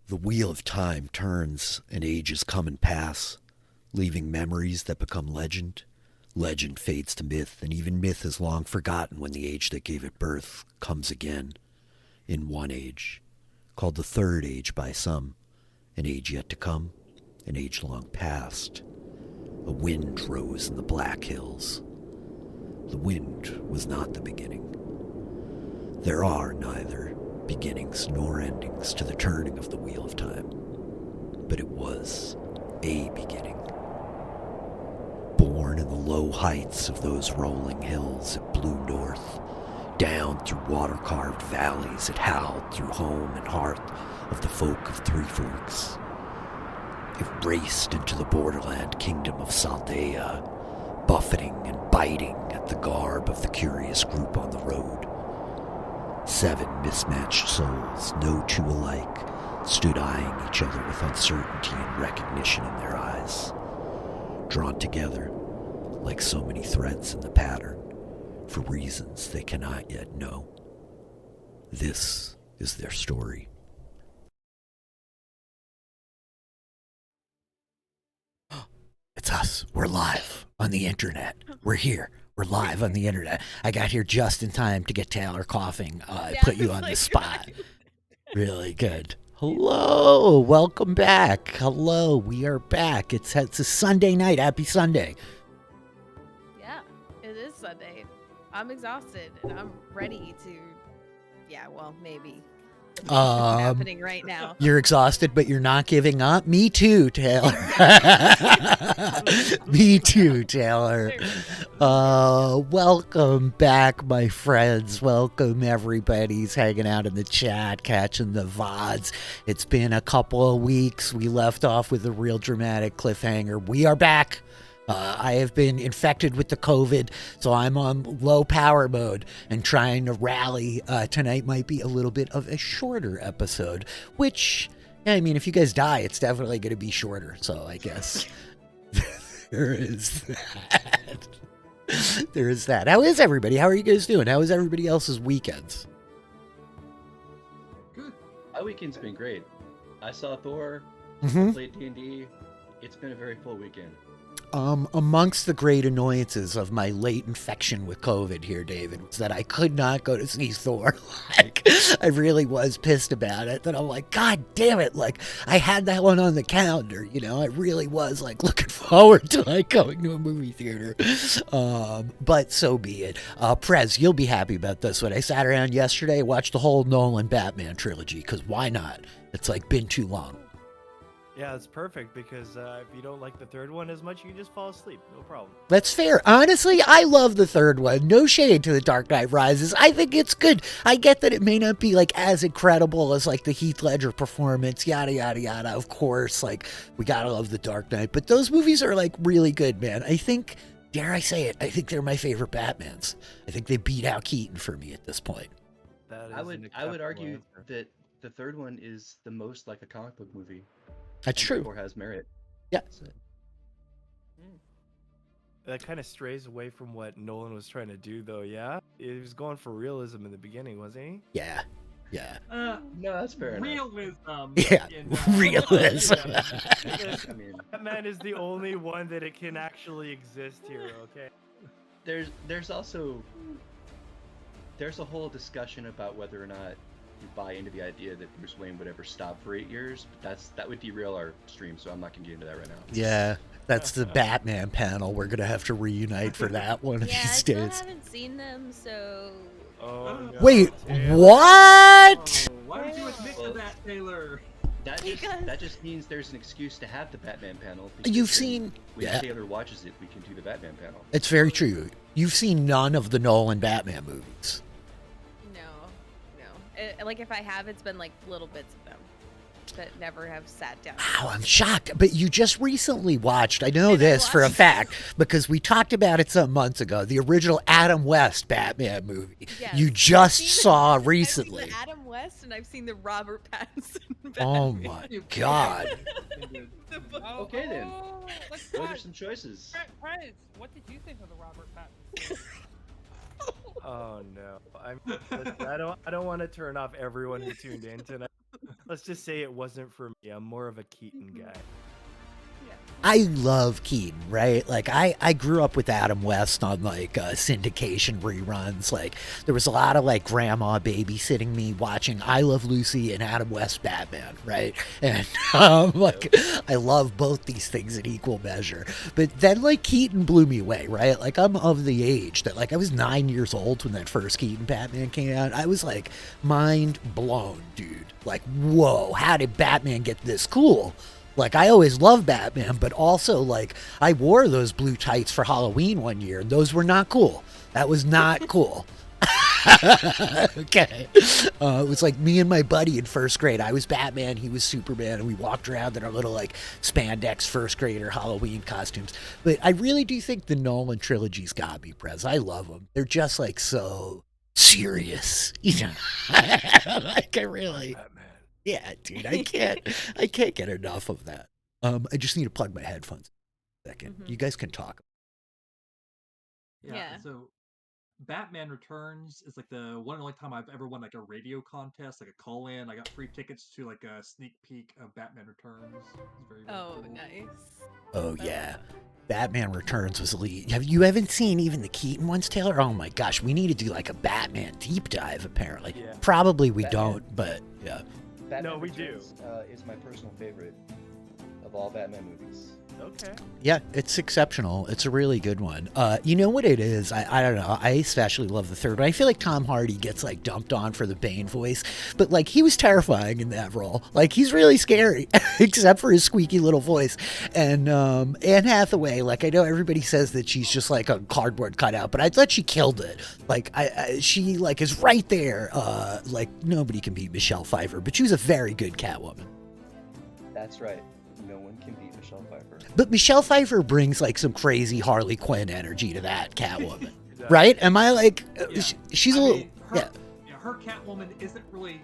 The wheel of time turns, and ages come and pass, leaving memories that become legend. Legend fades to myth, and even myth is long forgotten when the age that gave it birth comes again. In one age, called the third age by some, an age yet to come, an age long past. A wind rose in the Black Hills. The wind was not the beginning. There are neither beginnings nor endings to the turning of the wheel of time, but it was a beginning. Born in the low heights of those rolling hills, it blew north, down through water-carved valleys. It howled through home and hearth of the folk of Three Forks. It raced into the borderland kingdom of Saldaea, buffeting and biting at the garb of the curious group on the road. 7 mismatched souls, no two alike, stood eyeing each other with uncertainty and recognition in their eyes, drawn together like so many threads in the pattern for reasons they cannot yet know. This is their story. It's us. We're live on the internet. We're here. We're live on the internet. I got here just in time to get Taylor coughing. Put you on the spot. Really good. Hello. Welcome back. Hello. We are back. It's a Sunday night. Happy Sunday. Yeah, it is Sunday. I'm exhausted and I'm ready to, maybe. Happening right now. You're exhausted, but you're not giving up. Me too, Taylor. Me too, Taylor. Welcome back, my friends. Welcome, everybody's hanging out in the chat, catching the VODs. It's been a couple of weeks. We left off with a real dramatic cliffhanger. We are back. I have been infected with the COVID, so I'm on low power mode and trying to rally. Tonight might be a little bit of a shorter episode, which, I mean, if you guys die, it's definitely going to be shorter. So I guess there is that. There is that. How is everybody? How are you guys doing? How is everybody else's weekends? Good. My weekend's been great. I saw Thor, played D&D. It's been a very full weekend. Amongst the great annoyances of my late infection with COVID here, David, was that I could not go to see Thor. I really was pissed about it. That I'm like, God damn it. I had that one on the calendar, I really was looking forward to going to a movie theater. But so be it. Prez, you'll be happy about this one. I sat around yesterday, watched the whole Nolan Batman trilogy, because why not? It's been too long. Yeah, it's perfect because if you don't like the third one as much, you can just fall asleep. No problem. That's fair. Honestly, I love the third one. No shade to The Dark Knight Rises. I think it's good. I get that it may not be like as incredible as like the Heath Ledger performance, yada yada yada. Of course, like we gotta love The Dark Knight, but those movies are like really good, man. I think, dare I say it, I think they're my favorite Batmans. I think they beat out Keaton for me at this point. That is I an would acceptable argue answer. that the third one is the most like a comic book movie. That's and true. Therefore has merit. Yeah. So, That kind of strays away from what Nolan was trying to do, though. Yeah, he was going for realism in the beginning, wasn't he? Yeah. Yeah. no, that's fair enough. Realism. Yeah. Realism. I mean, Batman is the only one that it can actually exist here. Okay. there's also there's a whole discussion about whether or not you buy into the idea that Bruce Wayne would ever stop for 8 years, but that would derail our stream, so I'm not gonna get into that right now. Yeah. That's the Batman panel. We're gonna have to reunite for that one of Yeah, I these still days. haven't seen them, so Oh, no, Wait, Taylor. what? Oh, why would you admit to that, Taylor? That just means there's an excuse to have the Batman panel. because You've then seen, when yeah, Taylor watches it, we can do the Batman panel. it's very true. You've seen none of the Nolan Batman movies. no. Like if I have, it's been like little bits of them, but never have sat down. Wow, I'm shocked. But you just recently watched, I know And I this for a watched- fact, because we talked about it some months ago, the original Adam West Batman movie. Yes, You I've just seen- saw I've seen recently. the Adam West and I've seen the Robert Pattinson. Oh Batman. my God. The book. Okay, then. Let's Those are try. some choices. Prince, what did you think of the Robert Pattinson? Oh no! I don't want to turn off everyone who tuned in tonight. Let's just say it wasn't for me. I'm more of a Keaton guy. I love Keaton, right? Like I grew up with Adam West on like syndication reruns. Like there was a lot of like grandma babysitting me watching I Love Lucy and Adam West Batman, right? And like I love both these things in equal measure. But then like Keaton blew me away, right? Like I'm of the age that like I was 9 years old when that first Keaton Batman came out. I was like mind blown, dude. Like whoa, how did Batman get this cool? Like, I always loved Batman, but also, like, I wore those blue tights for Halloween one year, and those were not cool. That was not cool. Okay. It was like me and my buddy in first grade. I was Batman, he was Superman, and we walked around in our little, like, spandex first grader Halloween costumes. But I really do think the Nolan trilogy's got me, Prez. I love them. They're just, like, so serious. You know? Like, I really... Batman. Yeah, dude, I can't get enough of that. I just need to plug my headphones in a second. Mhm. You guys can talk. Yeah. So Batman Returns is like the one and only time I've ever won like a radio contest, like a call-in. I got free tickets to like a sneak peek of Batman Returns. It was very, very Oh, cool. nice. Oh yeah. Batman Returns was elite. You haven't seen even the Keaton ones, Taylor? Oh my gosh, we need to do like a Batman deep dive apparently. Yeah. Probably we Batman. don't, but yeah. Batman No, we do. Returns, is my personal favorite of all Batman movies. Okay. Yeah, it's exceptional. It's a really good one. You know what it is? I don't know. I especially love the third one. I feel like Tom Hardy gets like dumped on for the Bane voice, but like he was terrifying in that role. Like he's really scary, except for his squeaky little voice. And Anne Hathaway, like I know everybody says that she's just like a cardboard cutout, but I thought she killed it. Like she like is right there. Like nobody can beat Michelle Pfeiffer, but she was a very good Catwoman. That's right. No one can beat Michelle Pfeiffer. But Michelle Pfeiffer brings like some crazy Harley Quinn energy to that Catwoman, Exactly. right? Am I like? Yeah. She's a I little. mean, Yeah. Her Catwoman isn't really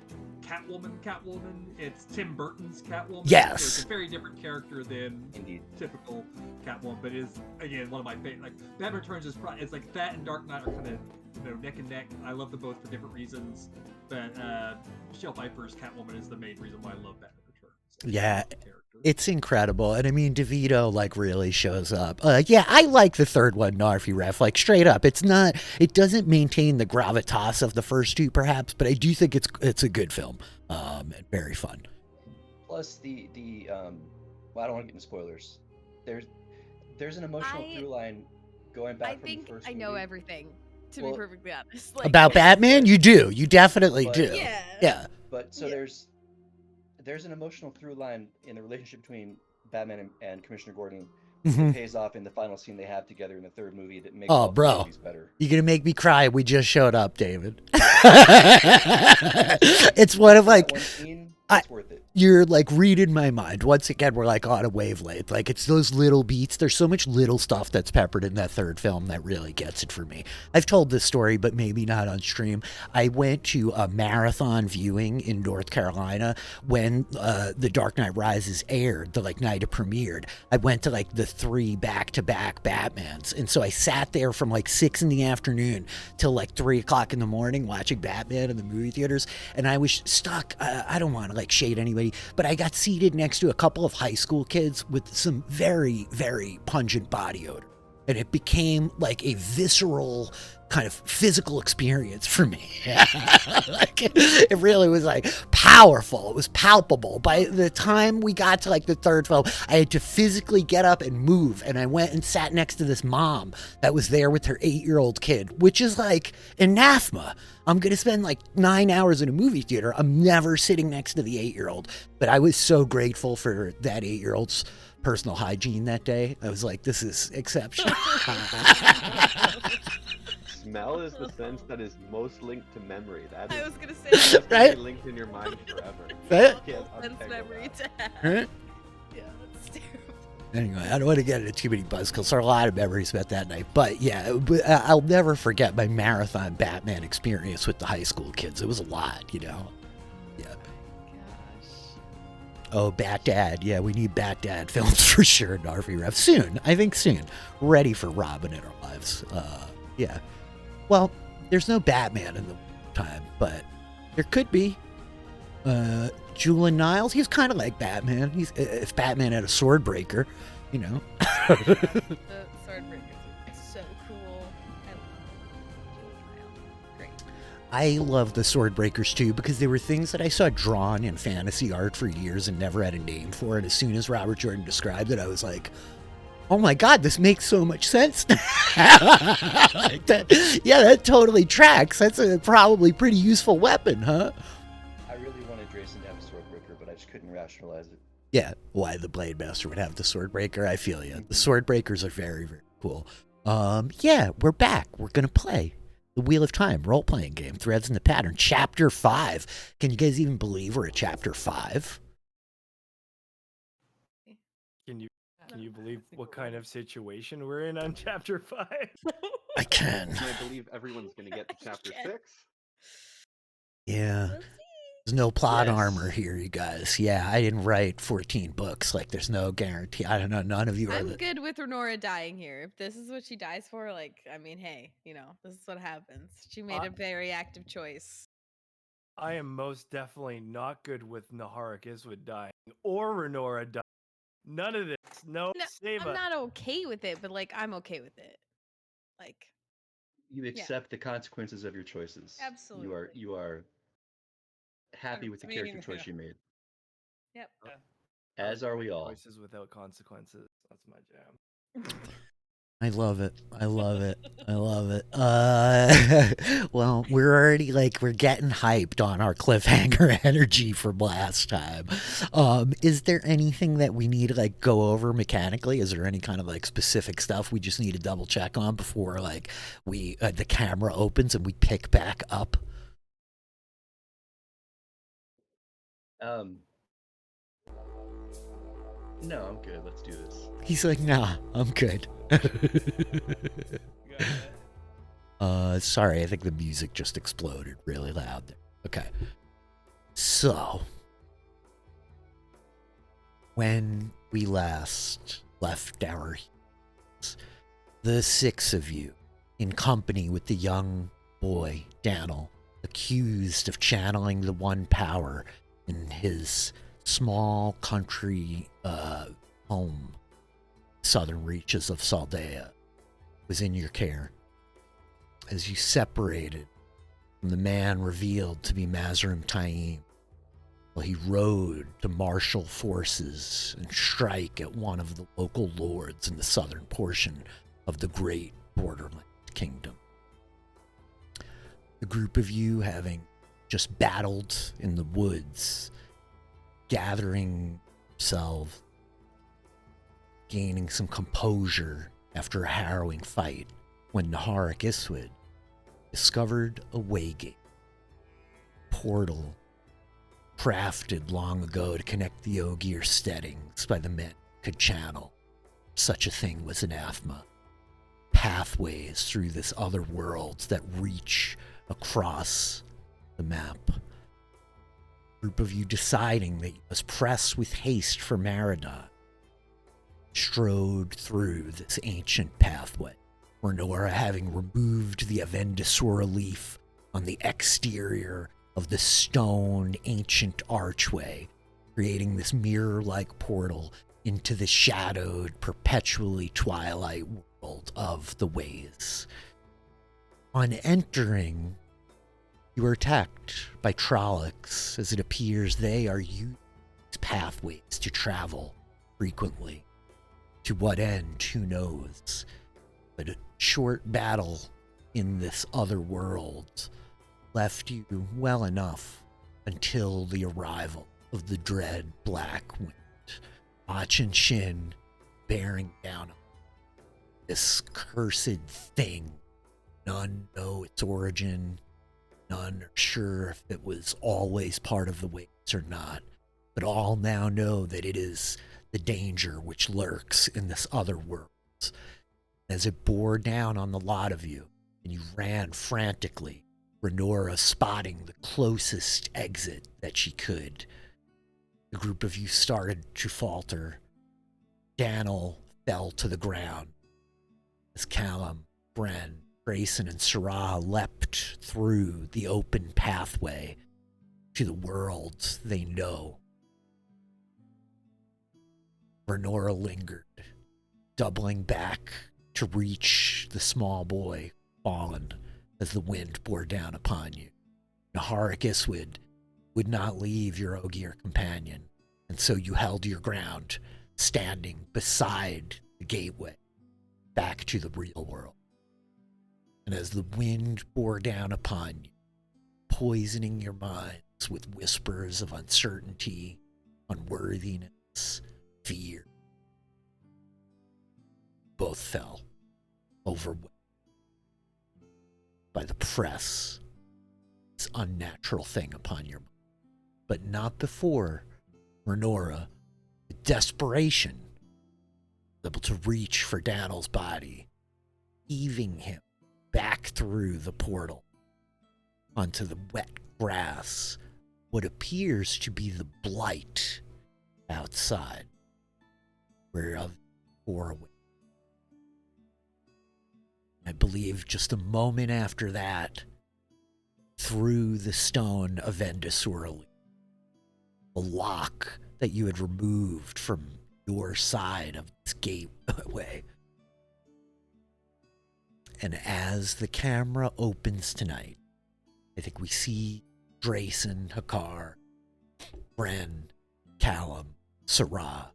Catwoman. It's Tim Burton's Catwoman. Yes. So it's a very different character than Indeed. typical Catwoman, but is again one of my favorite. Like Batman Returns is probably it's like that and Dark Knight are kind of neck and neck. I love them both for different reasons, but Michelle Pfeiffer's Catwoman is the main reason why I love Batman Returns. Yeah. Character. It's incredible. And I mean, DeVito like really shows up. Yeah, I like the third one, Narfi Ref, like straight up. It doesn't maintain the gravitas of the first two perhaps, but I do think it's a good film. And very fun. Plus the well, I don't want to get into spoilers. There's an emotional I- through line going back I from the think first I know movie. everything, to Well- be perfectly honest. Like, About Batman? You do. You definitely But- do. Yeah. Yeah. But so Yeah. there's an emotional through line in the relationship between Batman and Commissioner Gordon Mhm. that pays off in the final scene they have together in the third movie that makes Oh, all bro. three movies better. You're going to make me cry. We just showed up, David. It's one of like, That one scene, I- it's worth it. you're like reading my mind. Once again, we're like on a wavelength. Like it's those little beats. There's so much little stuff that's peppered in that third film that really gets it for me. I've told this story, but maybe not on stream. I went to a marathon viewing in North Carolina when The Dark Knight Rises aired, the like night it premiered. I went to like the 3 back-to-back Batmans. And so I sat there from like 6 in the afternoon till like 3 o'clock in the morning watching Batman in the movie theaters. And I was stuck. I don't want to like shade anybody, but I got seated next to a couple of high school kids with some very, very pungent body odor. And it became like a visceral kind of physical experience for me. Like it really was like powerful. It was palpable. By the time we got to like the third film, I had to physically get up and move. And I went and sat next to this mom that was there with her 8-year-old kid, which is like anathema. I'm going to spend like 9 hours in a movie theater. I'm never sitting next to the 8-year-old. But I was so grateful for that 8-year-old's personal hygiene that day. I was like, this is exceptional. Smell is the sense that is most linked to memory. That is I was gonna say that's gonna be Right? linked in your mind forever. Right? You can't sense untangle memory that. to have. Right? Yeah, that's terrible. Anyway, I don't want to get into too many buzzkills. There are a lot of memories about that night. But yeah, I'll never forget my marathon Batman experience with the high school kids. It was a lot, you know? Yeah. Gosh. Oh, Bat Dad. Yeah, we need Bat Dad films for sure in RV Rev. Soon. I think soon. Ready for Robin in our lives. Yeah. Well, there's no Batman in the time, but there could be. Julian Niles, he's kind of like Batman. He's if Batman had a sword breaker, you know. The sword breakers are so cool. Great. I love the sword breakers too because they were things that I saw drawn in fantasy art for years and never had a name for. And as soon as Robert Jordan described it, I was like, oh my God, this makes so much sense. Like that, yeah, that totally tracks. That's a probably pretty useful weapon, huh? I really wanted Drayson to have a sword breaker, but I just couldn't rationalize it. Yeah, why the Blade Master would have the sword breaker, I feel you. The sword breakers are very, very cool. Yeah, we're back. We're gonna play the Wheel of Time role-playing game, Threads in the Pattern, Chapter 5. Can you guys even believe we're at Chapter 5? Can you believe what kind of situation we're in on chapter 5? I can. Can I believe everyone's gonna get to chapter 6? Yeah. Let's see. There's no plot Yes. armor here, you guys. Yeah, I didn't write 14 books. Like, there's no guarantee. I don't know. None of you are I'm the... good with Renora dying here. If this is what she dies for, like, I mean, hey, you know, this is what happens. She made a very active choice. I am most definitely not good with Naharik Iswood dying or Renora dying. None of this. No, No, save I'm us. not okay with it, but like, I'm okay with it. Like, You accept the consequences of your choices. Absolutely. You are happy with the character meaning, choice yeah. you made. yep. As are we all. Choices without consequences. That's my jam. I love it. I love it. I love it. Well, we're already we're getting hyped on our cliffhanger energy from last time. Is there anything that we need to go over mechanically? Is there any kind of specific stuff we just need to double check on before we the camera opens and we pick back up? No, I'm good. Let's do this. He's like, nah, I'm good. Sorry, I think the music just exploded really loud there. Okay. So, when we last left our heroes, the 6 of you, in company with the young boy, Daniel, accused of channeling the one power in his small country home, southern reaches of Saldaea, was in your care. As you separated from the man revealed to be Mazrim Taim, while he rode to marshal forces and strike at one of the local lords in the southern portion of the great borderland kingdom. The group of you, having just battled in the woods, gathering yourselves, gaining some composure after a harrowing fight, when Naharik Iswid discovered a waygate portal crafted long ago to connect the Ogier steadings by the men who could channel. Such a thing was anathema. Pathways through this other world that reach across the map. A group of you deciding that you must press with haste for Maradon strode through this ancient pathway. Renora, having removed the Avendasura leaf on the exterior of the stone ancient archway, creating this mirror-like portal into the shadowed, perpetually twilight world of the ways. On entering, you are attacked by Trollocs, as it appears they are using these pathways to travel frequently. To what end, who knows? But a short battle in this other world left you well enough until the arrival of the dread Black Wind. Ach and Shin bearing down on this cursed thing. None know its origin. None are sure if it was always part of the ways or not. But all now know that it is the danger which lurks in this other world. As it bore down on the lot of you, and you ran frantically, Renora spotting the closest exit that she could. The group of you started to falter. Daniel fell to the ground as Callum, Bren, Grayson, and Sarah leapt through the open pathway to the world they know. Renora lingered, doubling back to reach the small boy fallen as the wind bore down upon you. Naharik Iswid would not leave your Ogier companion, and so you held your ground, standing beside the gateway back to the real world. And as the wind bore down upon you, poisoning your minds with whispers of uncertainty, unworthiness, fear, both fell overwhelmed by the press, this unnatural thing upon your mind. But not before Renora, with desperation, was able to reach for Daniel's body, heaving him back through the portal onto the wet grass, what appears to be the blight outside, whereof bore away. I believe just a moment after that, through the stone of Vendasurli, the lock that you had removed from your side of this gateway. And as the camera opens tonight, I think we see Drayson, Hakar, Bren, Callum, Sarah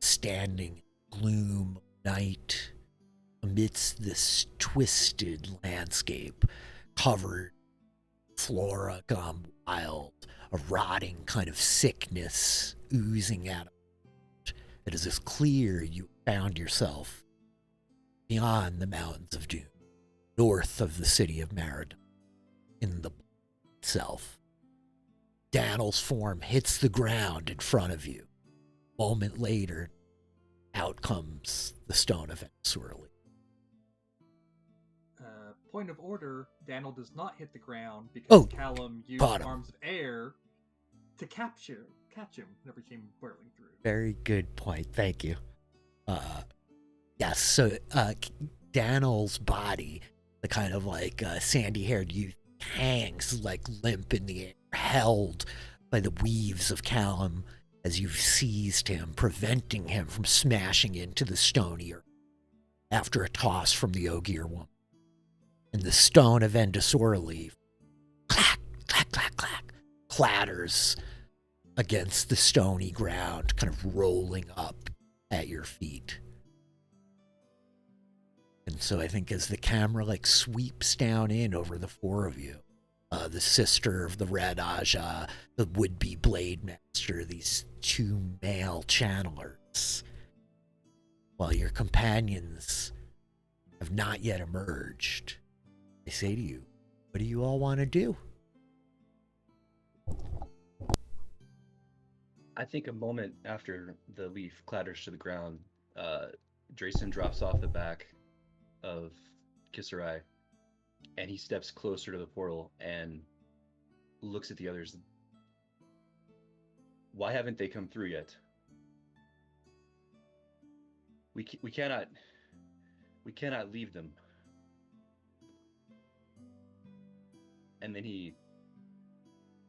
standing in gloom of night amidst this twisted landscape, covered flora gone wild, a rotting kind of sickness oozing out of it. It is as clear you found yourself beyond the mountains of Doom, north of the city of Maradon, in the itself. Daniel's form hits the ground in front of you. A moment later, out comes the stone of Surly. Point of order, Daniel does not hit the ground because Oh, Callum used caught him. arms of air to catch him whenever he came whirling through. Very good point. Thank you. Yes, so Daniel's body, the kind of like sandy-haired youth, hangs like limp in the air, held by the weaves of Callum as you've seized him, preventing him from smashing into the stony earth after a toss from the Ogier woman. And the stone of Endosorli, clack, clack, clack, clack, clatters against the stony ground, kind of rolling up at your feet. And so I think as the camera like sweeps down in over the four of you, the sister of the Red Aja, the would-be Blade Master, these two male channelers, while your companions have not yet emerged. I say to you, what do you all want to do? I think a moment after the leaf clatters to the ground, Drayson drops off the back of Kissarai, and he steps closer to the portal and looks at the others. Why haven't they come through yet? We cannot leave them. And then he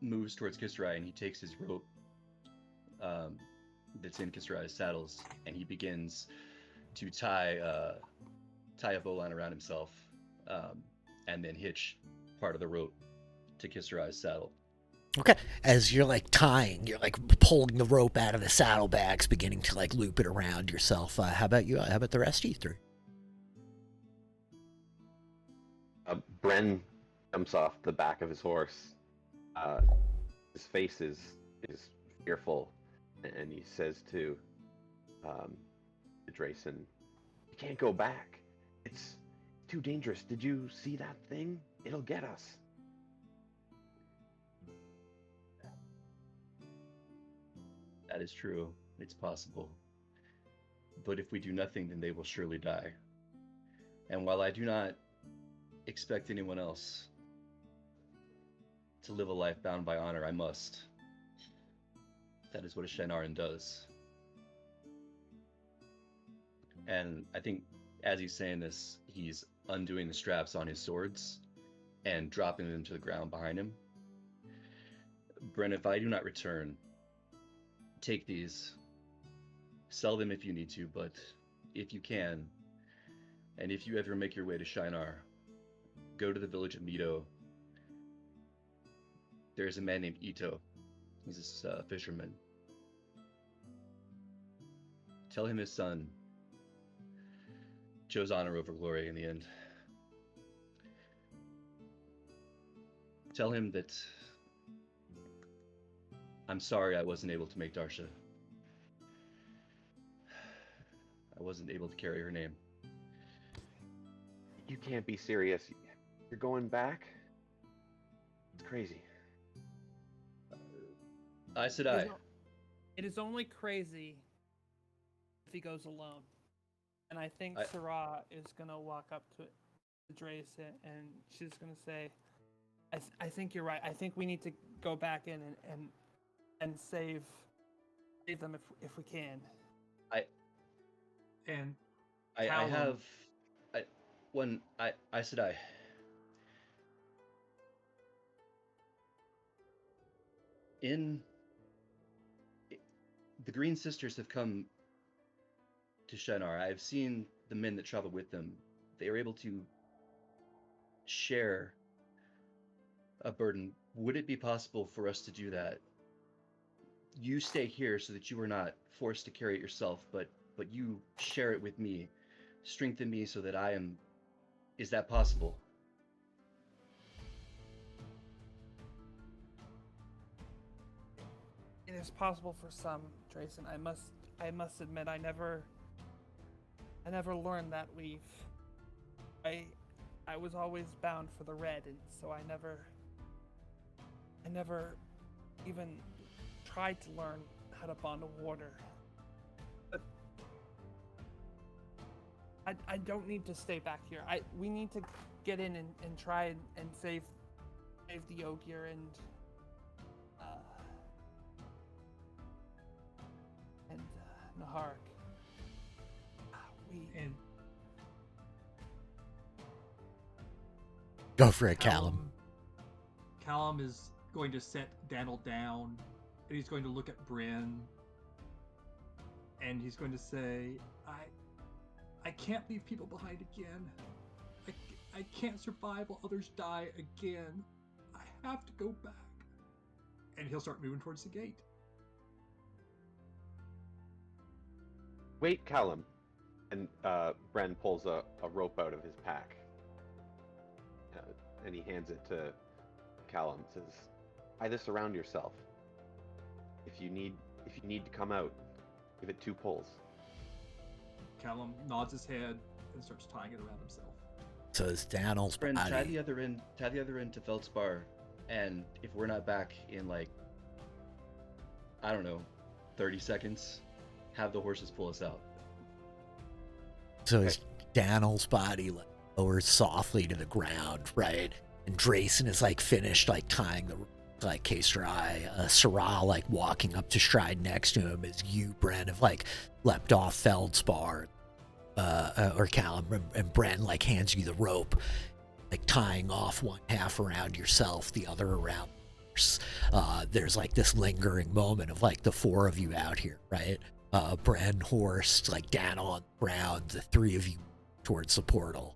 moves towards Kissarai and he takes his rope that's in Kisarai's saddles, and he begins to tie a bowline around himself, and then hitch part of the rope to Kisarai's saddle. Okay, as you're like tying, you're like pulling the rope out of the saddlebags, beginning to like loop it around yourself. How about you? How about the rest of you three? Bren jumps off the back of his horse. His face is fearful, and he says to Drayson, "You can't go back. It's too dangerous. Did you see that thing? It'll get us." That is true. It's possible. But if we do nothing, then they will surely die. And while I do not expect anyone else to live a life bound by honor, I must. That is what a Shanaran does. And I think as he's saying this, he's undoing the straps on his swords and dropping them to the ground behind him. Bren, if I do not return, take these. Sell them if you need to, but if you can, and if you ever make your way to Shinar, go to the village of Mito. There's a man named Ito. He's a fisherman. Tell him his son chose honor over glory in the end. Tell him that I'm sorry I wasn't able to make Darsha. I wasn't able to carry her name. You can't be serious. You're going back? It's crazy. I said I. It is only crazy if he goes alone. And I think I- Sarah is gonna walk up to Drayson and she's gonna say, I think you're right. I think we need to go back in and save them if we can. And I Callum. have. I said I. The Green Sisters have come to Shinar. I have seen the men that travel with them. They are able to share a burden. Would it be possible for us to do that? You stay here so that you are not forced to carry it yourself, but you share it with me. Strengthen me so that I am. Is that possible? It is possible for some, Drayson. I must admit I never learned that weave. I was always bound for the red, and so I never even tried to learn how to bond a water. But I don't need to stay back here. We need to get in and try and save the Ogier and Nahark. and Go for it, Callum. Callum is going to set Daniel down, and he's going to look at Bryn, and he's going to say, I can't leave people behind again. I can't survive while others die again. I have to go back. And he'll start moving towards the gate. Wait, Callum. And Bren pulls a rope out of his pack. And he hands it to Callum. Says, "Tie this around yourself. If you need to come out, give it 2 pulls." Callum nods his head and starts tying it around himself. So it's Daniel's Friend, tie body. the other end to Feldspar, and if we're not back in like, I don't know, 30 seconds, have the horses pull us out. So it's Daniel's body like lowers softly to the ground, right? And Drayson is like finished like tying the like K-Strai, Sarah like walking up to stride next to him as you, Bren, have like leapt off Feldspar, or Callum, and Bren like hands you the rope, like tying off one half around yourself, the other around the horse. There's like this lingering moment of like the 4 of you out here, right? Bren, horse, like Dan on the ground, the 3 of you towards the portal.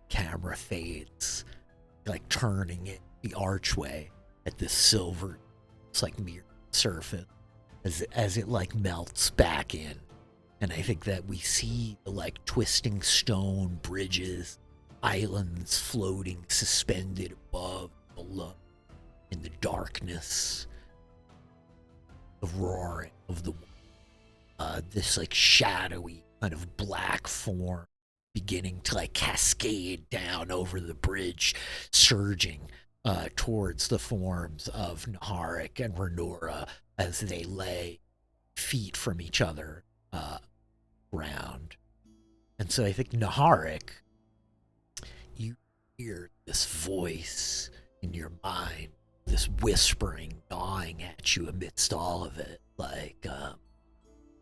Camera fades, like turning it the archway at this silver, it's like mirror surface as it like melts back in. And I think that we see the like twisting stone bridges, islands floating suspended above, below, in the darkness, the roaring of the this like shadowy kind of black form beginning to like cascade down over the bridge, surging towards the forms of Naharik and Renora as they lay feet from each other round. And so I think Naharik, you hear this voice in your mind, this whispering gnawing at you amidst all of it, like,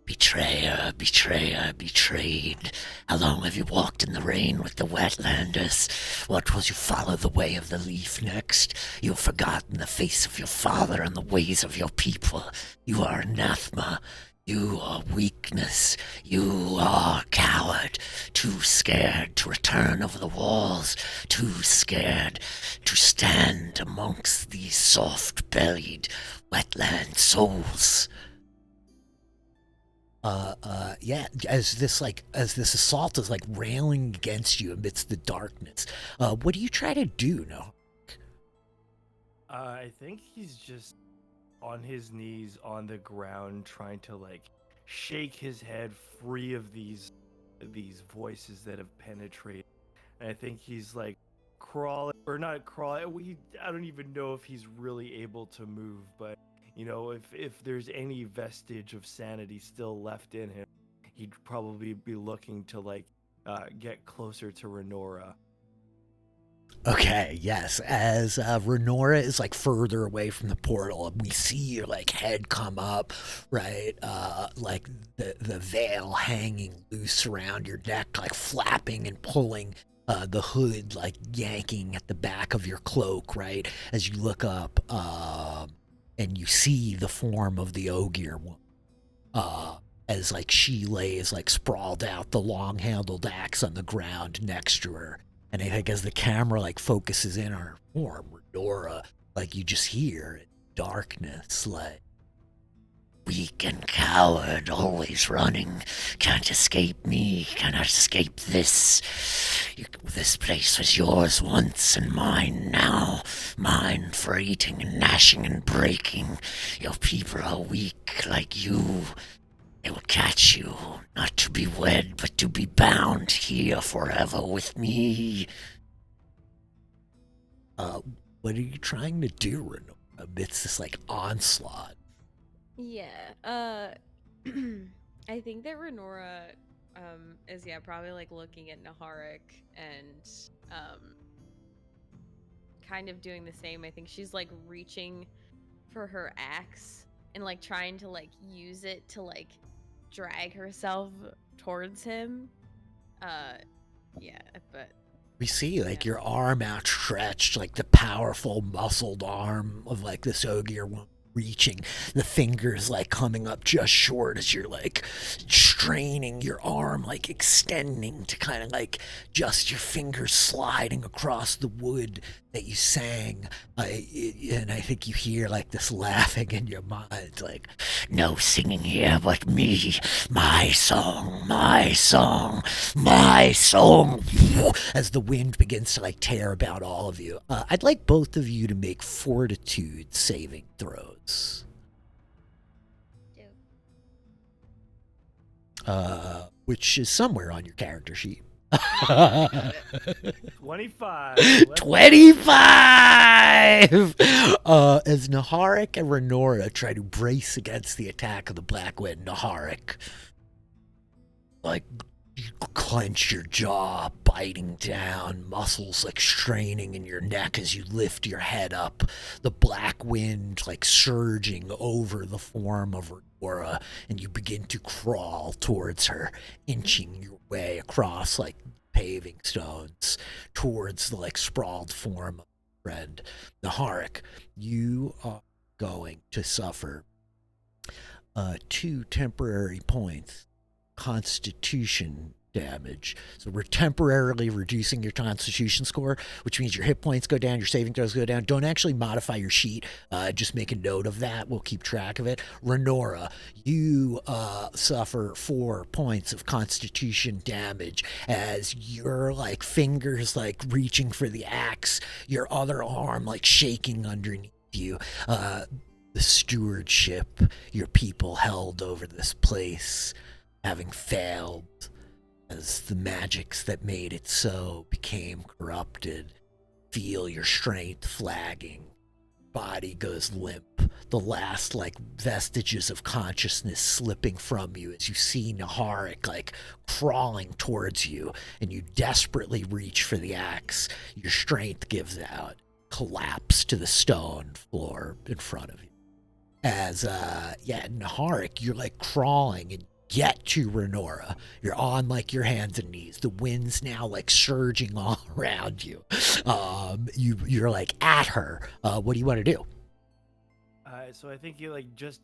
betrayer, betrayer, betrayed. How long have you walked in the rain with the wetlanders? What will you follow the way of the leaf next? You have forgotten the face of your father and the ways of your people. You are anathema. You are weakness. You are coward. Too scared to return over the walls. Too scared to stand amongst these soft-bellied wetland souls. As this assault is like railing against you amidst the darkness, what do you try to do, no? I think he's just on his knees on the ground trying to like shake his head free of these voices that have penetrated. And I think he's like crawling, or not crawling, I don't even know if he's really able to move, but you know, if there's any vestige of sanity still left in him, he'd probably be looking to like get closer to Renora. Okay, yes. As Renora is like further away from the portal, and we see your like head come up, right? Like the veil hanging loose around your neck, like flapping and pulling. The hood like yanking at the back of your cloak, right? As you look up, and you see the form of the Ogier woman, as like she lays like sprawled out, the long-handled axe on the ground next to her. And I think as the camera like focuses in on her form, Renora, like you just hear in darkness, like, weak and coward, always running, can't escape me, cannot escape this. This place was yours once and mine now, mine for eating and gnashing and breaking. Your people are weak like you. They will catch you, not to be wed, but to be bound here forever with me. What are you trying to do, Renora, amidst this like onslaught? Yeah, I think that Renora is probably like looking at Naharik and kind of doing the same. I think she's like reaching for her axe and like trying to like use it to like drag herself towards him. But We see like your arm outstretched, like the powerful muscled arm of like this Ogier woman reaching, the fingers like coming up just short as you're like straining your arm, like extending to kind of like just your fingers sliding across the wood that you sang, and I think you hear like this laughing in your mind, like, no singing here but me, my song, my song, my song, as the wind begins to like tear about all of you. I'd like both of you to make fortitude saving throws. Which is somewhere on your character sheet. 25. 25! As Naharik and Renora try to brace against the attack of the Black Wind, Naharik, like, you clench your jaw, biting down, muscles like straining in your neck as you lift your head up, the black wind like surging over the form of Renora, and you begin to crawl towards her, inching your way across like paving stones towards the like sprawled form of a friend. Naharik, you are going to suffer 2 temporary points constitution damage. So we're temporarily reducing your constitution score, which means your hit points go down, your saving throws go down. Don't actually modify your sheet. Just make a note of that. We'll keep track of it. Renora, you suffer 4 points of constitution damage as your like fingers like reaching for the axe, your other arm like shaking underneath you. The stewardship your people held over this place having failed as the magics that made it so became corrupted. Feel your strength flagging. Body goes limp. The last like vestiges of consciousness slipping from you as you see Naharik like crawling towards you, and you desperately reach for the axe. Your strength gives out. Collapse to the stone floor in front of you. As Naharik, you're like crawling and get to Renora. You're on like your hands and knees. The wind's now like surging all around you. You're like at her. What do you want to do? So I think he like just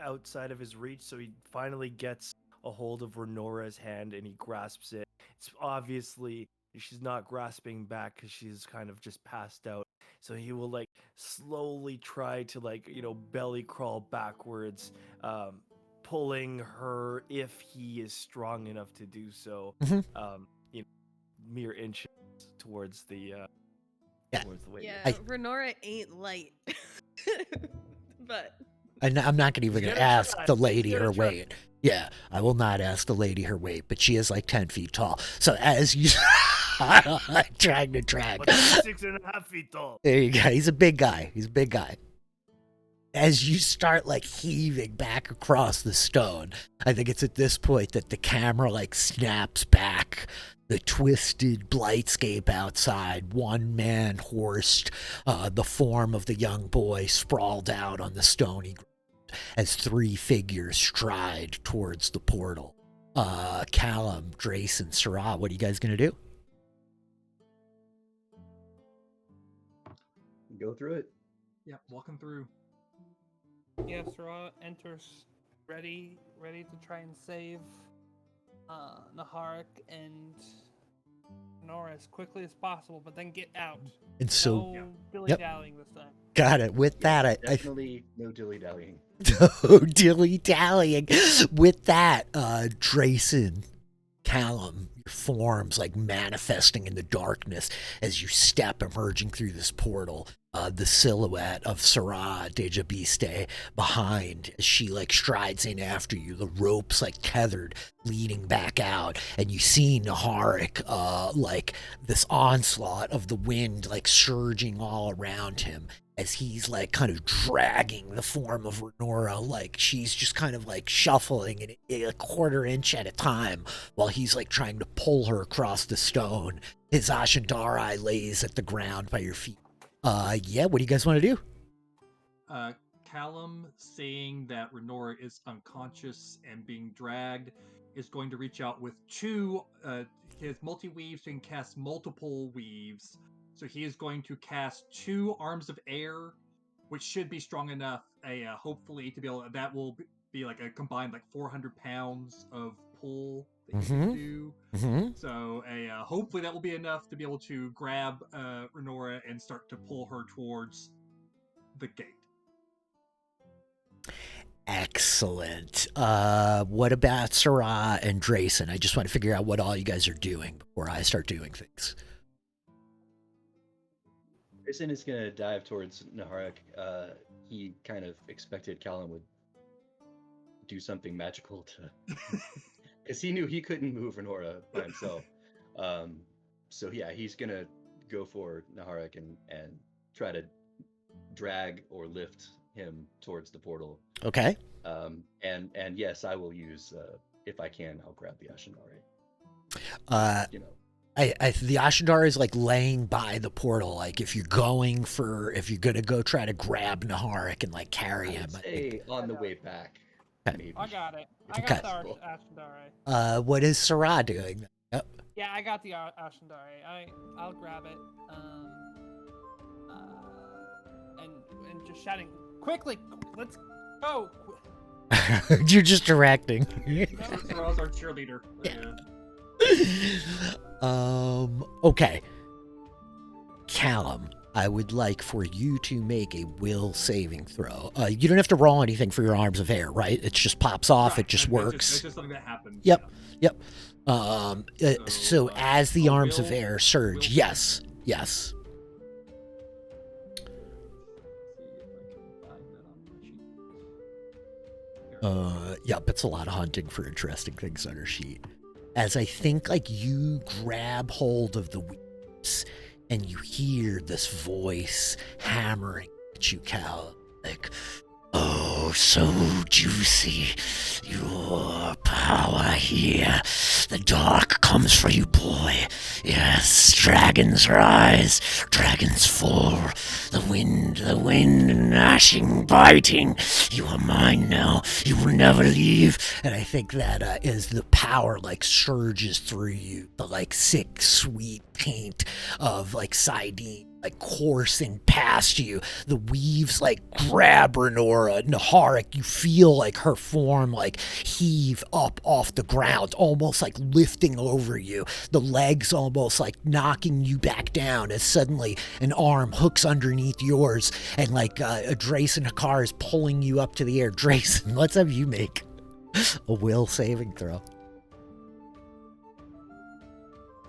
outside of his reach, so he finally gets a hold of Renora's hand and he grasps it. It's obviously she's not grasping back because she's kind of just passed out. So he will like slowly try to like belly crawl backwards, pulling her if he is strong enough to do so. Mere inches towards the way. Yeah, Renora ain't light. But I'm not even going to ask the lady her weight. Yeah, I will not ask the lady her weight, but she is like 10 feet tall. So as you trying to track. 6.5 feet tall. There you go. He's a big guy. As you start like heaving back across the stone, I think it's at this point that the camera like snaps back. The twisted blightscape outside, one man horsed, the form of the young boy sprawled out on the stony ground as 3 figures stride towards the portal. Callum, Drace, and Sarah, what are you guys gonna do? Go through it. Yeah, walking through. Yeah, Sarah enters ready to try and save Naharik and Nora as quickly as possible, but then get out. And so, no dilly-dallying this time. Got it. With that, Definitely no dilly-dallying. No dilly-dallying. With that, Drayson, Callum, your forms like manifesting in the darkness as you step emerging through this portal. The silhouette of Sarah Dejabiste behind as she like strides in after you, the ropes like tethered leading back out, and you see Naharik like this onslaught of the wind like surging all around him as he's like kind of dragging the form of Renora, like she's just kind of like shuffling a quarter inch at a time while he's like trying to pull her across the stone. His Ashandarai lays at the ground by your feet. What do you guys want to do? Callum, seeing that Renora is unconscious and being dragged, is going to reach out with 2. His multi-weaves can cast multiple weaves. So he is going to cast 2 arms of air, which should be strong enough, hopefully, to be able. That will be like a combined like 400 pounds of pull that you Mhm. can do. Mm-hmm. So hopefully that will be enough to be able to grab Renora and start to pull her towards the gate. Excellent. What about Sarah and Drayson? I just want to figure out what all you guys are doing before I start doing things. Grayson is gonna dive towards Naharik. He kind of expected Callum would do something magical to, because he knew he couldn't move Renora by himself. So yeah, he's gonna go for Naharik and try to drag or lift him towards the portal. Okay. And yes, I will use if I can, I'll grab the Ashendari. You know. The Ashendar is like laying by the portal. Like if you're gonna go try to grab Naharik and like carry him. I would say on the way back. Okay. Maybe. I got it. I Okay. got the Ashendari. What is Sarah doing? Yep. Yeah, I got the Ashendari. I'll grab it. And just shouting quickly. Let's go. You're just directing. Sarah's our cheerleader. Okay. Callum, I would like for you to make a will saving throw. You don't have to roll anything for your arms of air, right? It just pops off. Right, It just it's works. It's just something that happens. Yep. Yeah. Yep. So as the arms of will- air surge, will- yes. See if I can find that on the sheet. There. Yep, it's a lot of hunting for interesting things on her sheet. As I think like you grab hold of the weeds and you hear this voice hammering at you, Cal, like, oh, so juicy, your power here. The dark comes for you, boy. Yes, dragons rise, dragons fall. The wind, gnashing, biting. You are mine now. You will never leave. And I think that as the power like surges through you, the like sick, sweet taint of like Sidene like coursing past you, the weaves like grab Renora, Naharik. You feel like her form like heave up off the ground, almost like lifting over you. The legs almost like knocking you back down as suddenly an arm hooks underneath yours and like Drayson Hakar is pulling you up to the air. Drayson, let's have you make a will saving throw.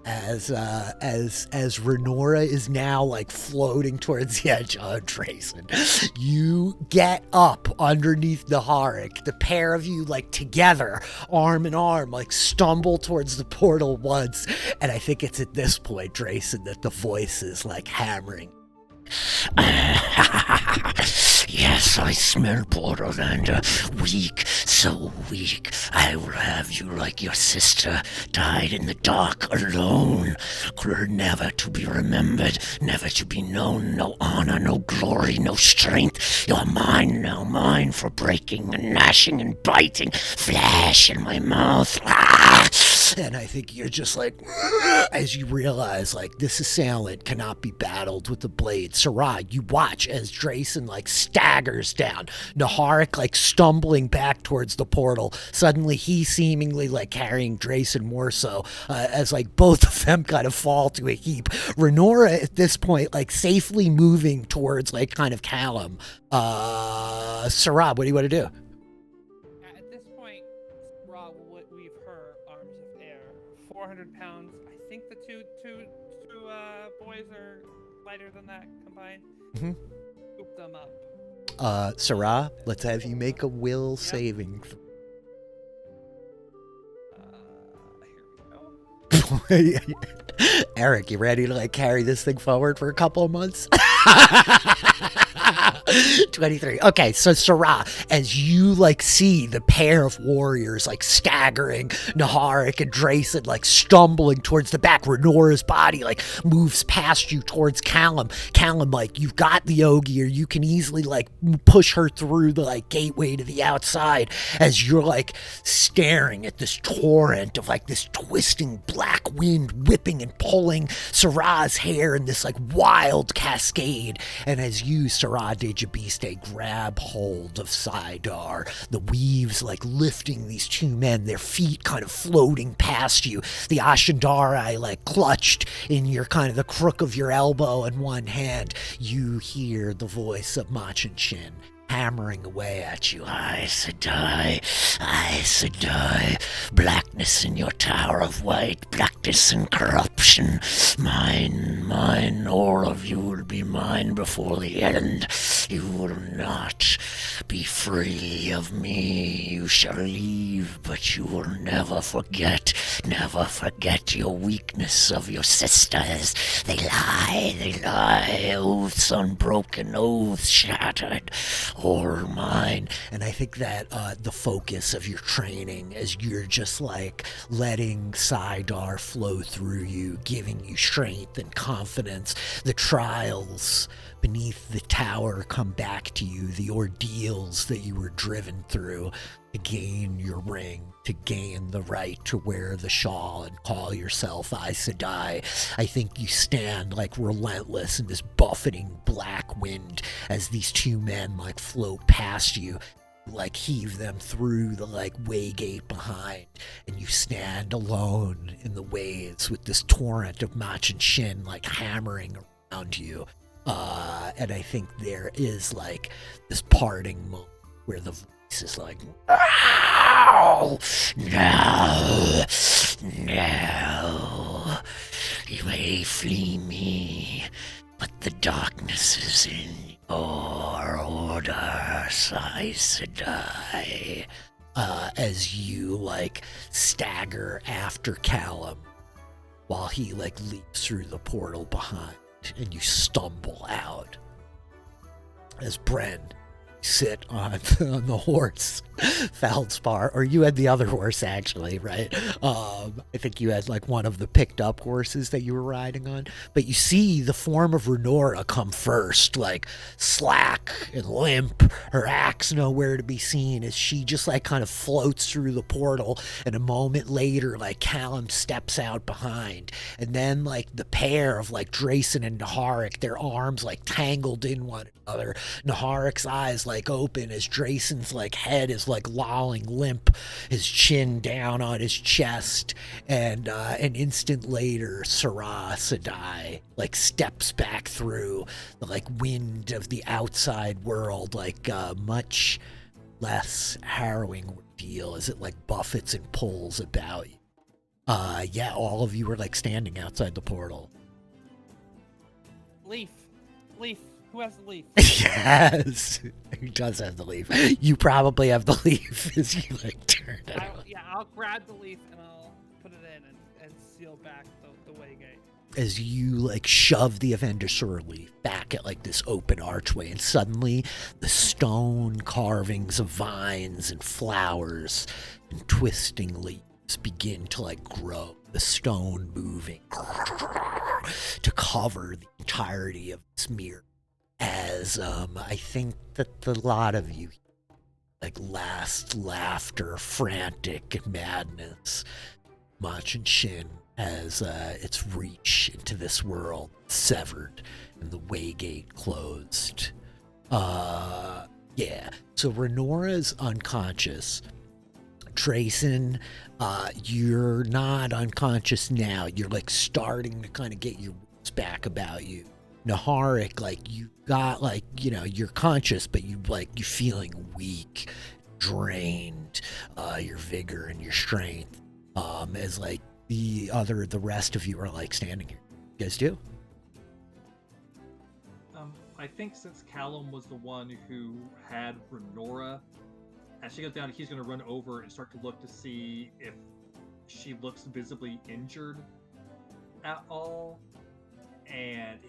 As Renora is now like floating towards the edge of Drayson, you get up underneath Naharik. The pair of you like together, arm in arm, like stumble towards the portal once. And I think it's at this point, Drayson, that the voice is like hammering. Yes, I smell borderland. Weak, so weak. I will have you like your sister, died in the dark alone. Never to be remembered, never to be known. No honor, no glory, no strength. You're mine now, mine for breaking and gnashing and biting. Flesh in my mouth. And I think you're just like, as you realize, like, this assailant cannot be battled with the blade. Sarah, you watch as Drayson, like, staggers down. Naharik, like, stumbling back towards the portal. Suddenly, he seemingly, like, carrying Drayson more so, as, like, both of them kind of fall to a heap. Renora, at this point, like, safely moving towards, like, kind of Callum. Sarah, what do you want to do? At this point, Ra will weave her arms of air. 400 pounds. I think the two boys are lighter than that combined. Mm-hmm. Scoop them up. Sarah, let's have you make a will saving. Here we go. Eric, you ready to like carry this thing forward for a couple of months? 23. Okay, so Sarah, as you like see the pair of warriors like staggering, Naharik and Drayson like stumbling towards the back, Renora's body like moves past you towards Callum. Callum, like you've got the Ogier, you can easily like push her through the like gateway to the outside as you're like staring at this torrent of like this twisting black wind whipping and pulling Sarah's hair in this like wild cascade. And as you, Sarah Dejabeast, they grab hold of Sidar, the weaves like lifting these two men, their feet kind of floating past you, the Ashandari like clutched in your kind of the crook of your elbow in one hand. You hear the voice of Machin Shin hammering away at you. Aes Sedai, blackness in your tower of white, blackness and corruption. Mine, all of you will be mine before the end. You will not be free of me. You shall leave, but you will never forget your weakness of your sisters. They lie, oaths unbroken, oaths shattered. All mine. And I think that the focus of your training as you're just like letting Sidar flow through you, giving you strength and confidence. The trials beneath the tower come back to you, the ordeals that you were driven through to gain your ring, to gain the right to wear the shawl and call yourself Aes Sedai. I think you stand like relentless in this buffeting black wind as these two men like float past you, like heave them through the like waygate behind, and you stand alone in the waves with this torrent of Machin Shin like hammering around you. And I think there is like this parting moment where the voice is like, no, you may flee me, but the darkness is in your order, Aes Sedai. As you like stagger after Callum while he like leaps through the portal behind, and you stumble out as Bren sit on the horse, Feldspar, or you had the other horse actually, right? I think you had like one of the picked up horses that you were riding on, but you see the form of Renora come first, like slack and limp, her axe nowhere to be seen as she just like kind of floats through the portal, and a moment later like Callum steps out behind, and then like the pair of like Drayson and Naharik, their arms like tangled in one another, Naharik's eyes like open as Drayson's like head is like lolling limp, his chin down on his chest, and an instant later Sarah Sedai like steps back through the like wind of the outside world, like much less harrowing ordeal as it like buffets and pulls about you. Yeah, all of you are like standing outside the portal. Leaf. Who has the leaf? Yes, he does have the leaf. You probably have the leaf as you like turn it. I'll grab the leaf and I'll put it in and seal back the waygate. As you like shove the Avendasur leaf back at like this open archway, and suddenly the stone carvings of vines and flowers and twisting leaves begin to like grow, the stone moving to cover the entirety of this mirror. As I think that the lot of you like last laughter, frantic madness, Machin Shin as its reach into this world severed and the waygate closed. Yeah. So Renora's unconscious. Drayson, you're not unconscious now. You're like starting to kind of get your wits back about you. Naharik, like you got like, you know, you're conscious, but you're feeling weak, drained, your vigor and your strength. As like the rest of you are like standing here. You guys do? I think since Callum was the one who had Renora, as she goes down, he's going to run over and start to look to see if she looks visibly injured at all, and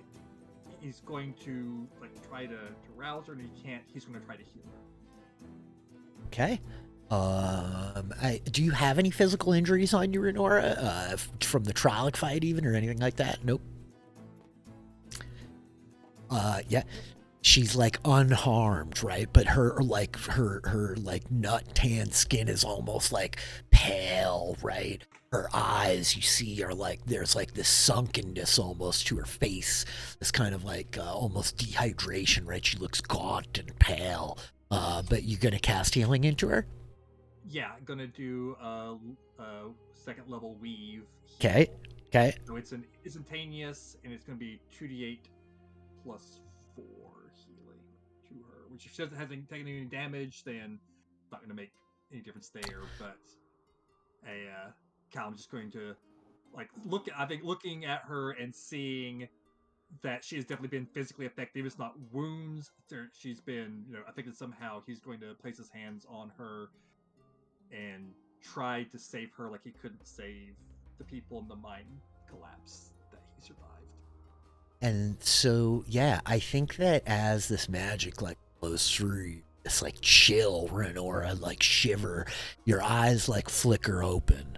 he's going to like try to rouse her, and he can't. He's going to try to heal her. Okay. Do you have any physical injuries on you, Renora? From the Trolloc fight even, or anything like that? Nope. Yeah. she's like unharmed, right? But her like nut tan skin is almost like pale, right? Her eyes, you see, are like there's like this sunkenness almost to her face, this kind of like almost dehydration, right? She looks gaunt and pale. But you're gonna cast healing into her? Yeah, gonna do a second level weave. Okay. Okay. So it's an instantaneous, and it's gonna be 2d8 plus 4 healing to her. Which if she doesn't have taken any damage, then it's not gonna make any difference there. But I'm just going to like look. I think looking at her and seeing that she has definitely been physically effective. It's not wounds. She's been, affected somehow. He's going to place his hands on her and try to save her like he couldn't save the people in the mine collapse that he survived. And so, yeah, I think that as this magic like flows through you, this like chill, Renora, like shiver, your eyes like flicker open.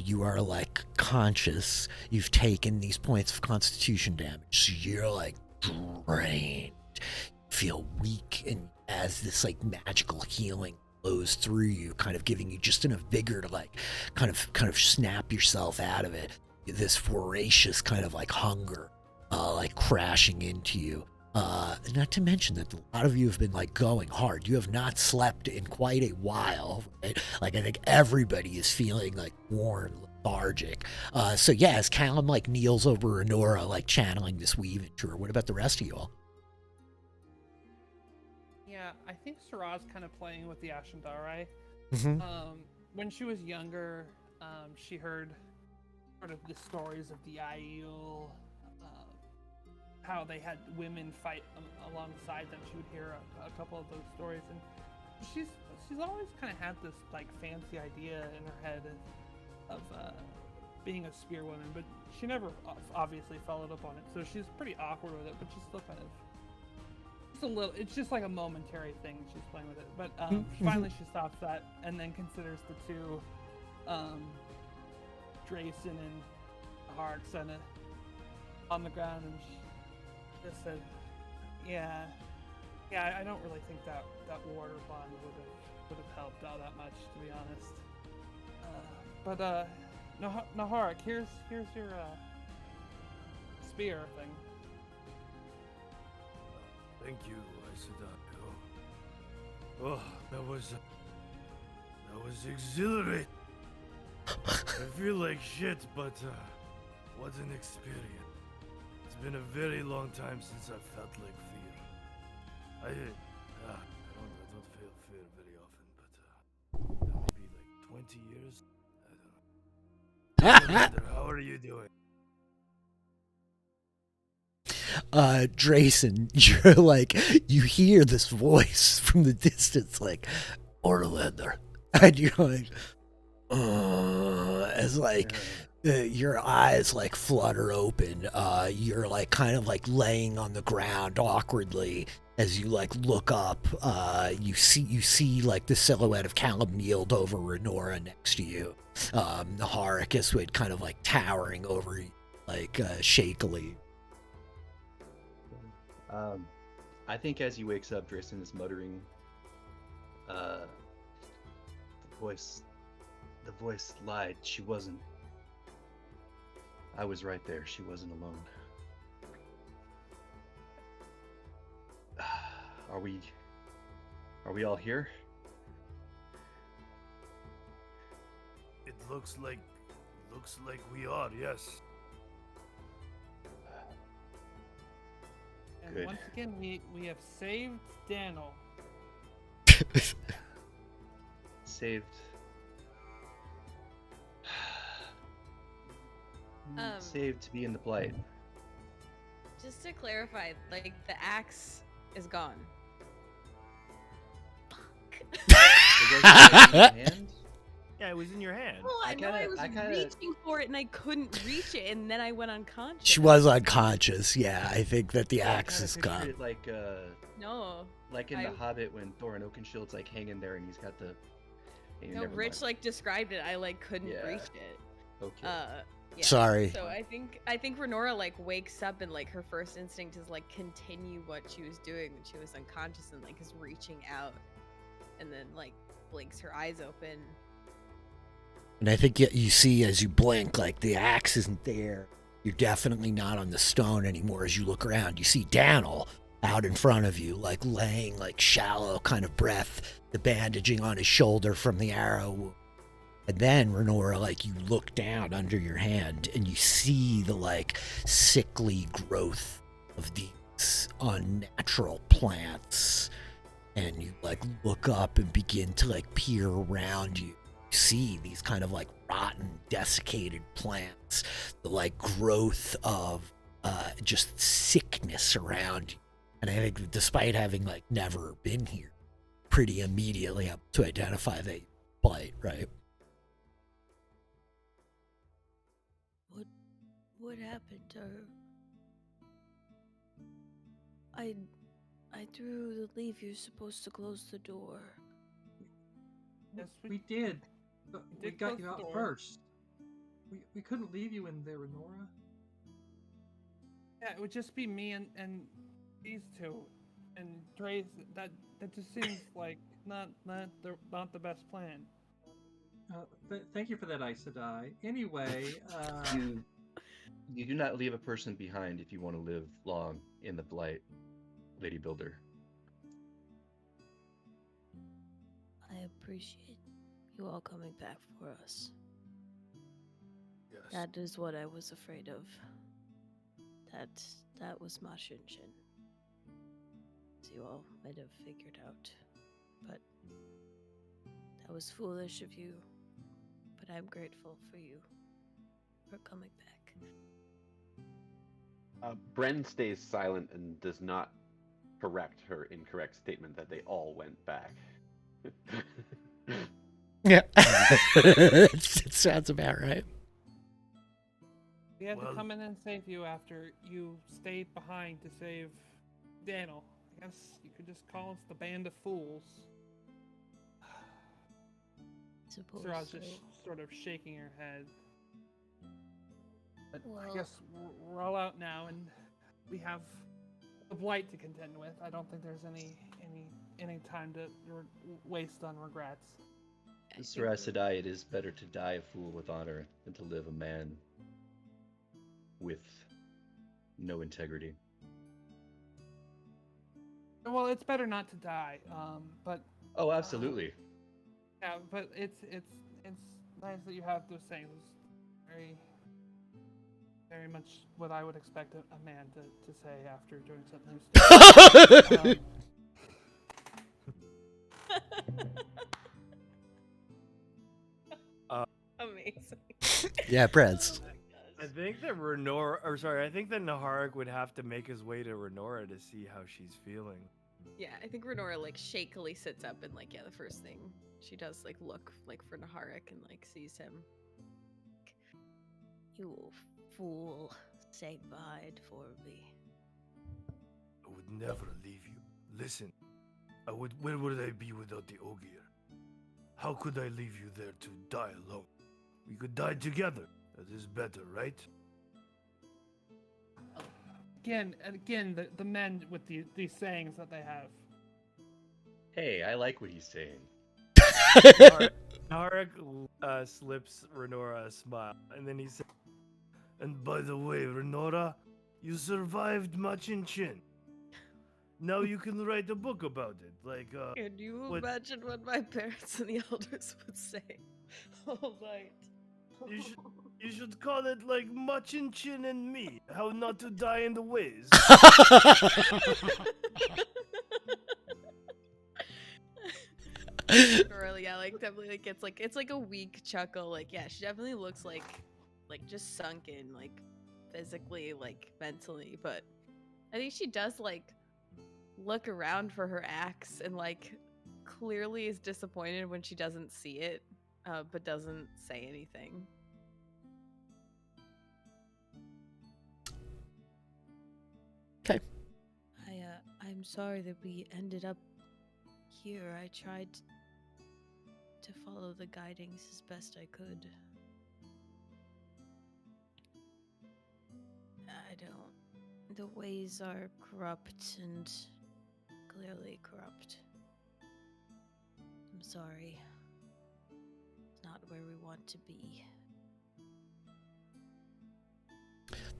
You are like conscious. You've taken these points of constitution damage, so you're like drained. You feel weak, and as this like magical healing flows through you, kind of giving you just enough vigor to like kind of snap yourself out of it. This voracious kind of like hunger, like crashing into you. Not to mention that a lot of you have been like going hard. You have not slept in quite a while, right? Like I think everybody is feeling like worn, lethargic. So yeah, as Callum like kneels over Renora, like channeling this weave into her. What about the rest of you all? Yeah, I think Sarah's kind of playing with the Ashendari. Mm-hmm. When she was younger, she heard sort of the stories of the Aiel, how they had women fight alongside them. She would hear a couple of those stories, and she's always kind of had this like fancy idea in her head of being a spearwoman, but she never obviously followed up on it. So she's pretty awkward with it, but she's still kind of just a little. It's just like a momentary thing. She's playing with it, but finally she stops that and then considers the two, Drayson and Harks on the ground, and she just said, "Yeah, I don't really think that water bond would have helped all that much, to be honest. But Naharik, here's your spear thing." Thank you, Isidore. Oh, that was exhilarating. I feel like shit, but what an experience. It's been a very long time since I felt like fear. I don't feel fear very often, but maybe like 20 years? I don't know. Commander, how are you doing? Drayson, you're like, you hear this voice from the distance, like, Orlander, and you're like, as like, your eyes like flutter open. You're like kind of like laying on the ground awkwardly as you like look up. You see like the silhouette of Callum kneeled over Renora next to you. Naharik is kind of like towering over you, like shakily. I think as he wakes up, Drayson is muttering, the voice lied. She wasn't. I was right there. She wasn't alone. Are we all here? It looks like we are, yes. And Good. once again, we have saved Daniel. Saved. Saved to be in the blight. Just to clarify, like the axe is gone. It wasn't in your hand? Yeah, it was in your hand. Well, I know I was kinda- reaching for it and I couldn't reach it, and then I went unconscious. She was unconscious. Yeah, I think that the I axe kinda is pictured gone. it like No, in I- The Hobbit when Thorin Oakenshield's like hanging there and he's got the. no. Rich like described it. I like couldn't Yeah. reach it. Okay. Yeah. Sorry. So I think Renora like wakes up and like her first instinct is like continue what she was doing when she was unconscious and like is reaching out, and then like blinks her eyes open. And I think you see as you blink, like the axe isn't there. You're definitely not on the stone anymore. As you look around, you see Daniel out in front of you, like laying like shallow kind of breath, the bandaging on his shoulder from the arrow wound. And then, Renora, like, you look down under your hand and you see the, like, sickly growth of these unnatural plants. And you, like, look up and begin to, like, peer around you. You see these kind of, like, rotten, desiccated plants. The, like, growth of just sickness around you. And I think despite having, like, never been here, pretty immediately able to identify the blight, right? What happened to her? I threw the leaf. You're supposed to close the door. Yes, We did. But we did got close you the out door. first. We couldn't leave you in there, Renora. Yeah, it would just be me and these two, and Dre's. That just seems like not the best plan. Thank you for that, Aes Sedai. Anyway, You do not leave a person behind if you want to live long in the Blight, Lady Builder. I appreciate you all coming back for us. Yes. That is what I was afraid of. That was my Shinshin. As you all might have figured out. But that was foolish of you. But I'm grateful for you for coming back. Bren stays silent and does not correct her incorrect statement that they all went back. Yeah. It sounds about right. We had Well- to come in and save you after you stayed behind to save Daniel. I guess you could just call us the Band of Fools. Suppose Sarah's so. just sort of shaking her head. But I Well- guess we're all out now, and we have the blight to contend with. I don't think there's any time to waste on regrets. Sir Aes Sedai, it is better to die a fool with honor than to live a man with no integrity. Well, it's better not to die. But Oh, absolutely. yeah, but it's nice that you have those things. It's very much what I would expect a man to say after doing something stupid. Amazing. Yeah, Preds. Oh my I gosh. think that I think that Naharik would have to make his way to Renora to see how she's feeling. Yeah, I think Renora like shakily sits up and like the first thing she does like look like for Naharik and like sees him. You fool. Say bye for me. I would never leave you. Listen, where would I be without the Ogier? How could I leave you there to die alone? We could die together. That is better, right? Again and again, the men with these sayings that they have. Hey, I like what he's saying. Naharik slips Renora a smile, and then he said, "And by the way, Renora, you survived Machin Chin. Now you can write a book about it, like Can you what- imagine what my parents and the elders would say? All right. You should call it like Machin Chin and me. How not to die in the ways." Or yeah, like definitely like it's like a weak chuckle. Like yeah, she definitely looks like just sunken, like physically, like mentally. But I think she does like look around for her axe and like clearly is disappointed when she doesn't see it, but doesn't say anything. I'm sorry that we ended up here. I tried to follow the guidings as best I could. I don't. The ways are corrupt and clearly corrupt. I'm sorry. It's not where we want to be.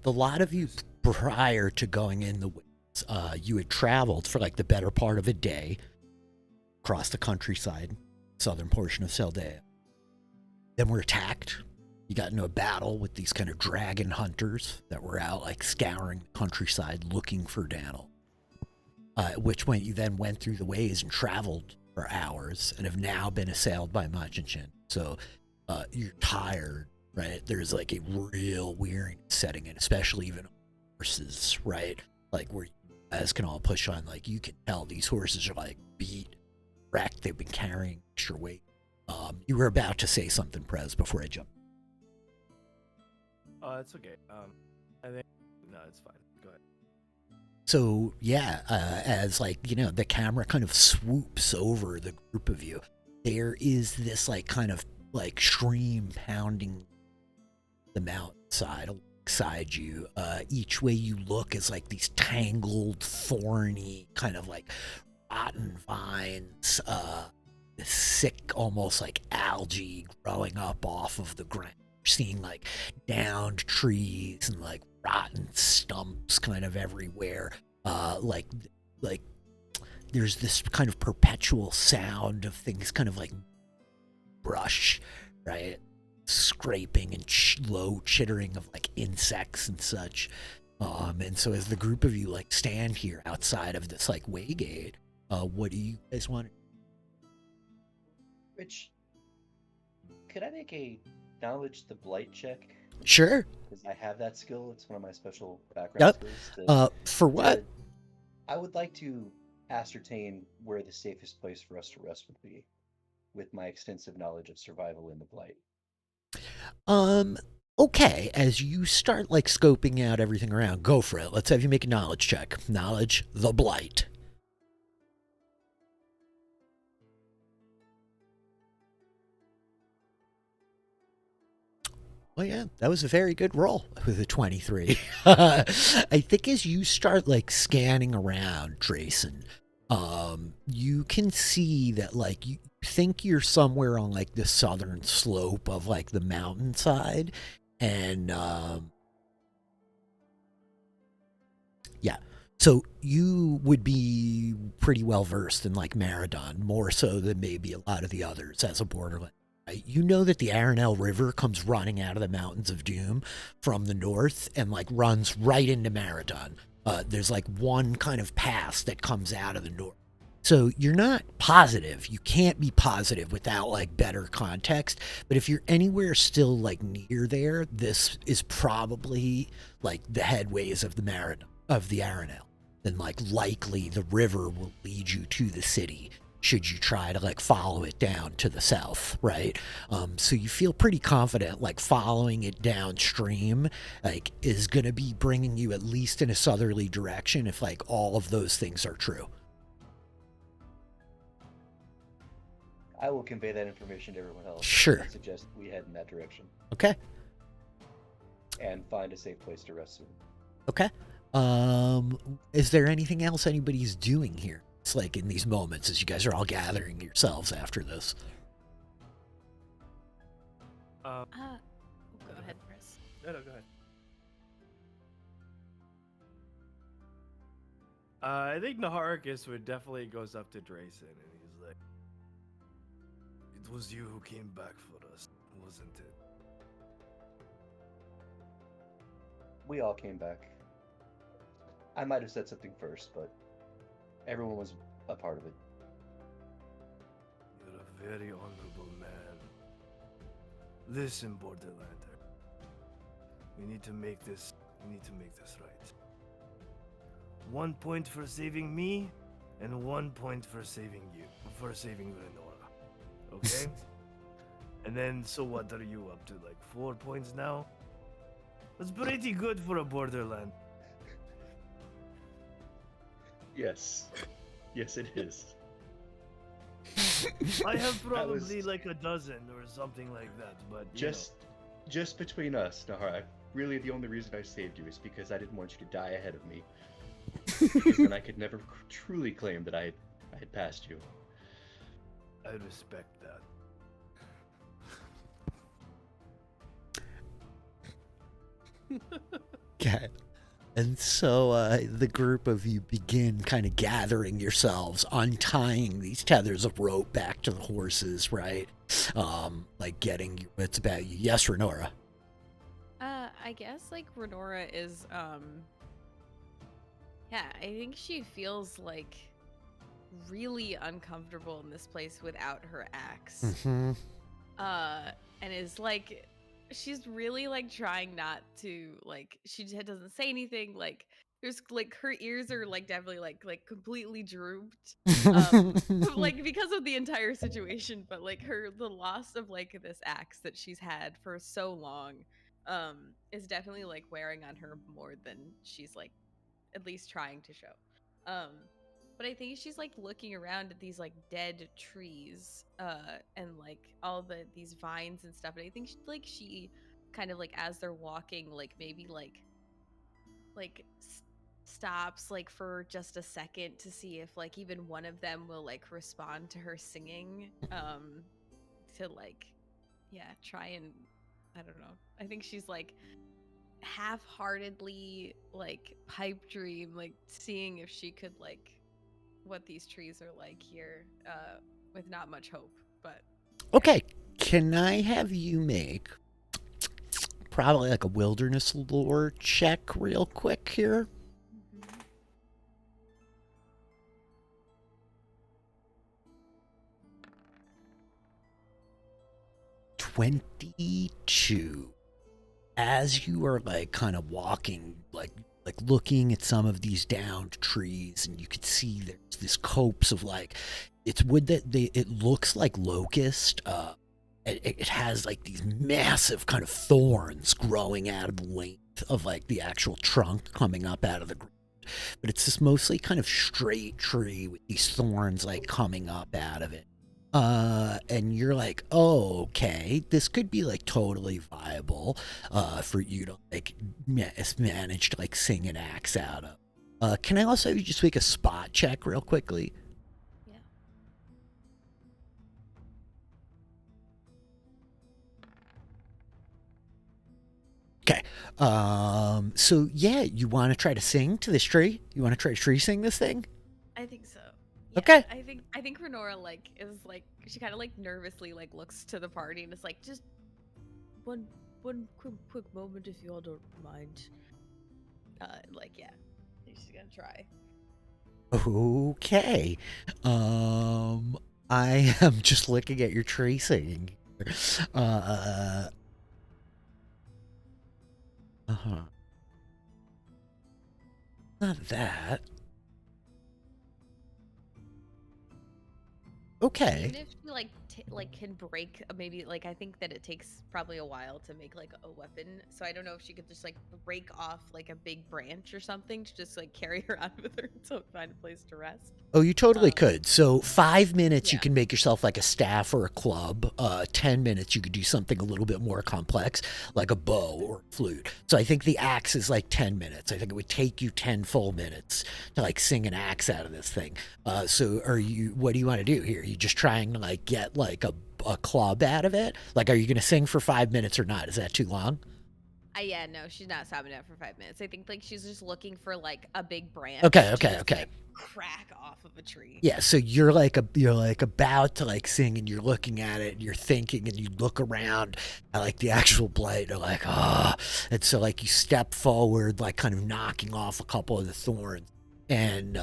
The lot of you prior to going in the woods, you had traveled for like the better part of a day across the countryside, southern portion of Saldaea. Then were attacked. You got into a battle with these kind of dragon hunters that were out like scouring the countryside looking for Daniel. At which point you then went through the ways and traveled for hours and have now been assailed by Machin. So you're tired, right? There's like a real weariness setting in, especially even horses, right? Like where you guys can all push on, like you can tell these horses are like beat, wrecked. They've been carrying extra weight. You were about to say something, Prez, before I jump. It's okay. I think no, it's fine. Go ahead. So yeah, as like, you know, the camera kind of swoops over the group of you, there is this like kind of like stream pounding the mountainside alongside you. Each way you look is like these tangled, thorny, kind of like rotten vines, sick, almost like algae growing up off of the ground. You're seeing like downed trees and like rotten stumps kind of everywhere. Like there's this kind of perpetual sound of things kind of like brush, right? Scraping and low chittering of like insects and such. And so as the group of you like stand here outside of this like waygate, what do you guys want? Rich, could I make a knowledge the blight check? Sure. Because I have that skill. It's one of my special background skills. For what? I would like to ascertain where the safest place for us to rest would be, with my extensive knowledge of survival in the blight. Okay, as you start like scoping out everything around, go for it. Let's have you make a knowledge check. Knowledge the blight. Well, yeah, that was a very good roll with a 23. I think as you start like scanning around, Drayson, you can see that like you think you're somewhere on like the southern slope of like the mountainside, and yeah, so you would be pretty well versed in like Maradon, more so than maybe a lot of the others as a borderland. You know that the Arenell River comes running out of the Mountains of Doom from the north and like runs right into Maradon. There's like one kind of pass that comes out of the north. So you're not positive. You can't be positive without like better context. But if you're anywhere still like near there, this is probably like the headways of the Arenell. Then like likely the river will lead you to the city, should you try to like follow it down to the south, right? So you feel pretty confident like following it downstream like is going to be bringing you at least in a southerly direction if like all of those things are true. I will convey that information to everyone else. Sure. I suggest we head in that direction. Okay. And find a safe place to rest soon. Okay. Is there anything else anybody's doing here? It's like in these moments as you guys are all gathering yourselves after this. Go ahead, Chris. No, go ahead. I think Naharikis would definitely goes up to Drayson and he's like, "It was you who came back for us, wasn't it?" We all came back. I might have said something first, but everyone was a part of it. You're a very honorable man. Listen, Borderlander. We need to make this right. 1 point for saving me, and 1 point for saving you. For saving Lenora. Okay? And then, so what are you up to? Like 4 points now? That's pretty good for a Borderland. Yes. Yes, it is. I have probably like a dozen or something like that, but Just between us, Nahar, really the only reason I saved you is because I didn't want you to die ahead of me. Because then I could never truly claim that I had passed you. I respect that. Okay. And so the group of you begin kind of gathering yourselves, untying these tethers of rope back to the horses, right? Like getting your wits about you. Yes, Renora. I guess like Renora is yeah, I think she feels like really uncomfortable in this place without her axe. Mm-hmm. And is like she's really like trying not to like she doesn't say anything, like there's like her ears are like definitely like completely drooped like because of the entire situation, but like the loss of like this axe that she's had for so long is definitely like wearing on her more than she's like at least trying to show. But I think she's like looking around at these like dead trees and like all these vines and stuff, and I think she kind of like as they're walking like maybe like stops like for just a second to see if like even one of them will like respond to her singing to like try and I don't know. I think she's like half-heartedly like pipe dream like seeing if she could like what these trees are like here with not much hope, but Okay. Can I have you make probably like a wilderness lore check real quick here? 22. As you are like kind of walking, like looking at some of these downed trees, and you could see there's this copse of like it's wood that it looks like locust. It has like these massive kind of thorns growing out of the length of like the actual trunk coming up out of the ground. But it's this mostly kind of straight tree with these thorns like coming up out of it. And you're like, oh, okay, this could be like totally viable, for you to like manage to like sing an axe out of. Can I also have you just make a spot check real quickly? yeah. Okay. So yeah, you want to try to sing to this tree? You want to try to tree sing this thing? I think so. Yeah, Okay. I think Renora like is like she kind of like nervously like looks to the party and is like just one quick moment if you all don't mind. Like yeah, she's gonna try. Okay. I am just looking at your tree singing. Uh-huh. Not that. Okay. Even if she like can break maybe like I think that it takes probably a while to make like a weapon, so I don't know if she could just like break off like a big branch or something to just like carry her out with her until find a place to rest. Oh, you totally could. So 5 minutes you yeah. can make yourself like a staff or a club. 10 minutes you could do something a little bit more complex, like a bow or a flute. So I think the axe is like 10 minutes. I think it would take you 10 full minutes to like sing an axe out of this thing. So what do you want to do here? Are you just trying to like get like a club out of it? Like, are you going to sing for 5 minutes or not? Is that too long? Yeah, no, she's not stopping it for 5 minutes. I think like she's just looking for like a big branch. Okay. to just, like, crack off of a tree. Yeah, so you're like about to like sing, and you're looking at it, and you're thinking, and you look around at like the actual blade, and like and so like you step forward, like kind of knocking off a couple of the thorns, and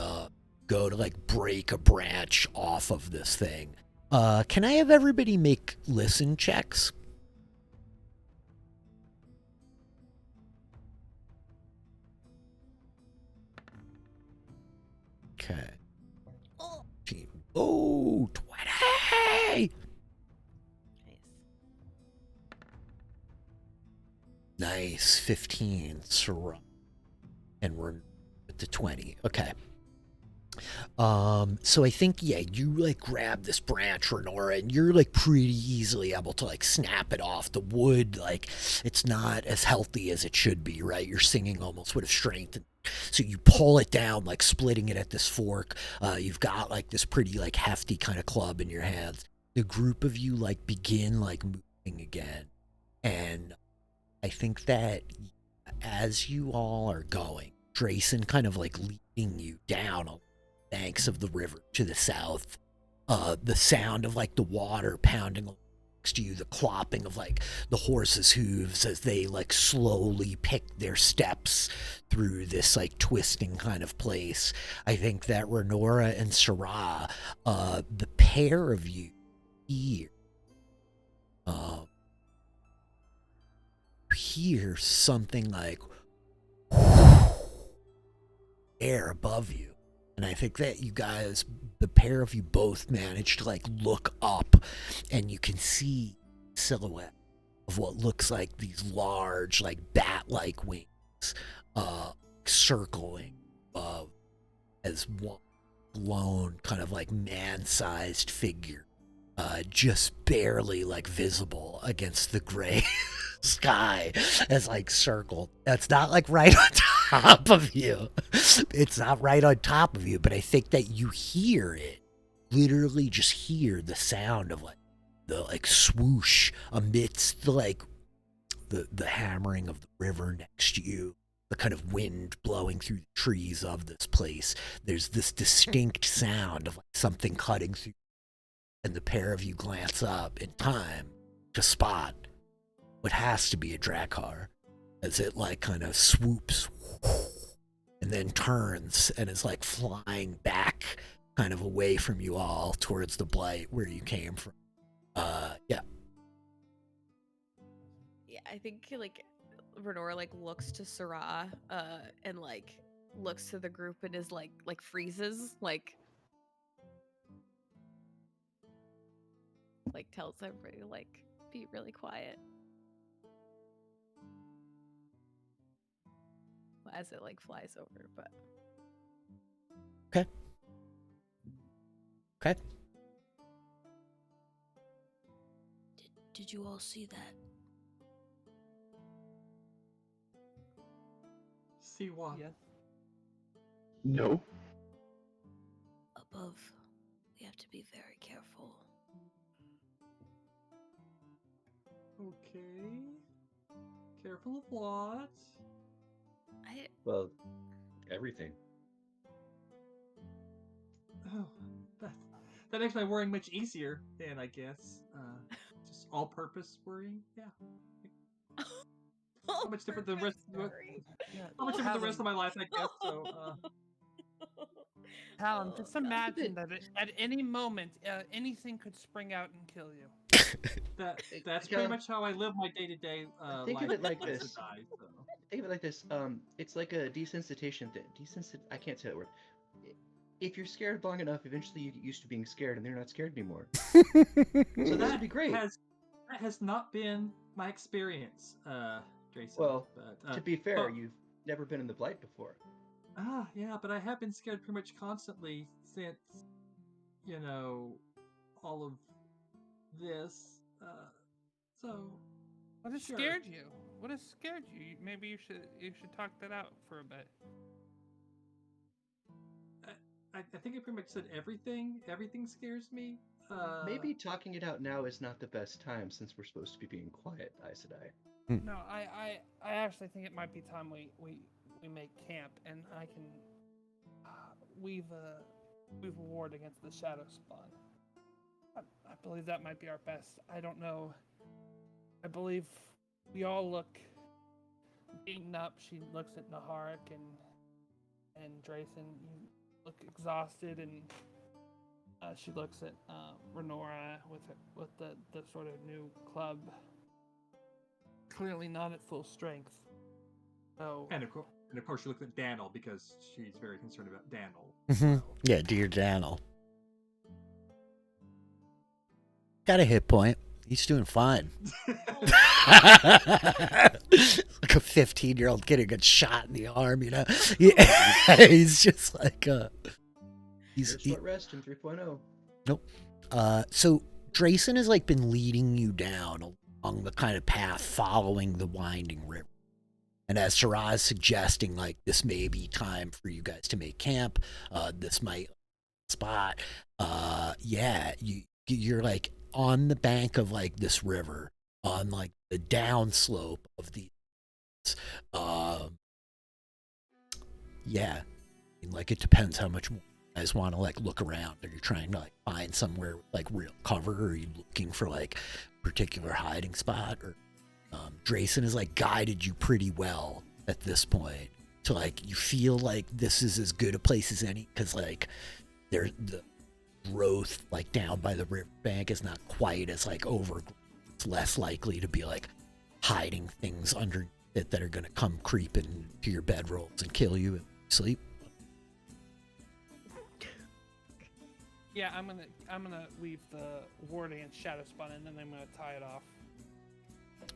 go to like break a branch off of this thing. Can I have everybody make listen checks? Okay. Oh, 20! Nice. 15. So, and we're at the 20. Okay. So I think, yeah, you like grab this branch, Renora, and you're like pretty easily able to like snap it off. The wood, like, it's not as healthy as it should be, right? Your singing almost would have strengthened. So you pull it down, like splitting it at this fork. You've got like this pretty like hefty kind of club in your hands. The group of you like begin like moving again. And I think that as you all are going, Drayson kind of like leading you down along the banks of the river to the south. The sound of like the water pounding next to you, the clopping of like the horses' hooves as they like slowly pick their steps through this like twisting kind of place. I think that Renora and Sarah, the pair of you here, hear something like air above you. And I think that you guys, the pair of you both managed to like look up and you can see silhouette of what looks like these large like bat-like wings circling above as one lone kind of like man-sized figure just barely like visible against the gray sky as like circled. That's not like right on top of you. It's not right on top of you, but I think that you hear it. Literally just hear the sound of like the like swoosh amidst the like the hammering of the river next to you. The kind of wind blowing through the trees of this place. There's this distinct sound of like something cutting through, and the pair of you glance up in time to spot what has to be a Drakkar as it like kind of swoops and then turns and is like flying back kind of away from you all towards the blight where you came from. Yeah. Yeah, I think like Renora like looks to Sarah and like looks to the group and is like freezes, like tells everybody like be really quiet as it like flies over. But Okay. Did you all see that? See what? Yes. No. Above, we have to be very careful. Okay. Careful of what? Well, everything. Oh, that makes my worrying much easier then, I guess. Just all-purpose worrying. Yeah. How much different than the rest? How much different the rest of my life, I guess. So. Talon, just imagine that at any moment, anything could spring out and kill you. Like, That's pretty much how I live my day-to-day life. think of it like unless this. I die, so. Think of it like this. It's like a desensitization thing. I can't say that word. If you're scared long enough, eventually you get used to being scared, and they're not scared anymore. So that would be great. That has not been my experience, Jason. Well, but, to be fair, you've never been in the blight before. Yeah, but I have been scared pretty much constantly since, all of this. So. What has sure. scared you? What has scared you? Maybe you should talk that out for a bit. I think I pretty much said everything. Everything scares me. Maybe talking it out now is not the best time since we're supposed to be being quiet, Aes Sedai. No, I actually think it might be time we make camp, and I can weave a ward against the shadow spawn. I believe that might be our best. I don't know. I believe we all look beaten up. She looks at Naharik and Drayson. You look exhausted, and she looks at Renora with the sort of new club. Clearly not at full strength. So. And of course, she looks at Daniel because she's very concerned about Daniel. Mm-hmm. Yeah, dear Daniel. Got a hit point. He's doing fine. Like a 15-year-old kid who gets shot in the arm, you know? Yeah, he's just like, He's Short rest in 3.0. so Drayson has like been leading you down along the kind of path following the winding river. And as Saraz suggesting, like, this may be time for you guys to make camp, this might spot, you're like on the bank of like this river, on like the downslope of the, like it depends how much more you guys want to like look around. Are you trying to like find somewhere with, like real cover, or are you looking for like a particular hiding spot? Or Drayson has like guided you pretty well at this point, so like you feel like this is as good a place as any, because like the growth like down by the riverbank is not quite as like overgrown. It's less likely to be like hiding things under it that are going to come creeping to your bedrolls and kill you in sleep. Yeah, I'm gonna leave the ward against Shadow Spawn, and then I'm gonna tie it off.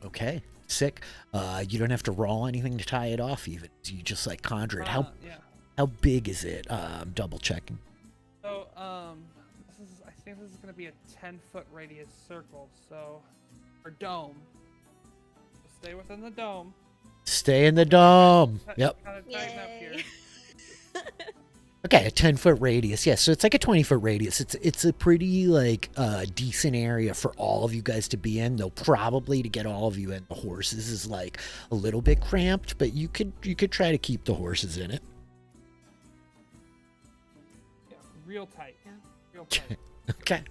Okay, sick. You don't have to roll anything to tie it off. Even you just like conjure it. How big is it? I'm double checking. So I think this is gonna be a 10-foot radius circle. So, or dome. So stay within the dome. Stay in the dome. Yep. Kind of tighten up here. Okay, a 10-foot radius. Yeah, so it's like a 20-foot radius. It's a pretty like decent area for all of you guys to be in. Though probably to get all of you in the horses is like a little bit cramped, but you could try to keep the horses in it. Yeah, real tight. Yeah, real tight. Okay.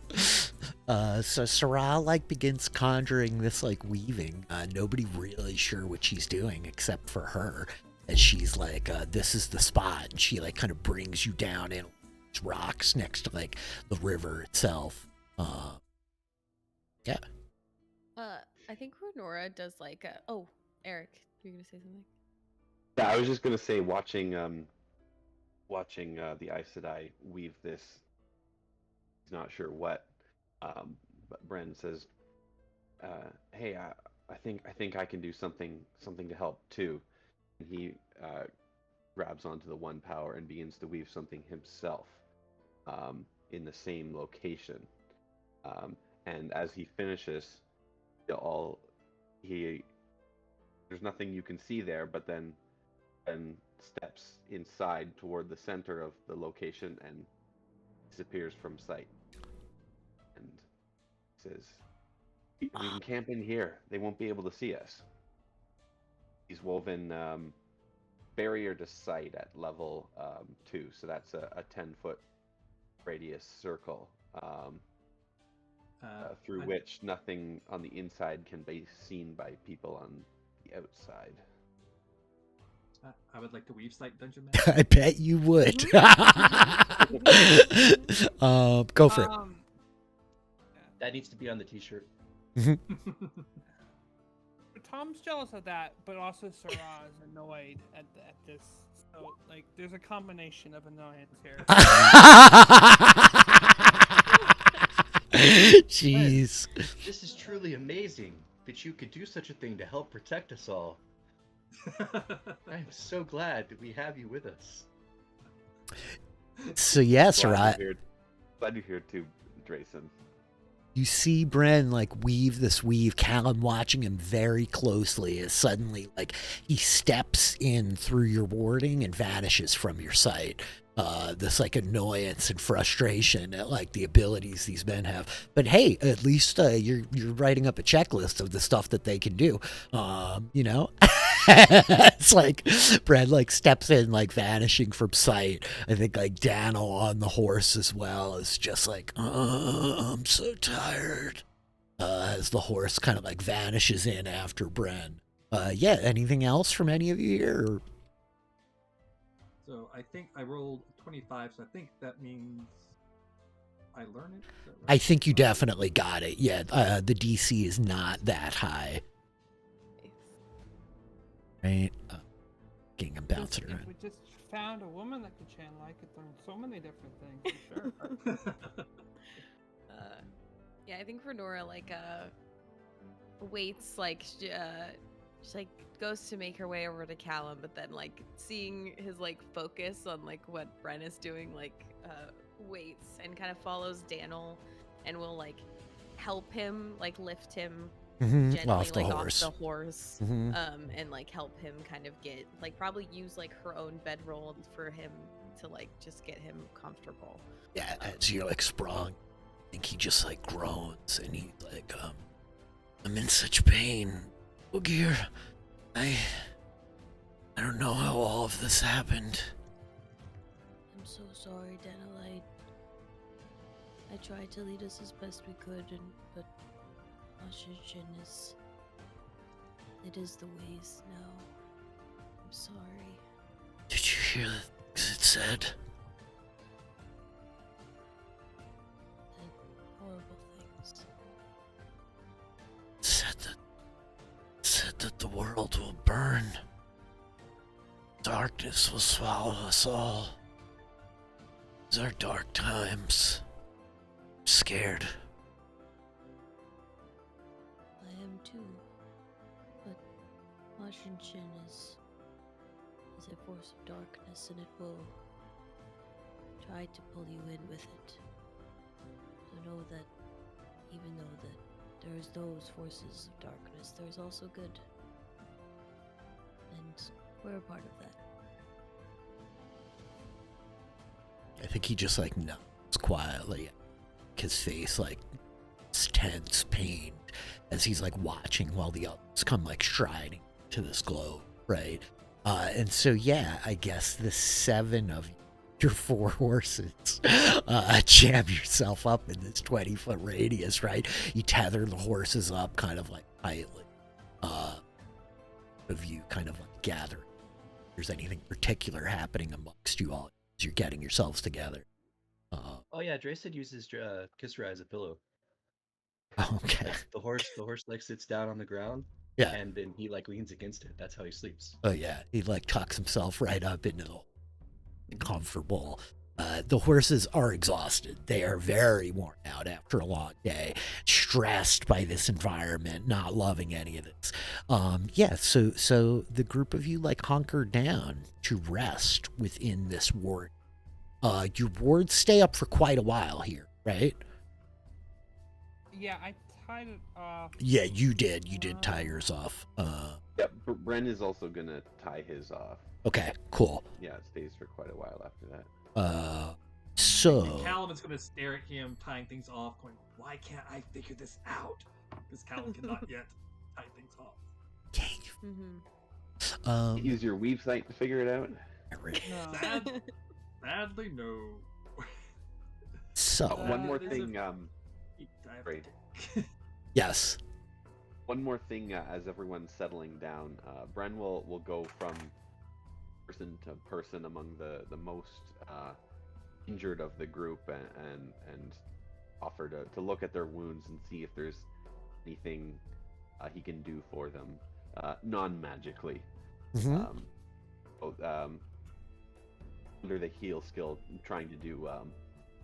So Sarah like begins conjuring this like weaving. Nobody really sure what she's doing except for her. And she's like, this is the spot. And she like kind of brings you down in rocks next to like the river itself. Yeah. I think Renora does like Eric, you're gonna say something? Yeah, I was just gonna say, watching the Aes Sedai weave this, he's not sure what, but Bren says, "Hey, I think I can do something to help too." And he grabs onto the one power and begins to weave something himself in the same location. And as he finishes, there's nothing you can see there, but then steps inside toward the center of the location and disappears from sight. And says, "We can camp in here. They won't be able to see us." He's woven barrier to sight at level 2, so that's a 10-foot radius circle through which nothing on the inside can be seen by people on the outside. I would like to weave sight dungeon master. I bet you would. Go for it. That needs to be on the t-shirt. Tom's jealous of that, but also Sarah is annoyed at this. So, like, there's a combination of annoyance here. Jeez. This is truly amazing that you could do such a thing to help protect us all. I'm so glad that we have you with us. So yes, right. Glad you're here too, Drayson. You see Bren like weave this weave, Callum watching him very closely as suddenly like he steps in through your warding and vanishes from your sight. This like annoyance and frustration at like the abilities these men have. But hey, at least you're writing up a checklist of the stuff that they can do. You know? It's like Brad like steps in like vanishing from sight. I think like Daniel on the horse as well is just like, I'm so tired. As the horse kind of like vanishes in after Bren. Yeah, anything else from any of you here? Or... So I think I rolled 25, so I think that means I learn it. Is that right? I think you definitely got it. Yeah, the DC is not that high. Right? Getting him bouncing If around. we just found a woman that could channel, I could learn so many different things. For sure. Yeah, I think Renora like waits like she like goes to make her way over to Callum, but then like seeing his like focus on like what Bren is doing like waits and kind of follows Daniel and will like help him, like lift him gently Off the like horse. off the horse. Mhm. And like help him kind of get like probably use like her own bedroll for him to like just get him comfortable. Yeah, as you're like sprung, I think he just like groans and he's like, I'm in such pain. Ogier, I don't know how all of this happened. I'm so sorry, Daniel. I tried to lead us as best we could, but Washington it is the ways now. I'm sorry. Did you hear the things it said? The horrible things. Said that the world will burn. Darkness will swallow us all. These are dark times. I'm scared. I am too. But Washington is a force of darkness, and it will try to pull you in with it. So know that even though that there's those forces of darkness, there's also good. And we're a part of that. I think he just like nods quietly. His face like it's tense, pain, as he's like watching while the others come like striding to this globe, right? And so yeah, I guess the 7 of your 4 horses jam yourself up in this 20-foot radius, right? You tether the horses up kind of like tightly. Of you kind of like gather. If there's anything particular happening amongst you all as you're getting yourselves together. Oh yeah, Dracid uses Kisra as a pillow. Okay. Like, the horse like sits down on the ground, Yeah. and then he like leans against it. That's how he sleeps. Oh yeah, he like tucks himself right up into the comfortable. The horses are exhausted. They are very worn out after a long day, stressed by this environment, not loving any of this. Yeah, so the group of you like hunker down to rest within this ward. Your wards stay up for quite a while here, right? Yeah, I tied it off. Yeah, you did. You did tie yours off. Yeah, Bren is also gonna tie his off. Okay, cool. Yeah, it stays for quite a while after that. So And Callum is going to stare at him tying things off, going, "Why can't I figure this out?" Because Callum cannot yet tie things off. Mm-hmm. Use your weave sight to figure it out. No. Sadly, no. So One more there's a- thing. Great. yes. One more thing. As everyone's settling down, Bren will go from person to person among the most injured of the group and offer to look at their wounds and see if there's anything he can do for them, non-magically. Mhm. Under the heal skill, trying to do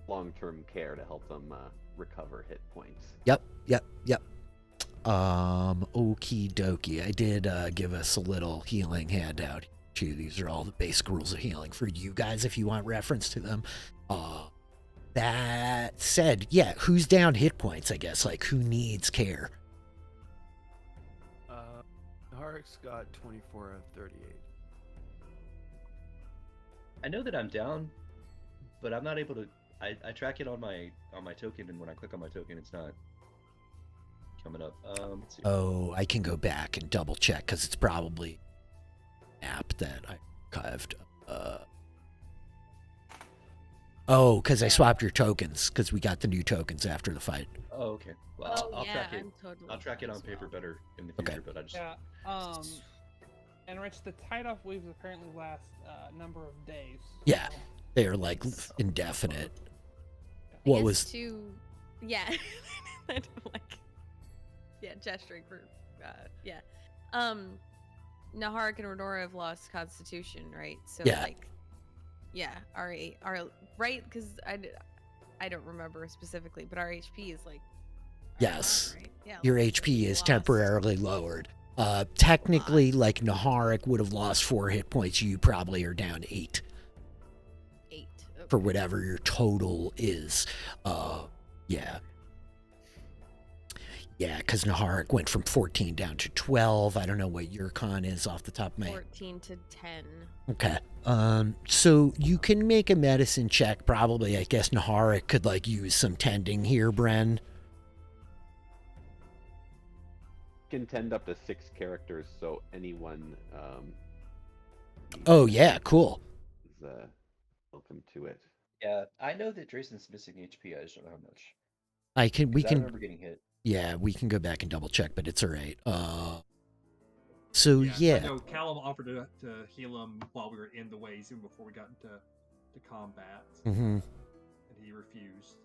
long-term care to help them recover hit points. Yep. Okie dokie. I did give us a little healing handout too. These are all the basic rules of healing for you guys if you want reference to them. That said, yeah, who's down hit points, I guess? Like, who needs care? Hark's got 24 out of 38. I know that I'm down, but I'm not able to. I track it on my token, and when I click on my token, it's not coming up. Let's see. Oh, I can go back and double check because it's probably an app that I archived. Because I swapped your tokens because we got the new tokens after the fight. Oh, okay. Well, I'll yeah, track it. I'm totally I'll track it fine on as paper well. better in the Okay. future, but I just Yeah. And Rich, the tied off weaves apparently last a number of days. Yeah. so- They're like indefinite. I What guess was yeah. I don't like gesturing for yeah. Naharik and Renora have lost Constitution, right? So Yeah. like yeah, our right, because I don't remember specifically, but our HP is like Yes. right? Yeah, your like, HP is lost temporarily lowered. Technically, like Naharik would have lost 4 hit points. You probably are down 8. 8. Okay. for whatever your total is. Yeah. Yeah, because Naharik went from 14 down to 12. I don't know what your con is off the top of my head. 14 to 10. Okay. So you can make a medicine check. Probably, I guess Naharik could like use some tending here, Bren. Can tend up to 6 characters, so anyone Oh yeah, cool. is welcome to it. Yeah, I know that Drayson's missing HP. I just don't know how much. We 'Cause I can, remember getting hit. yeah, we can go back and double check, but it's all right. So I yeah, know Callum offered to heal him while we were in the ways, even before we got into combat, and he refused.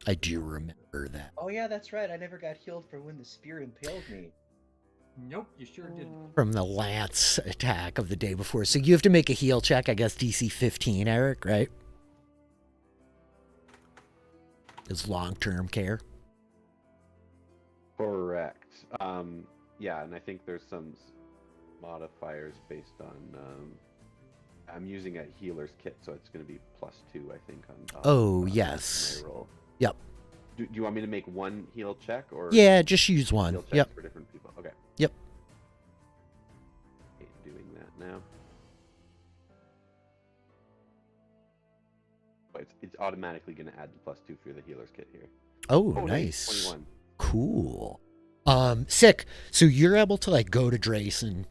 I do remember that. Oh yeah, that's right. I never got healed from when the spear impaled me. Nope, you sure didn't. From the lance attack of the day before. So you have to make a heal check, I guess DC 15, Eric, right? Is long-term care. Correct. Yeah, and I think there's some modifiers based on. I'm using a healer's kit, so it's going to be +2, I think. On Yes. my roll. Yep. Do you want me to make one heal check or? Yeah, just use one. Heal checks Yep. for different people. Okay. Yep. Okay, doing that now. But it's automatically going to add the +2 for the healer's kit here. Oh, Oh, nice. 21. Cool. Sick. So you're able to like go to Drayson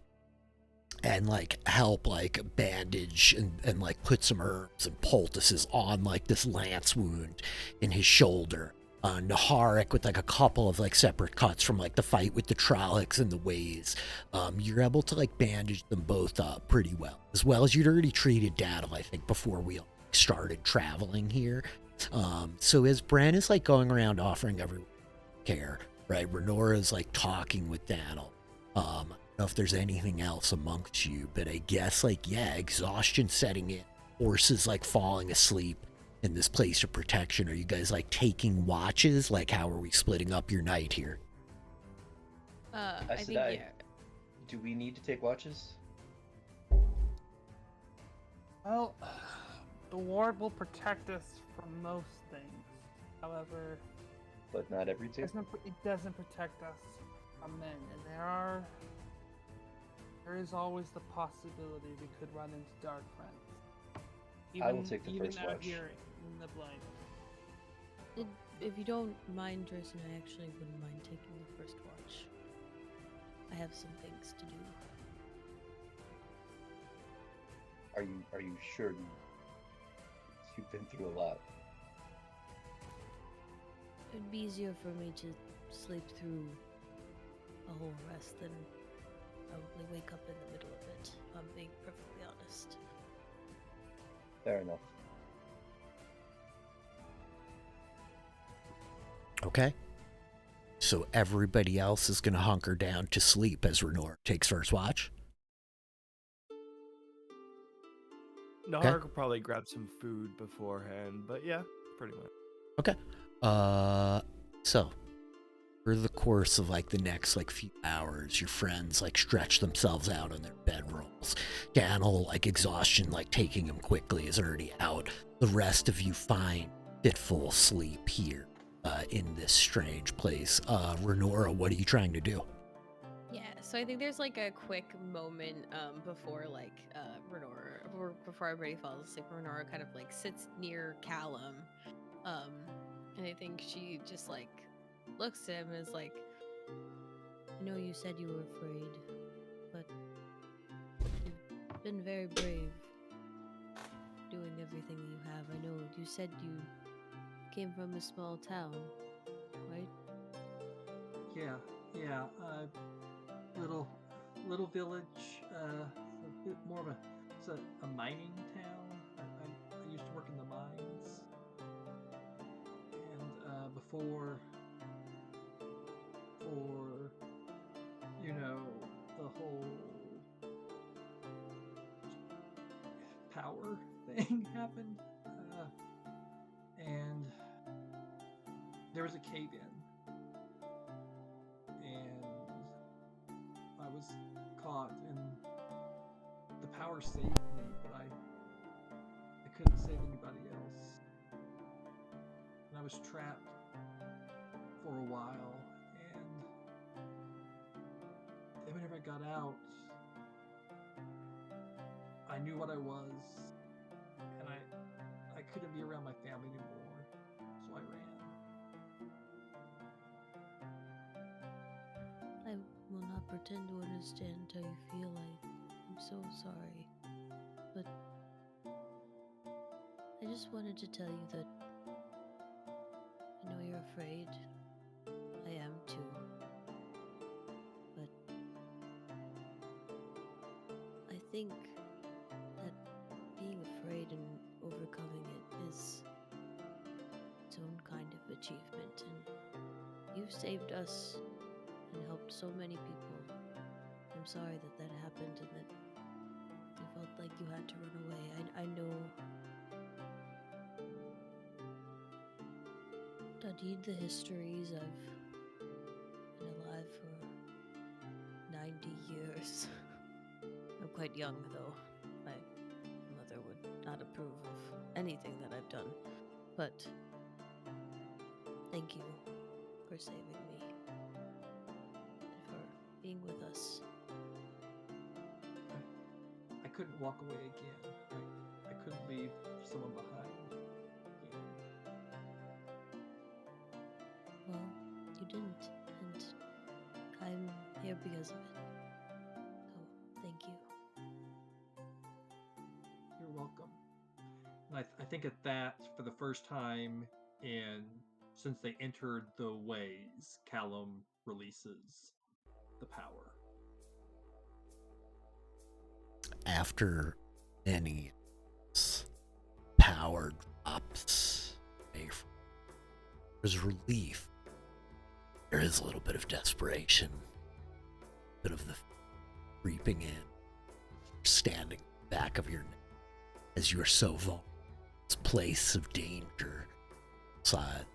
and like help like bandage and like put some herbs and poultices on like this lance wound in his shoulder. Naharik with like a couple of like separate cuts from like the fight with the Trollocs and the Ways. You're able to like bandage them both up pretty well, as well as you'd already treated Daddle, I think, before we started traveling here. So as Bran is like going around offering everyone care, right? Renora's like talking with Daddle. I don't know if there's anything else amongst you, but I guess like, yeah, exhaustion setting in, horses like falling asleep in this place of protection. Are you guys like taking watches? Like, how are we splitting up your night here? I think, yeah. Do we need to take watches? Well, the ward will protect us from most things. However, But not every two? it doesn't protect us from men, and there is always the possibility we could run into dark friends. I will take the first out watch. here in the blind. If you don't mind, Drayson, I actually wouldn't mind taking the first watch. I have some things to do. Are you sure you've been through a lot? It'd be easier for me to sleep through a whole rest than probably wake up in the middle of it, if I'm being perfectly honest. Fair enough. Okay. So everybody else is going to hunker down to sleep as Renor takes first watch. Naharik will probably grab some food beforehand, but yeah, pretty much. Okay. So over the course of like the next like few hours, your friends like stretch themselves out on their bedrolls. Daniel, like exhaustion, like taking him quickly, is already out. The rest of you find fitful sleep here in this strange place. Renora, what are you trying to do? Yeah, so I think there's like a quick moment before like Renora, before everybody falls asleep. Renora kind of like sits near Callum, and I think she just like looks at him and is like, I know you said you were afraid, but you've been very brave doing everything that you have. I know you said you came from a small town, right? Yeah. Little village. A bit more of a mining town. I used to work in the mines, and before the whole power thing happened, and there was a cave-in, and I was caught, and the power saved me, but I couldn't save anybody else. And I was trapped for a while, and then whenever I got out, I knew what I was, and I couldn't be around my family anymore, so I ran. I will not pretend to understand how you feel. I'm so sorry. But I just wanted to tell you that I know you're afraid. I am too. But I think that being afraid and overcoming it is its own kind of achievement. And you've saved us and helped so many people. I'm sorry that happened and that you felt like you had to run away. I know. Studied the histories. I've been alive for 90 years. I'm quite young, though. My mother would not approve of anything that I've done. But thank you for saving me and for being with us. I couldn't walk away again. I couldn't leave someone behind again. Well, you didn't, and I'm here because of it. So, thank you. You're welcome. And I think at that, for the first time, and since they entered the ways, Callum releases the power. After any power drops, there's relief. There is a little bit of desperation, a bit of the creeping in, standing back of your neck as you are so vulnerable. This place of danger outside.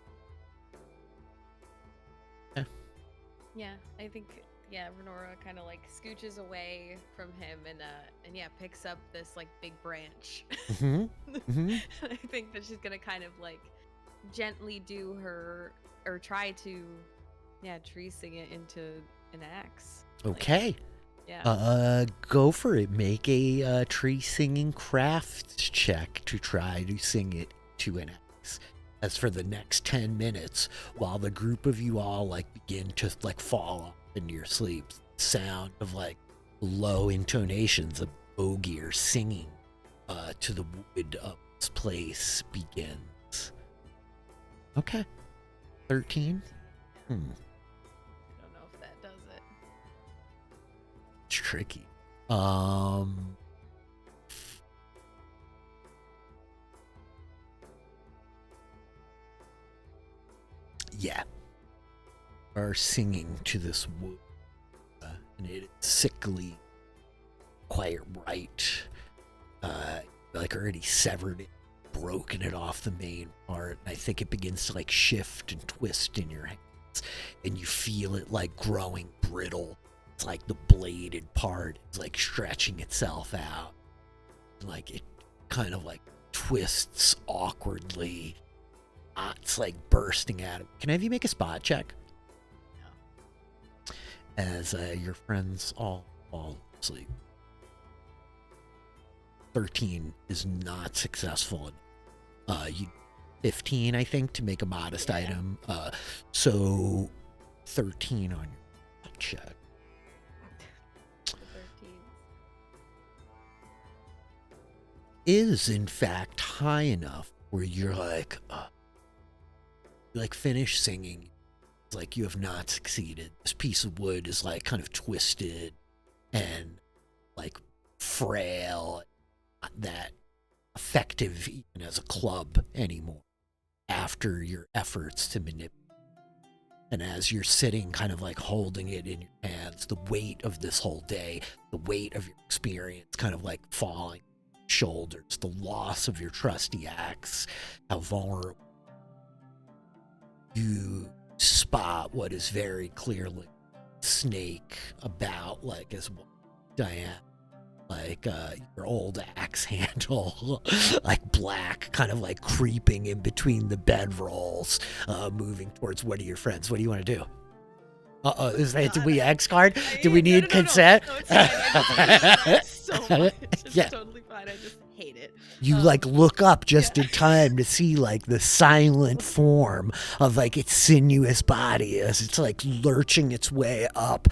Yeah, I think Renora kind of like scooches away from him and picks up this like big branch. I think that she's gonna kind of like gently do her or try to tree sing it into an axe. Okay. Yeah. Go for it. Make a tree singing craft check to try to sing it to an axe. As for the next 10 minutes, while the group of you all like begin to like fall off into your sleep, sound of like low intonations of Ogier singing to the wood of this place begins. Okay. 13? I don't know if that does it. It's tricky. Yeah. Are singing to this wood, and it is sickly, quite bright. Like already severed it, broken it off the main part, and I think it begins to like shift and twist in your hands, and you feel it like growing brittle. It's like the bladed part is like stretching itself out, like it kind of like twists awkwardly. It's like bursting out of it. Can I have you make a spot check? As your friends all fall asleep. 13 is not successful. You 15, I think, to make a modest item. So 13 on your spot check. The 13. Is in fact high enough where you're like, finish singing. It's like you have not succeeded. This piece of wood is like kind of twisted and like frail, not that effective even as a club anymore after your efforts to manipulate. And as you're sitting kind of like holding it in your hands, the weight of this whole day, the weight of your experience kind of like falling on your shoulders, the loss of your trusty axe, how vulnerable. You spot what is very clearly snake about like as Diane like your old axe handle, like black, kind of like creeping in between the bedrolls, moving towards one of your friends. What do you want to do? Did we X card? Do we need consent? No, it's fine. I just hate that so much. It's Yeah. totally fine. I just hate it. You like look up just in time to see like the silent form of like its sinuous body as it's like lurching its way up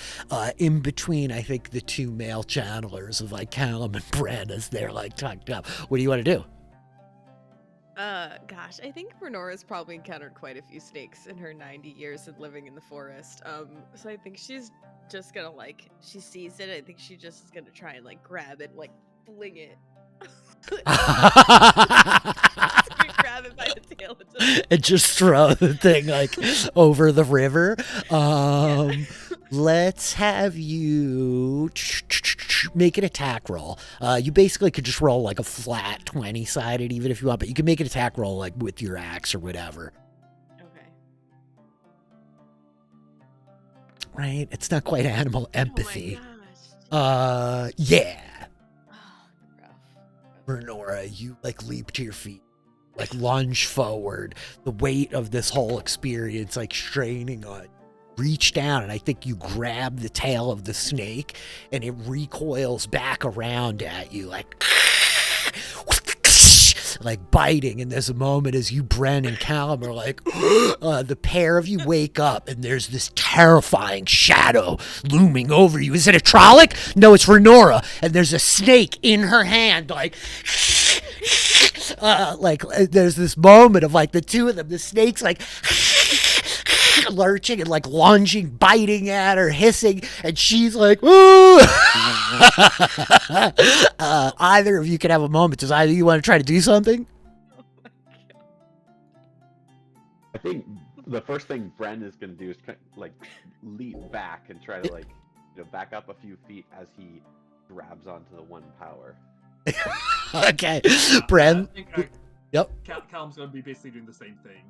in between, I think, the two male channelers of like Callum and Bren as they're like tucked up. What do you want to do? Gosh, I think Renora's probably encountered quite a few snakes in her 90 years of living in the forest. So I think she's just gonna like, she sees it. I think she just is gonna try and like grab it, like fling it. Grab it by the tail And just throw the thing like over the river. Let's have you make an attack roll. You basically could just roll like a flat 20-sided even if you want, but you can make an attack roll like with your axe or whatever. Okay. Right? It's not quite animal empathy. Oh my gosh. Yeah. Oh, rough. Renora, you like leap to your feet, like lunge forward, the weight of this whole experience like straining on you. Reach down, and I think you grab the tail of the snake, and it recoils back around at you, like biting. And there's a moment as you, Bren and Callum, are like, the pair of you wake up, and there's this terrifying shadow looming over you. Is it a Trolloc? No, it's Renora, and there's a snake in her hand, like there's this moment of like the two of them, the snake's like lurching and like lunging, biting at her, hissing, and she's like, "Ooh!" Either of you can have a moment. Does either of you want to try to do something? I think the first thing Bren is going to do is kind of, like leap back and try to like back up a few feet as he grabs onto the one power. Okay, Bren. I think, Yep. Callum's going to be basically doing the same thing.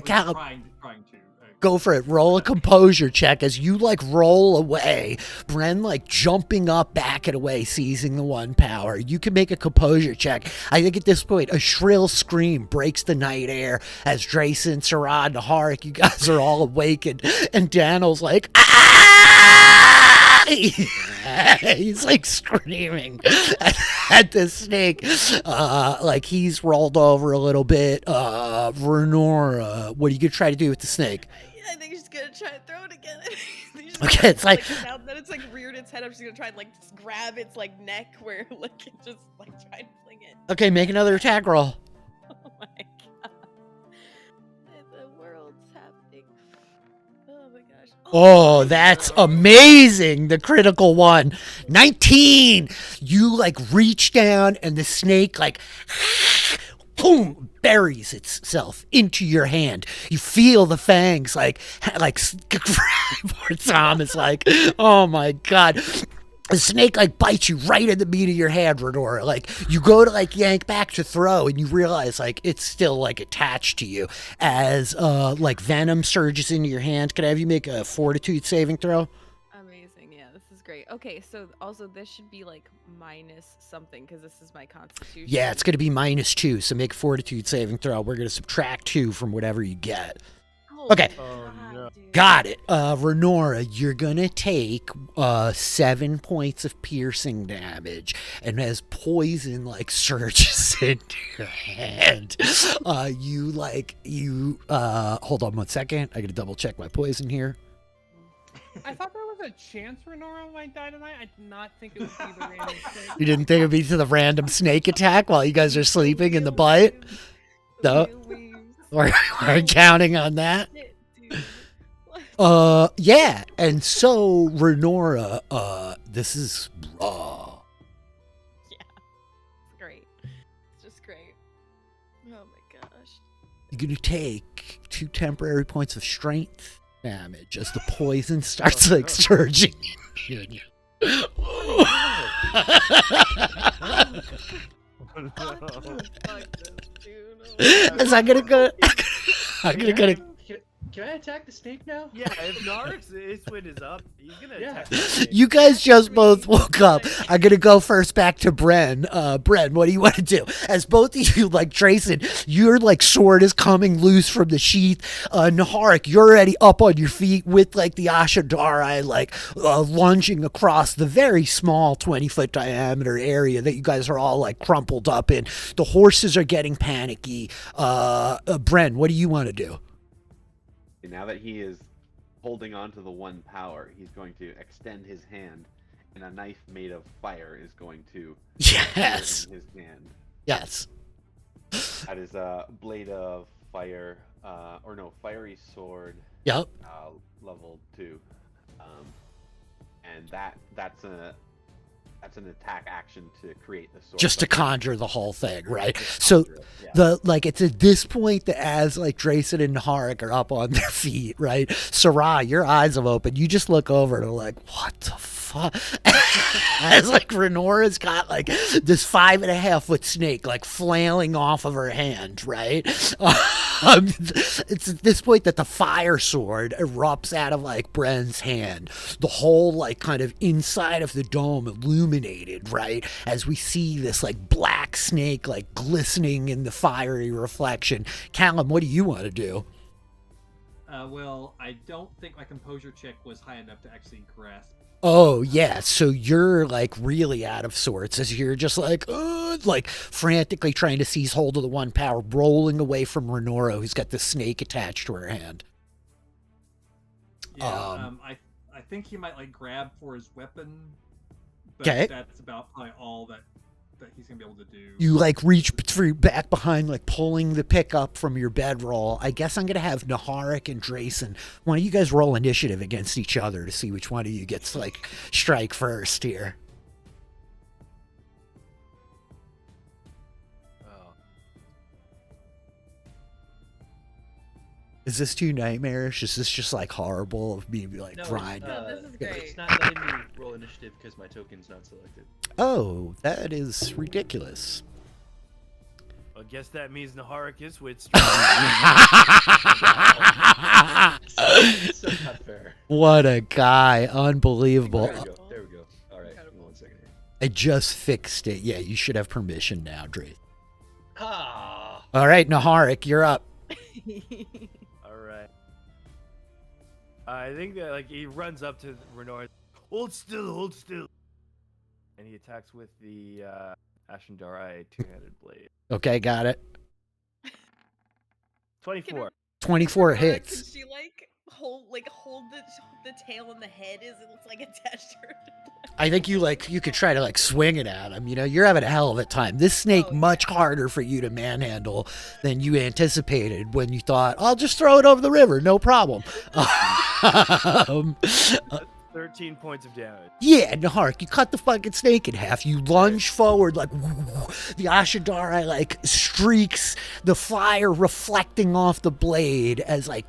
Callum, Trying to. go for it. Roll a composure check as you like roll away. Bren like jumping up, backing away, seizing the one power. You can make a composure check. I think at this point a shrill scream breaks the night air as Drayson, Sarad, Naharik, you guys are all awakened, and Daniel's like, ah! He's like screaming at the snake. Like he's rolled over a little bit. Renora, what are you gonna try to do with the snake? I think she's gonna try and throw it again. Okay, it's like now that it's like reared its head up, she's gonna try and like just grab its like neck where like it just like try and fling it. okay, make another attack roll. Oh my god. The world's happening. Oh my gosh. Oh, that's amazing. The critical one. 19. You like reach down and the snake like boom buries itself into your hand. You feel the fangs like poor Tom is like, oh my god. The snake like bites you right in the meat of your hand, Renora. Like you go to like yank back to throw and you realize like it's still like attached to you as like venom surges into your hand. Can I have you make a fortitude saving throw? Amazing. Yeah, this is great. Okay, so also this should be like minus something because this is my constitution. Yeah, it's going to be -2. So make a fortitude saving throw. We're going to subtract 2 from whatever you get. Okay. Oh, no. dude. Got it. Renora, you're going to take 7 points of piercing damage. And as poison like surges into your hand, hold on 1 second. I got to double check my poison here. I thought there was a chance Renora might die tonight. I did not think it would be the random snake. You didn't think it'd be to the random snake attack while you guys are sleeping in the bite? No? We're counting on that. Yeah, and so Renora, this is raw. Yeah, it's great. It's just great. Oh my gosh. You're gonna take 2 temporary points of strength damage as the poison starts like surging in you. Fuck this, dude. As I'm gonna go. I'm gonna go to. Can I attack the snake now? Yeah, if Narik's wind is up, he's gonna Yeah. attack the snake. You guys just both woke up. I'm gonna go first back to Bren. Bren, what do you want to do? As both of you, like Drayson, your like sword is coming loose from the sheath. Naharik, you're already up on your feet with like the Ashadari like lunging across the very small 20-foot diameter area that you guys are all like crumpled up in. The horses are getting panicky. Bren, what do you want to do? Now that he is holding on to the one power, he's going to extend his hand, and a knife made of fire is going to Yes. appear in his hand. Yes. That is a blade of fire, fiery sword. Yep. Level 2, and that's an attack action to create the sword. Just to but- conjure the whole thing, right? Just So conjure it, yeah. it's at this point that as like Drayson and Naharik are up on their feet, right? Sarai, your eyes have opened. You just look over and are like, what the fuck? As like Renora's got like this 5.5-foot snake like flailing off of her hand, right? It's at this point that the fire sword erupts out of like Bren's hand. The whole like kind of inside of the dome illuminated, right? As we see this like black snake like glistening in the fiery reflection. Callum, what do you want to do? Well, I don't think my composure check was high enough to actually grasp. Oh yeah, so you're like really out of sorts as you're just like frantically trying to seize hold of the one power, rolling away from Renora, who's got the snake attached to her hand. Yeah, I think he might like grab for his weapon, but 'Kay. that's about probably all that he's gonna be able to do. You like reach back behind, like pulling the pickup from your bedroll. I guess I'm gonna have Naharik and Drayson. Why don't you guys roll initiative against each other to see which one of you gets like strike first here? Oh. Is this too nightmarish? Is this just like horrible of me like No, grind? No, this is yeah. great. It's not letting me roll initiative because my token's not selected. Oh, that is ridiculous. I guess that means Naharik is with It's so not fair. What a guy. Unbelievable. There we go. There we go. All right. Give me Incredible. 1 second here. I just fixed it. Yeah, you should have permission now, Dre. Ah. All right, Naharik, you're up. All right. I think that like he runs up to Renor. Hold still. And he attacks with the Ashendarai two-handed blade. Okay, got it. 24. 24 Renora, hits. Can she like hold the tail and the head is it's like attached to her? I think you could try to like swing it at him. You know, you're having a hell of a time. This snake Oh, yeah. much harder for you to manhandle than you anticipated when you thought, I'll just throw it over the river, no problem. 13 points of damage. Yeah, Naharik, you cut the fucking snake in half. You lunge forward like the Ashadari like streaks, the fire reflecting off the blade as like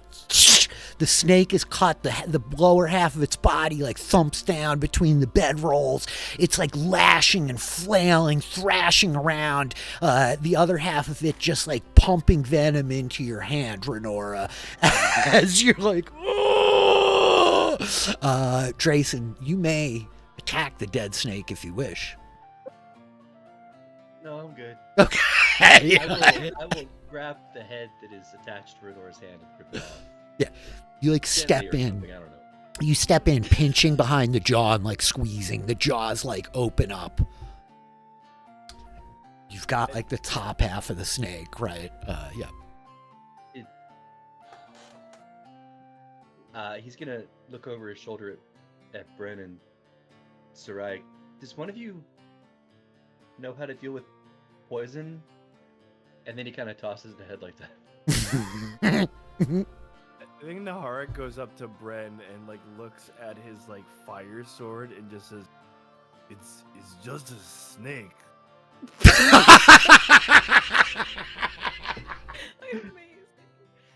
the snake is cut. The lower half of its body like thumps down between the bedrolls. It's like lashing and flailing, thrashing around. The other half of it just like pumping venom into your hand, Renora, as you're like, Drayson, you may attack the dead snake if you wish. No, I'm good. Okay. I will grab the head that is attached to Renora's hand and rip it off. You like Gently step or in. something, I don't know. You step in, pinching behind the jaw and like squeezing. The jaws like open up. You've got like the top half of the snake, right? Yeah. He's gonna look over his shoulder at Bren and Sarai. Does one of you know how to deal with poison? And then he kind of tosses the head like that. I think Naharik goes up to Bren and like looks at his like fire sword and just says, "It's just a snake." Amazing.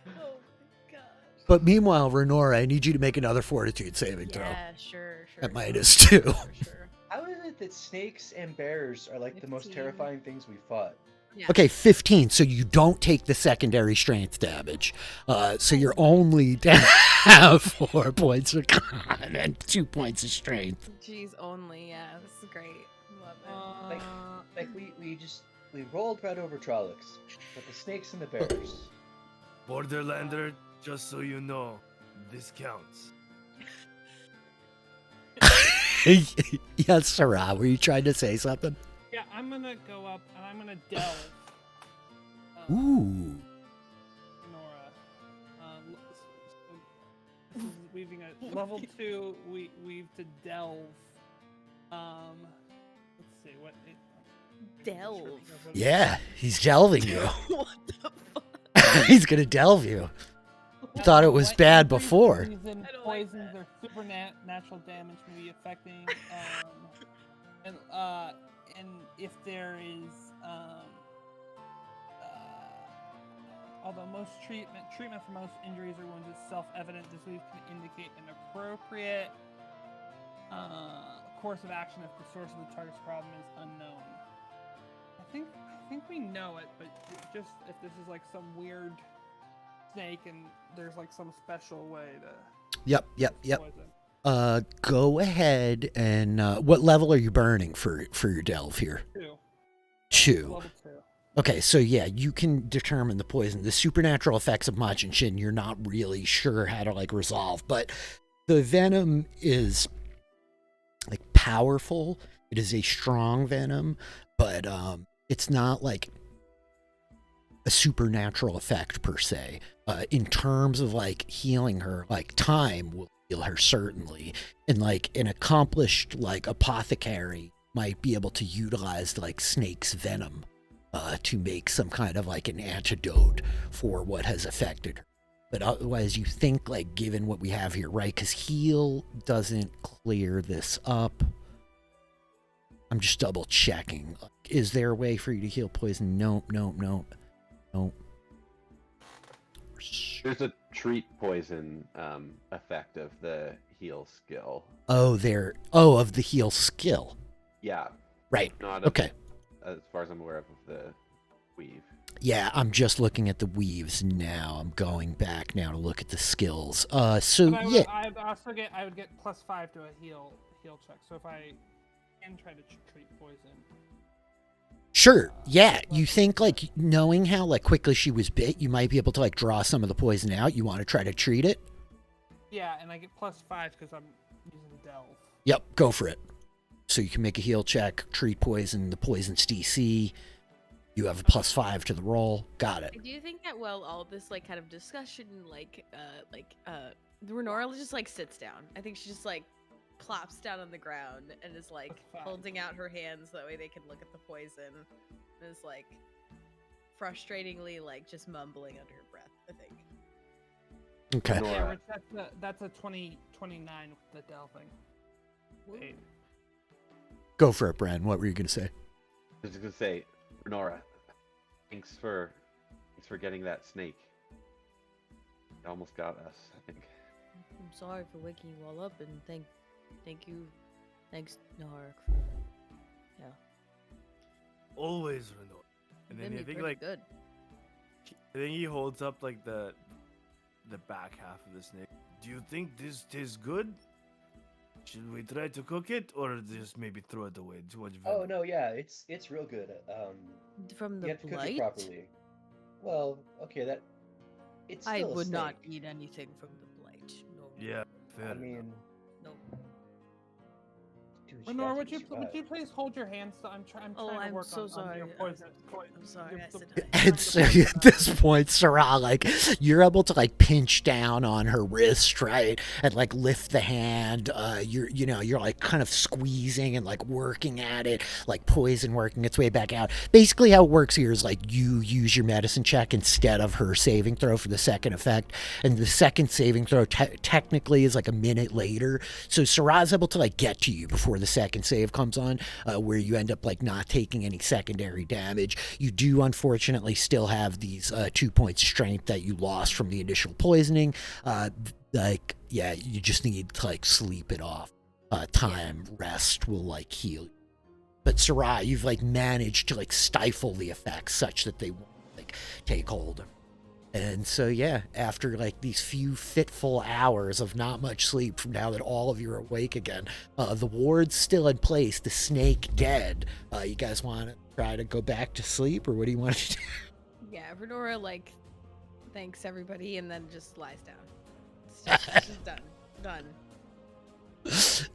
Oh my gosh. But meanwhile, Renora, I need you to make another fortitude saving throw. Yeah, sure. At -2. For sure. How is it that snakes and bears are like the most 15. terrifying things we fought? Yeah. Okay, 15. So you don't take the secondary strength damage. So you're only down 4 points of con and 2 points of strength. Jeez, only. Yeah, this is great. Love it. Like we rolled right over Trollocs, but the snakes and the bears. Borderlander, just so you know, this counts. Yes, Sarah, were you trying to say something? Yeah, I'm gonna go up and I'm gonna delve. Ooh. Nora. This is weaving a level 2. We weave to delve. Let's see what. Delve. Yeah, he's delving you. What the fuck? He's gonna delve you. Thought it was bad before. Poisons I don't like poisons that. or supernatural damage may be affecting, and if there is, although most treatment for most injuries or wounds is self-evident, this weave can indicate an appropriate course of action if the source of the target's problem is unknown. I think we know it, but just if this is like some weird snake and there's like some special way to Yep. poison. Go ahead and what level are you burning for your delve here? 2. Level 2. Okay, so yeah, you can determine the poison. The supernatural effects of Majin you're not really sure how to like resolve, but the venom is like powerful. It is a strong venom, but it's not like a supernatural effect per se. In terms of like healing her, like time will heal her certainly, and like an accomplished like apothecary might be able to utilize like snake's venom to make some kind of like an antidote for what has affected her. But otherwise, you think like given what we have here, right? Because heal doesn't clear this up. I'm just double checking. Is there a way for you to heal poison? Nope. There's a treat poison effect of the heal skill. Of the heal skill. Yeah. Right. Not Okay. As far as I'm aware of the weave. Yeah, I'm just looking at the weaves now. I'm going back now to look at the skills. So But yeah. I would get +5 to a heal check. So if I can try to treat poison. Sure. Yeah. You think like knowing how like quickly she was bit, you might be able to like draw some of the poison out. You want to try to treat it? Yeah, and I get +5 because I'm using the delve. Yep. Go for it. So you can make a heal check, treat poison. The poison's DC. You have a +5 to the roll. Got it. I do think that while all this like kind of discussion, Renora just like sits down. I think she just like plops down on the ground and is like Fine. holding out her hands so that way they can look at the poison. And is like frustratingly like just mumbling under her breath, I think. Okay. Nora. Yeah, Rich, that's a 29 with the delving. Eight. Go for it, Bran. What were you gonna say? I was just gonna say, Renora, thanks for getting that snake. It almost got us, I think. I'm sorry for waking you all up, and thanks, Nark, for Always, Renault. And then been I think pretty like good. I think he holds up like the back half of the snake. Do you think this tastes good? Should we try to cook it or just maybe throw it away? Too much Oh venom. no, yeah, it's real good. From You the have to cook it blight, properly. Well, okay, that it's I still a would not snake. eat anything from the blight. No. Yeah, fair. I mean, No. dude, Lenore, would you survive. please hold your hands? I'm trying Oh, to I'm work so on sorry. your poison. I'm sorry, I said And so at this point, Sarah, like, you're able to like pinch down on her wrist, right, and like lift the hand. You're like kind of squeezing and like working at it, like poison working its way back out. Basically, how it works here is like you use your medicine check instead of her saving throw for the second effect, and the second saving throw technically is like a minute later. So Sarah's able to like get to you before the second save comes on, where you end up like not taking any secondary damage. You do unfortunately still have these 2 points of strength that you lost from the initial poisoning. You just need to like sleep it off. Rest will like heal you. But Sarai, you've like managed to like stifle the effects such that they won't like take hold. And so yeah, after like these few fitful hours of not much sleep from now that all of you are awake again, the ward's still in place, the snake dead. You guys want to try to go back to sleep, or what do you want to do? Yeah, Fedora like thanks everybody and then just lies down. It's just done. Done.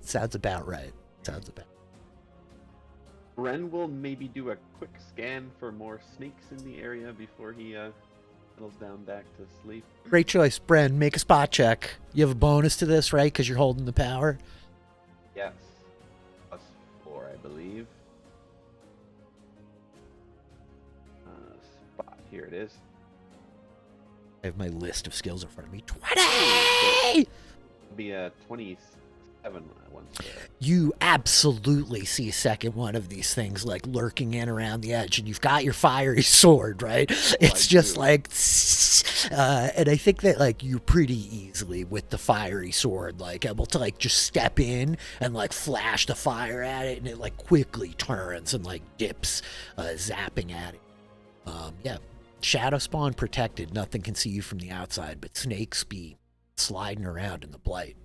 Sounds about right. Sounds about. Bren will maybe do a quick scan for more snakes in the area before he settles down back to sleep. Great choice, Bren. Make a spot check. You have a bonus to this, right? Because you're holding the power. Yes. +4, I believe. Spot. Here it is. I have my list of skills in front of me. 20! It'll be a 27 once. You absolutely see a second one of these things like lurking in around the edge, and you've got your fiery sword, right? It's just like, and I think that like you pretty easily with the fiery sword, like able to like just step in and like flash the fire at it, and it like quickly turns and like dips, zapping at it. Yeah, shadow spawn protected. Nothing can see you from the outside, but snakes be sliding around in the blight.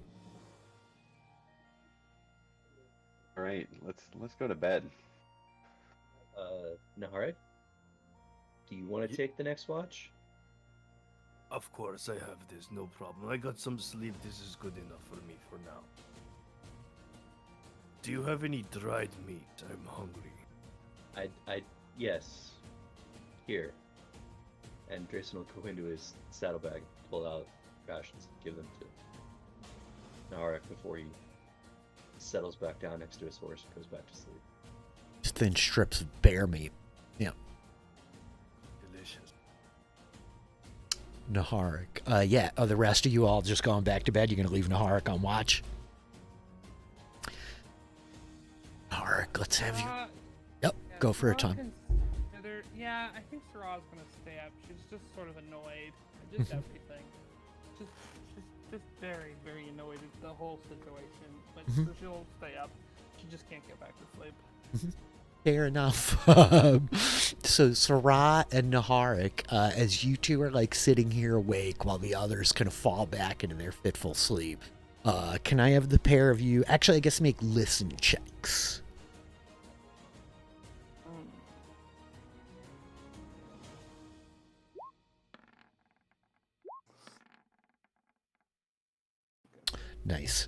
All right, let's go to bed. Nahara, do you want to take the next watch? Of course, I have this, no problem. I got some sleep. This is good enough for me for now. Do you have any dried meat? I'm hungry. Yes. Here. And Drayson will go into his saddlebag, pull out rations, and give them to Nahara before he settles back down next to his horse and goes back to sleep. Thin strips of bear meat. Yeah. Delicious. Naharik. Yeah, the rest of you all just going back to bed? You're going to leave Naharik on watch? Naharik, let's have you. Yep, Yeah, go for a Sarah time. Yeah, I think Sarah's gonna stay up. She's just sort of annoyed at just everything. Just very, very annoyed at the whole situation. But so she'll stay up. She just can't get back to sleep. Fair enough. So Sarah and Naharik, as you two are like sitting here awake while the others kind of fall back into their fitful sleep, can I have the pair of you actually I guess make listen checks? Nice.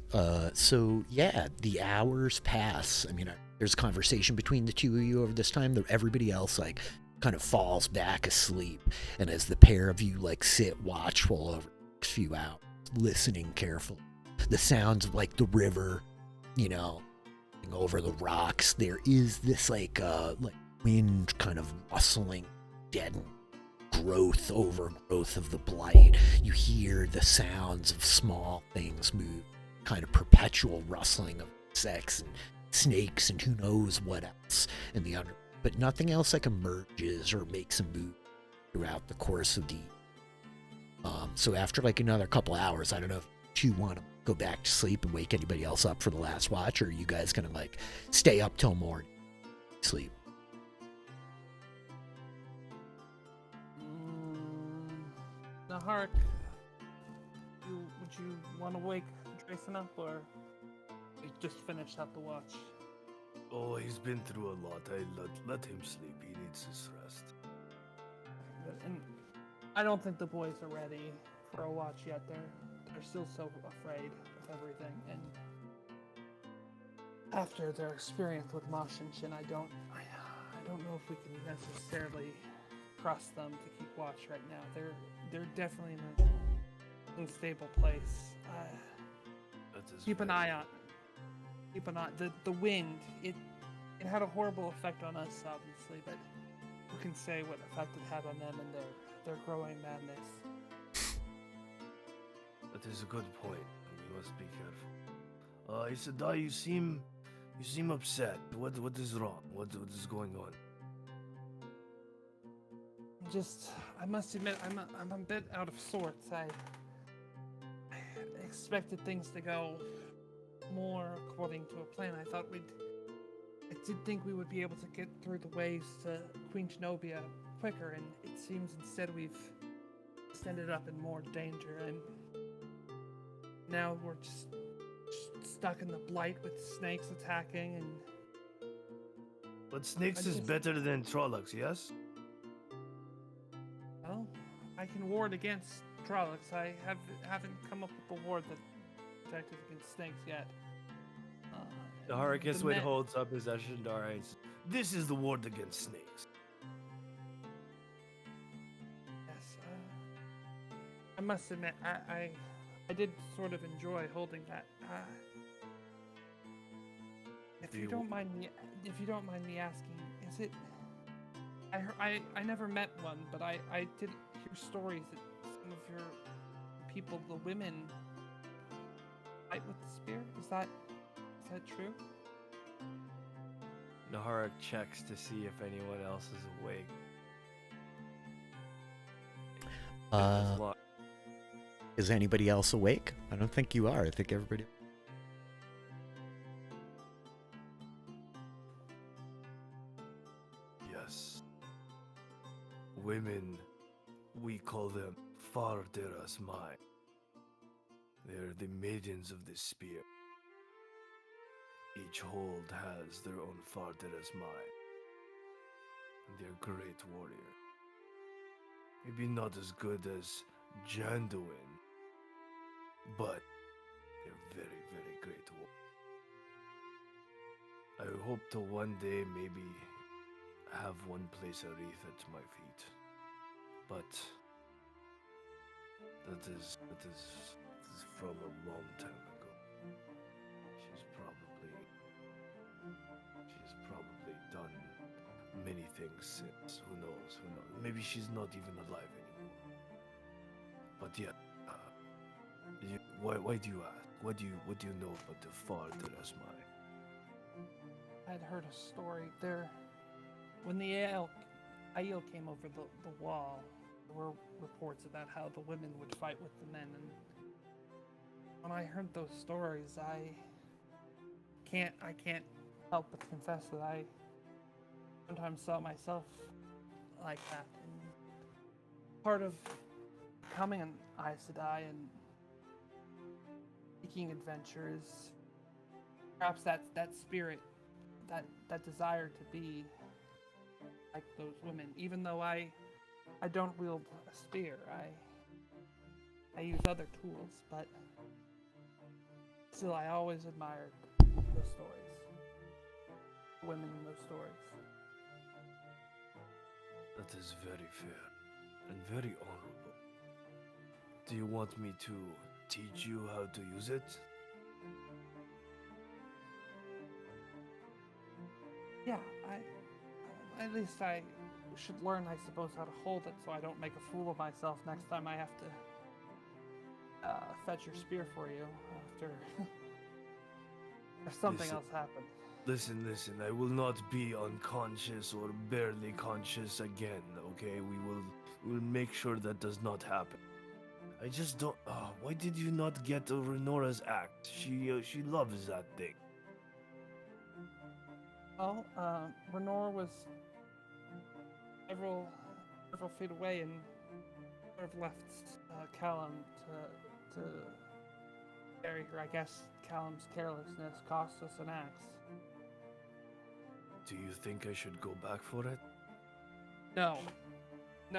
So yeah, the hours pass. I mean, there's conversation between the two of you over this time. Everybody else like kind of falls back asleep, and as the pair of you like sit watchful over the next few hours, listening carefully, the sounds of like the river, you know, over the rocks. There is this like wind kind of rustling, deadened overgrowth of the blight. You hear the sounds of small things move, kind of perpetual rustling of insects and snakes and who knows what else in the under, but nothing else like emerges or makes a move throughout the course of the so after like another couple hours, I don't know if you want to go back to sleep and wake anybody else up for the last watch, or are you guys gonna like stay up till morning sleep? Naharik, would you want to wake Drayson up, or you just finished out the watch? Oh, he's been through a lot. Let him sleep. He needs his rest. And I don't think the boys are ready for a watch yet. They're still so afraid of everything, and after their experience with Moshinshin, I don't know if we can necessarily trust them to keep watch right now. They're definitely in an unstable place. Keep an eye on. Keep an eye. The wind. It had a horrible effect on us, obviously, but who can say what effect it had on them and their growing madness? That is a good point. We must be careful. Isadai, you seem upset. What is wrong? What is going on? I must admit, I'm a bit out of sorts. I expected things to go more according to a plan. I thought we'd I did think we would be able to get through the ways to Queen Zenobia quicker, and it seems instead we've just ended up in more danger, and now we're just stuck in the blight with snakes attacking, and But snakes is just- better than Trollocs, yes? well, I can ward against Trollocs. I haven't come up with a ward that protected against snakes yet. The Harkis men- holds up his Ashendara and says, "This is the ward against snakes." Yes, I must admit, I did sort of enjoy holding that. If you don't mind me asking, is it? I never met one, but I did hear stories that some of your people, the women, fight with the spear. Is that true? Naharik checks to see if anyone else is awake. As lo- Is anybody else awake? I don't think you are. I think everybody. Yes. Women, we call them Farderas Mai. They're the maidens of the spear. Each hold has their own Farderas Mai. They're great warrior. Maybe not as good as Janduin, but they're very, very great warrior. I hope to one day maybe have one place a wreath at my feet. But that is from a long time ago. She's probably done many things since. Who knows? Maybe she's not even alive anymore. But yeah, why do you ask? What do you know about the Farderas Mai? I'd heard a story there. When the Aiel came over the wall, there were reports about how the women would fight with the men, and when I heard those stories, I can't help but confess that I sometimes saw myself like that. And part of becoming an Aes Sedai and seeking adventure is perhaps that spirit, that desire to be like those women. Even though I don't wield a spear, I use other tools, but still I always admired those stories. Women in those stories. That is very fair and very honorable. Do you want me to teach you how to use it? Yeah, at least I should learn, I suppose, how to hold it so I don't make a fool of myself next time I have to fetch your spear for you after if something Listen. else happens. Listen, I will not be unconscious or barely conscious again, okay? We will make sure that does not happen. I just don't. Why did you not get Renora's axe? She loves that thing. Well, Renora was several feet away and sort of left Callum to carry her. I guess Callum's carelessness cost us an axe. Do you think I should go back for it? No,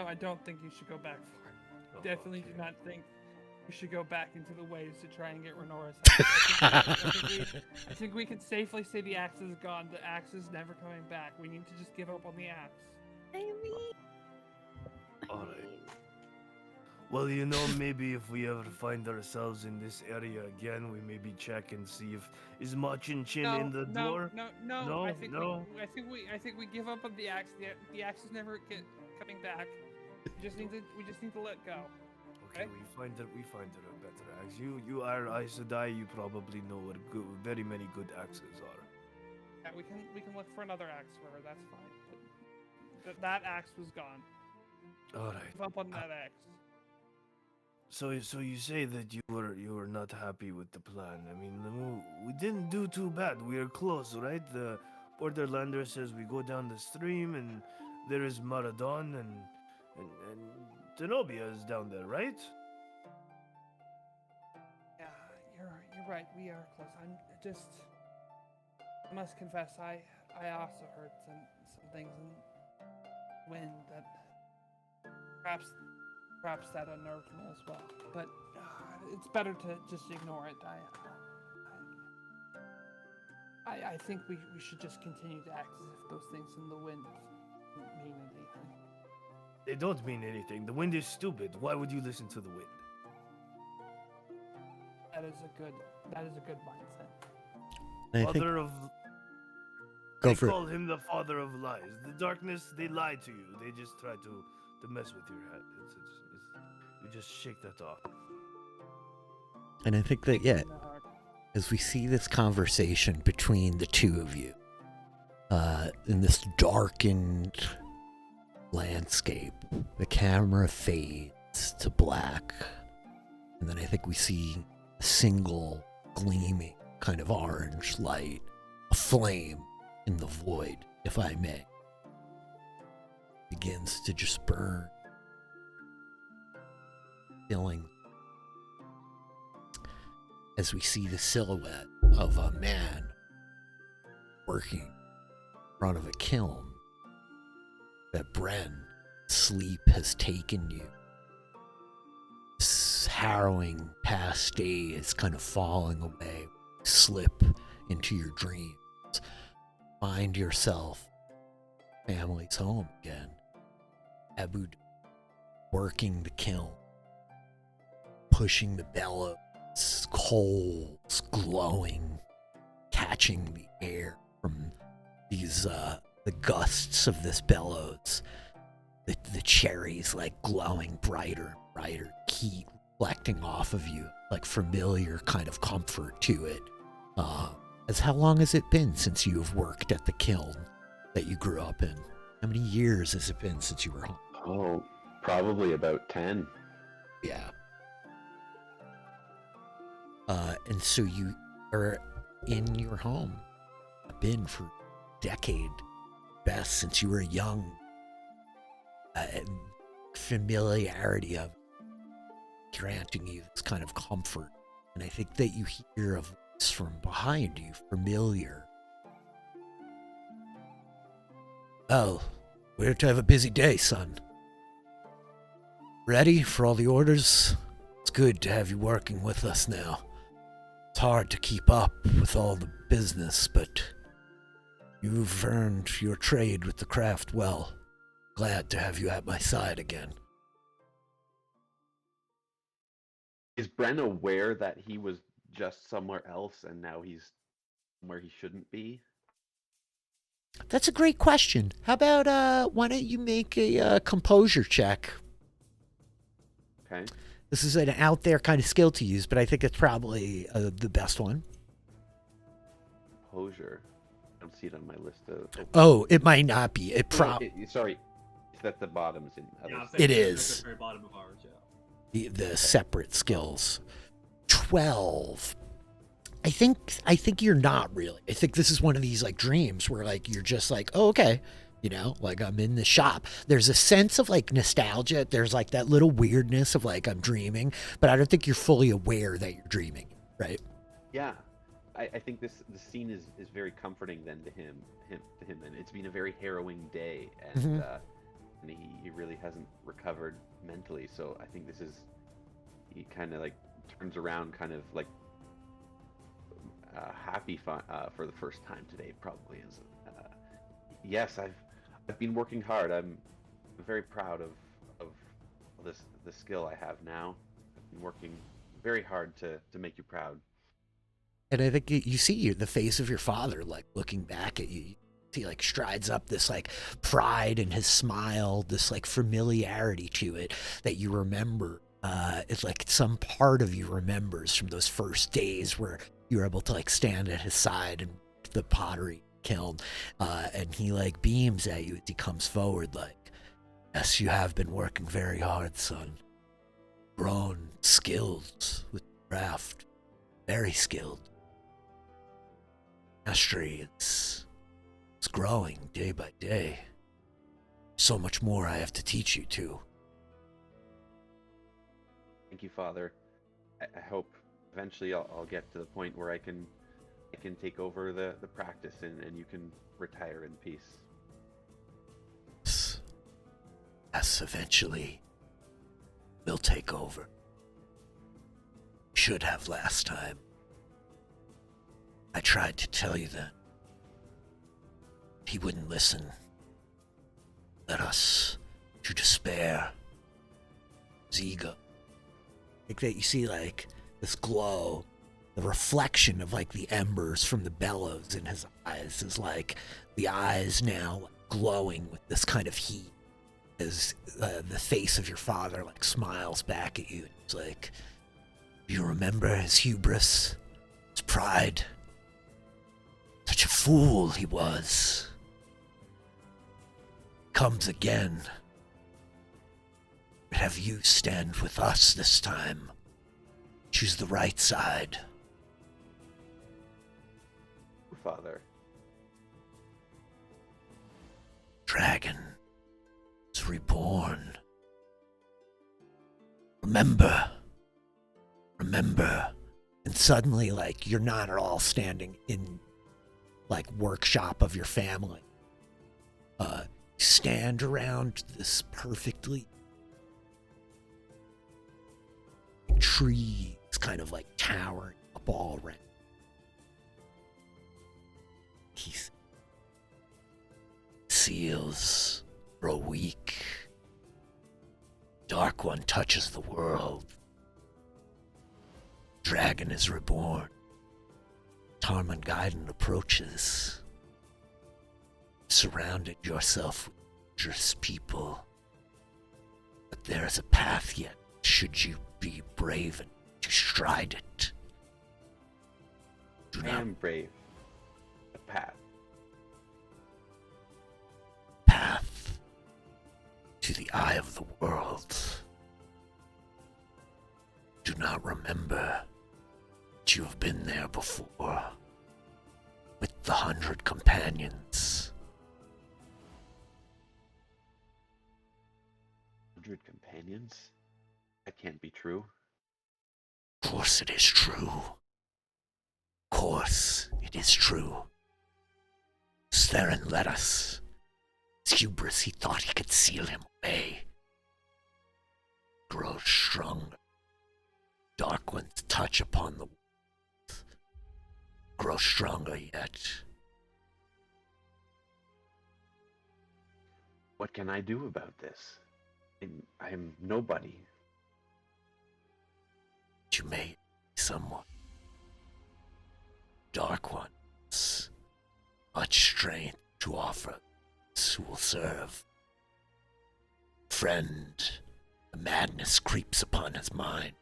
I don't think you should go back for it. Oh, Definitely do okay. not think you should go back into the waves to try and get Renora's axe. I think we can safely say the axe is gone. The axe is never coming back. We need to just give up on the axe. I mean, All right. Well, maybe if we ever find ourselves in this area again, we maybe check and see if is Machin Chin in the door. No. I think No? I think we give up on the axe. The axe is never coming back. We just need to let go. Okay, Okay. we find her a better axe. You are Aes Sedai. You probably know what very many good axes are. Yeah, we can look for another axe for her. That's fine. But that axe was gone. All right. Give up on that axe. So you say that you were not happy with the plan. I mean, we didn't do too bad. We are close, right? The Borderlander says we go down the stream, and there is Maradon, and Zenobia is down there, right? Yeah, you're right. We are close. I must confess, I also heard some things in wind that perhaps that unnerved me as well. But it's better to just ignore it. I think we should just continue to act as if those things in the wind don't mean anything. They don't mean anything. The wind is stupid. Why would you listen to the wind? That is a good mindset. And I think Father of... Go They for it. call him the father of lies. The darkness, they lie to you. They just try to mess with your head. You just shake that off. And I think that, yeah, In the heart. as we see this conversation between the two of you, in this darkened landscape, the camera fades to black. And then I think we see a single gleaming kind of orange light, a flame in the void, if I may, begins to just burn, filling. As we see the silhouette of a man working in front of a kiln, that Bren, sleep has taken you. This harrowing past day is kind of falling away. Slip into your dreams. Find yourself family's home again. Abu working the kiln, pushing the bellows, coals glowing, catching the air from these the gusts of this bellows. The cherries like glowing brighter and brighter, heat reflecting off of you, like familiar kind of comfort to it. As how long has it been since you have worked at the kiln that you grew up in? How many years has it been since you were home? Oh, probably about 10. Yeah. And so you are in your home. Been for a decade, best since you were young. Familiarity of granting you this kind of comfort. And I think that you hear a voice from behind you, familiar. Oh, we're to have a busy day, son. Ready for all the orders? It's good to have you working with us now. It's hard to keep up with all the business, but you've earned your trade with the craft well. Glad to have you at my side again. Is Bren aware that he was just somewhere else and now he's where he shouldn't be? That's a great question. How about, why don't you make a composure check? Okay. This is an out there kind of skill to use, but I think it's probably the best one. Composure. I don't see it on my list of. Oh, it might not be. Sorry. It's at the bottom. It's in others. Yeah, I'm It saying it's is. at the very bottom of ours, yeah. The separate skills. 12. I think you're not really. I think this is one of these like dreams where like you're just like, oh, okay. You know, like I'm in the shop. There's a sense of like nostalgia. There's like that little weirdness of like I'm dreaming, but I don't think you're fully aware that you're dreaming, right? Yeah. I think the scene is very comforting then to him, and it's been a very harrowing day, and and he really hasn't recovered mentally. So I think he kind of like turns around, kind of like happy for the first time today. Probably is. Yes, I've been working hard. I'm very proud of the skill I have now. I've been working very hard to make you proud. And I think you see the face of your father, like looking back at you. He like strides up this like pride in his smile, this like familiarity to it that you remember. It's like some part of you remembers from those first days where you were able to like stand at his side and the pottery kiln. And he like beams at you as he comes forward like, yes, you have been working very hard, son. Grown, skilled with craft, very skilled. Mastery, it's It's growing day by day. So much more I have to teach you too. Thank you, Father. I hope eventually I'll get to the point where I can take over the practice and you can retire in peace. Yes, eventually we'll take over. Should have last time. I tried to tell you that. He wouldn't listen. Led us to despair. His ego. Like that you see like this glow, the reflection of like the embers from the bellows in his eyes is like the eyes now glowing with this kind of heat as the face of your father like smiles back at you. It's like, do you remember his hubris, his pride? Such a fool he was. Comes again. But have you stand with us this time? Choose the right side. Father. Dragon is reborn. Remember. And suddenly, like, you're not at all standing in, like, workshop of your family. Stand around this perfectly trees kind of like towering up all around. Seals grow weak. Dark One touches the world. Dragon is reborn. Tarmangaiden approaches. Surrounded yourself with dangerous people. But there is a path yet, should you be brave and to stride it. Do I not am brave. A path. path to the eye of the world. Do not remember that you have been there before with the 100 companions. 100 companions? That can't be true. Of course it is true. Of course it is true. Stheren led us. His hubris, he thought he could seal him away. Grows stronger. Dark One's touch upon the world. Grows stronger yet. What can I do about this? I'm nobody. You may be someone. Dark Ones. Much strength to offer. Who will serve. Friend, the madness creeps upon his mind.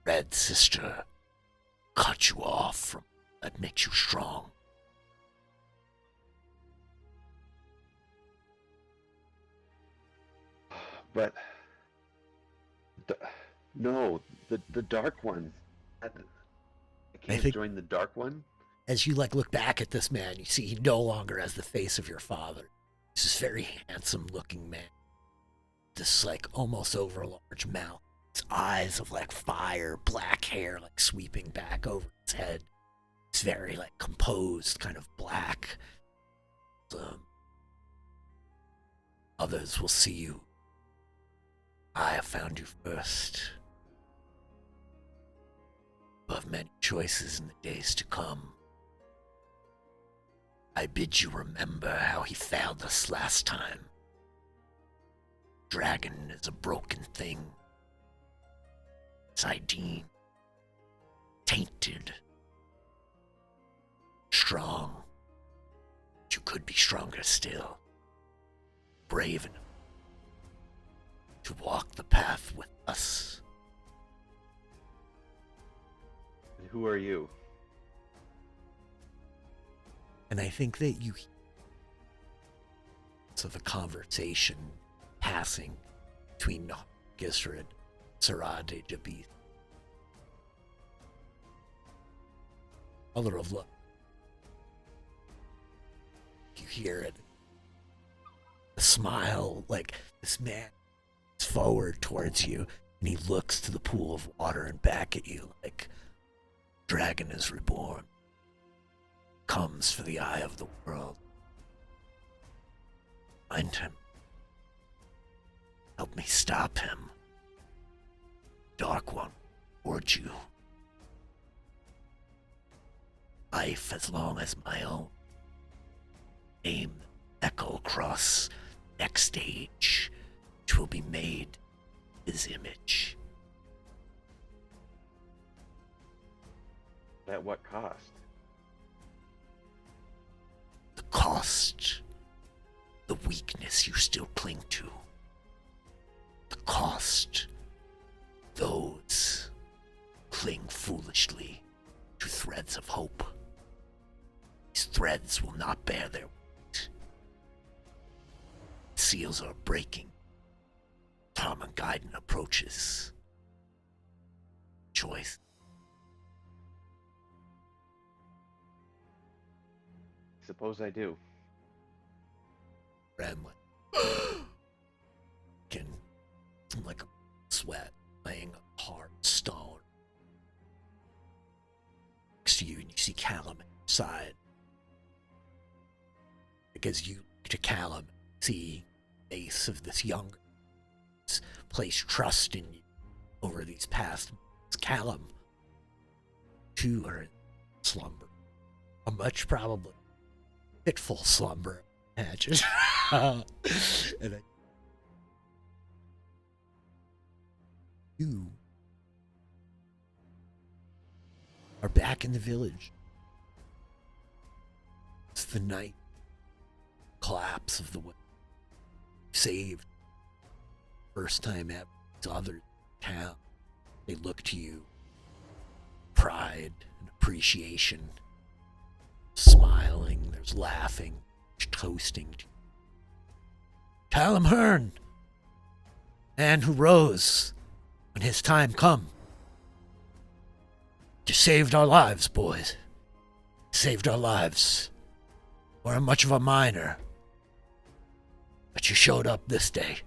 Red sister, cut you off from that makes you strong. But no, the Dark One. I can't think- join the Dark One. As you look back at this man, you see he no longer has the face of your father. He's this very handsome looking man. This almost over large mouth. His eyes of fire, black hair sweeping back over his head. It's very composed, kind of black. Others will see you. I have found you first. You have many choices in the days to come. I bid you remember how he failed us last time. Dragon is a broken thing. Sidene. Tainted. Strong. But you could be stronger still. Brave enough to walk the path with us. And who are you? And I think that you so the conversation passing between Gisrid and Sarah de Jabith. Other of look, hear it. A smile, like this man is forward towards you, and he looks to the pool of water and back at you like, dragon is reborn. Comes for the eye of the world. Find him. Help me stop him. Dark One, towards you. Life as long as my own. Name echo across next stage, which will be made his image. At what cost? The cost, the weakness you still cling to. The cost, those cling foolishly to threads of hope. These threads will not bear their weight. Seals are breaking. Tarmogoyden approaches. Choice. Suppose I do. Ramlin. Can, like a sweat, laying a hard stone. Next to you, and you see Callum at your side. Because you look to Callum, see the face of this younger, place trust in you over these past months. Callum, too, are in slumber. A much probably fitful slumber, I imagine. And you are back in the village. It's the night collapse of the way. Saved. First time ever. To other town. They look to you. Pride and appreciation. Smiling. There's laughing. There's toasting to you. Callum Hearn. Man who rose when his time come. You saved our lives, boys. Saved our lives. Weren't much of a miner. But you showed up this day.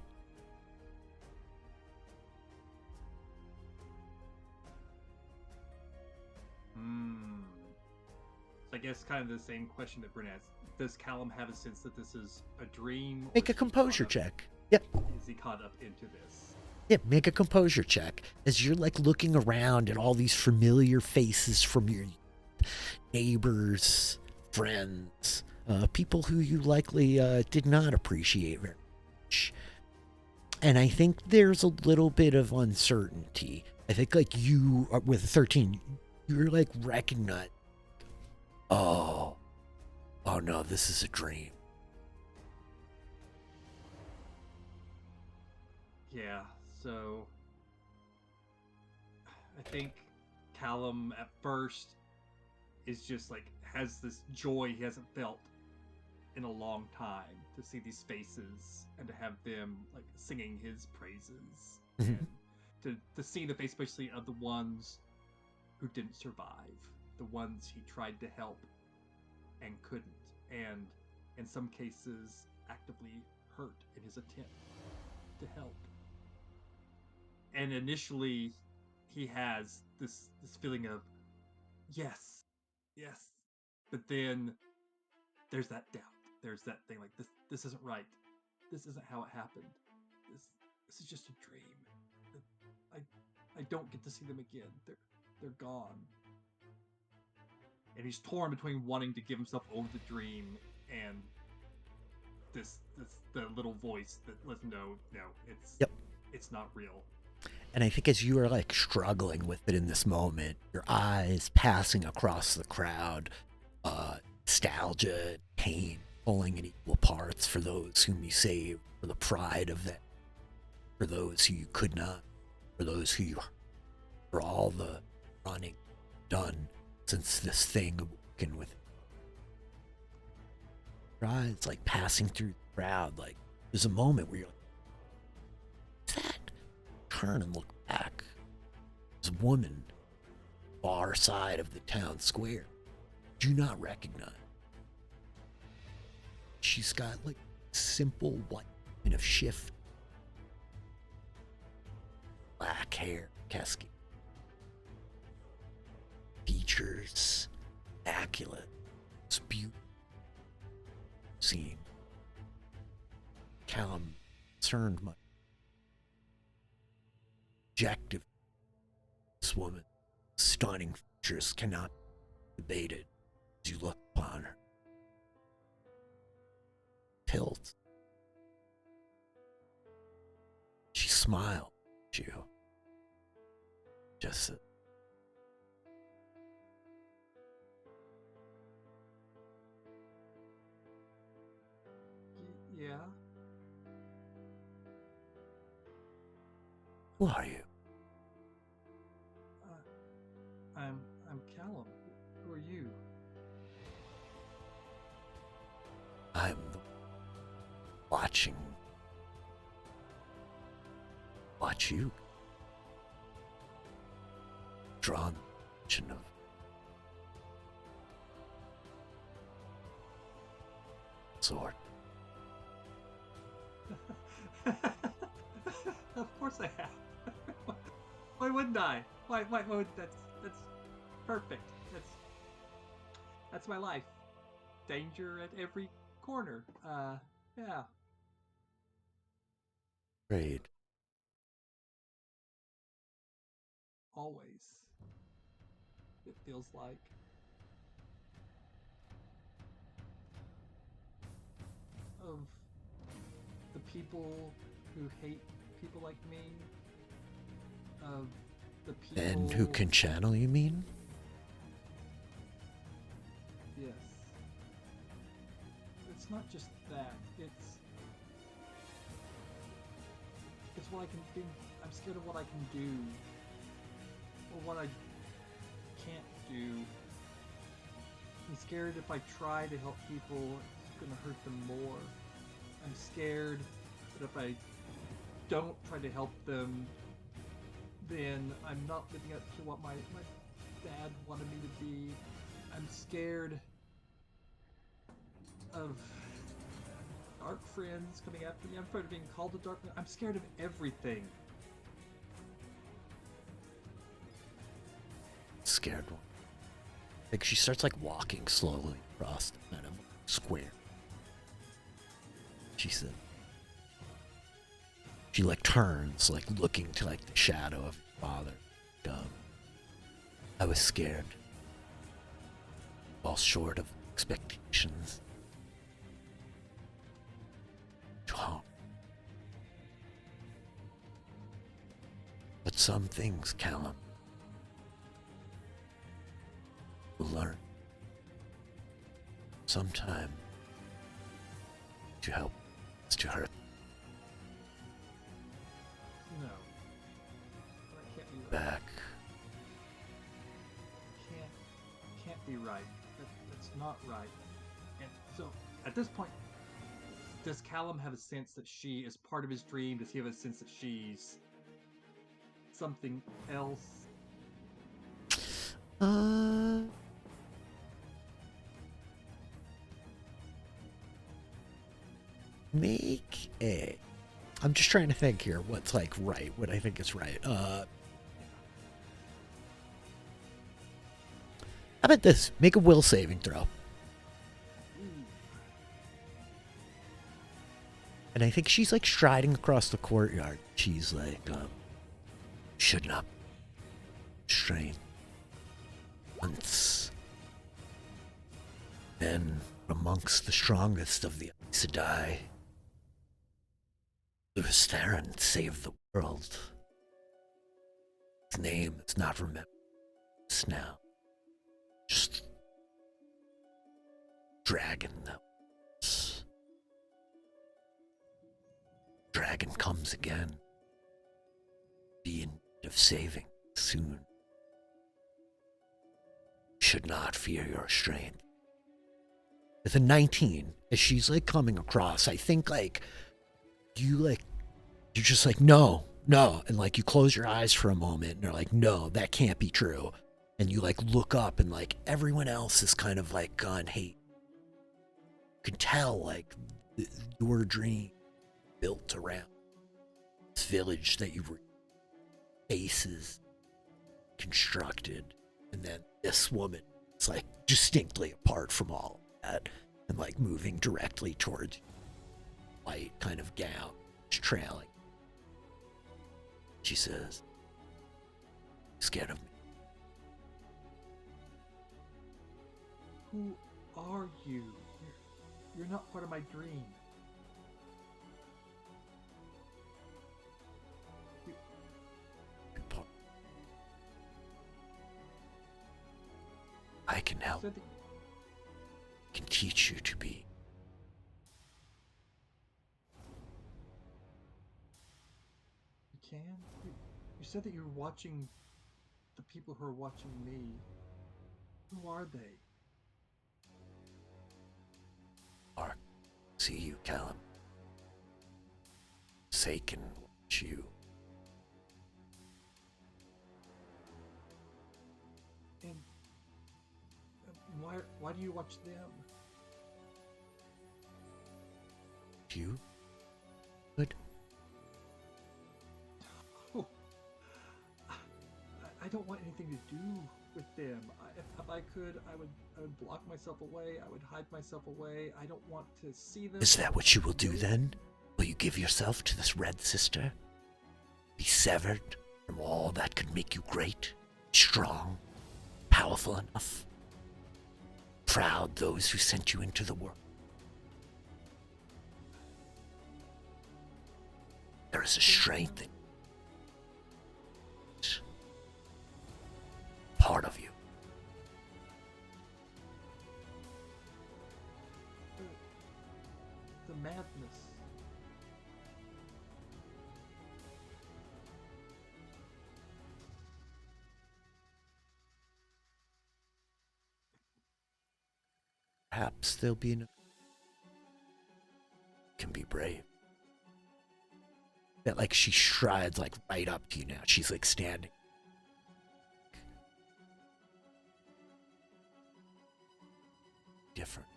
I guess kind of the same question that Bryn asked. Does Callum have a sense that this is a dream? Or Make a is he composure caught up- check. Yep. Is he caught up into this? Yeah, make a composure check as you're like looking around at all these familiar faces from your neighbors, friends, people who you likely did not appreciate very much. And I think there's a little bit of uncertainty. I think like you are with 13, you're like recognize, oh no, this is a dream. Yeah, so I think Callum at first is just like has this joy he hasn't felt in a long time to see these faces and to have them like singing his praises Mhm. and to see the face especially of the ones who didn't survive, the ones he tried to help and couldn't, and in some cases actively hurt in his attempt to help. And initially he has this feeling of yes, but then there's that doubt, there's that thing like this isn't right, this isn't how it happened, this is just a dream. I don't get to see them again, they're gone. And he's torn between wanting to give himself over the dream and this the little voice that lets him know no, it's not real. And I think as you are like struggling with it in this moment, your eyes passing across the crowd, nostalgia, pain, pulling in equal parts for those whom you saved, for the pride of them, for those who you could not, for those who you, for all the running done since this thing awoken with your eyes like passing through the crowd. Like there's a moment where you're like, what's that? Turn and look back. There's a woman far side of the town square. Do not recognize. She's got like simple white kind of shift. Black hair, cascade. Features, immaculate. It's beautiful. Scene. Callum concerned much. Objective. This woman, stunning features cannot be debated as you look upon her. Tilt. She smiled at you. Just said, Yeah. who are you? I'm Callum. Who are you? I'm watching. Watch you. Drawn the attention of sword. Of course I have. Why wouldn't I? Why would that's perfect. That's my life. Danger at every corner. Yeah. Afraid. Always. It feels like. Of the people who hate people like me. Of the people. And who can channel, you mean? Yes. It's not just that. It's what I can do. I'm scared of what I can do. Or what I can't do. I'm scared if I try to help people, it's gonna hurt them more. I'm scared that if I don't try to help them, then I'm not living up to what my dad wanted me to be. I'm scared of dark friends coming after me. I'm afraid of being called a dark. I'm scared of everything. Scared one. Like she starts like walking slowly across the kind of square. She said. She like turns, like looking to like the shadow of your father. I was scared. Fall short of expectations. Oh. But some things, Callum, you'll learn. Sometime to help is to hurt. No. That can't be right. Back. Can't be right. That's not right. And so, at this point, does Callum have a sense that she is part of his dream? Does he have a sense that she's something else? Make a. I'm just trying to think here what's like right, what I think is right. How about this? Make a will saving throw. And I think she's like striding across the courtyard. She's like, should not strain. Once. Then, amongst the strongest of the Aes Sedai, Lewis Theron saved the world. His name is not remembered now. Just dragon that was. Dragon comes again. Be in need of saving soon. Should not fear your strength. With a 19, as she's like coming across, I think like you're just like, no, and like you close your eyes for a moment and you're like, no, that can't be true. And you like look up and like everyone else is kind of like gone, hey, can tell, like, your dream built around this village that you were faces constructed, and then this woman is like distinctly apart from all of that and like moving directly towards you. White kind of gown, trailing. She says, "Scared of me?" Who are you? You're not part of my dream. I can help. Said that Can teach you to be. you can? You said that you were watching the people who are watching me. Who are they? Or see you, Callum. Say can watch you. And why do you watch them? You? Good. Oh, I don't want anything to do with them. If I could, I would block myself away. I would hide myself away. I don't want to see them. Is that what you will do then? Will you give yourself to this red sister? Be severed from all that could make you great, strong, powerful enough? Proud those who sent you into the world. There is a strength in part of you. The madness. Perhaps there'll be enough. Can be brave. That like she strides like right up to you now. She's like standing. Different.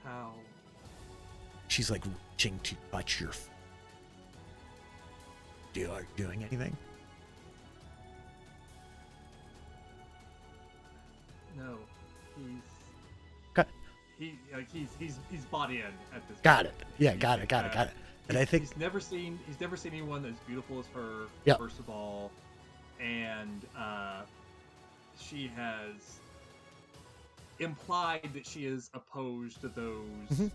How? She's like reaching to touch your. Are you doing anything? No, Got, he's bought in at this. got point. it. Yeah, got it. And I think he's never seen anyone that's beautiful as her. Yep. First of all, and she has implied that she is opposed to those, Mhm.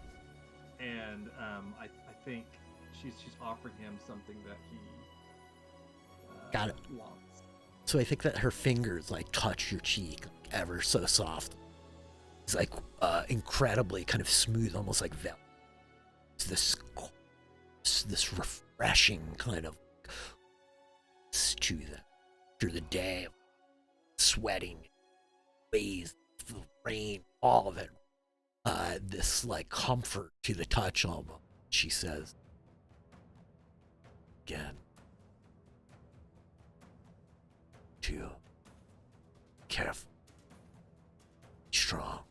and I think she's offering him something that he Got it. wants. so. I think that her fingers like touch your cheek like, ever so soft. It's like incredibly kind of smooth, almost like velvet. It's this refreshing kind of to them through the day of sweating, waves, the rain, all of it. This like comfort to the touch almost. She says, again, to careful, strong.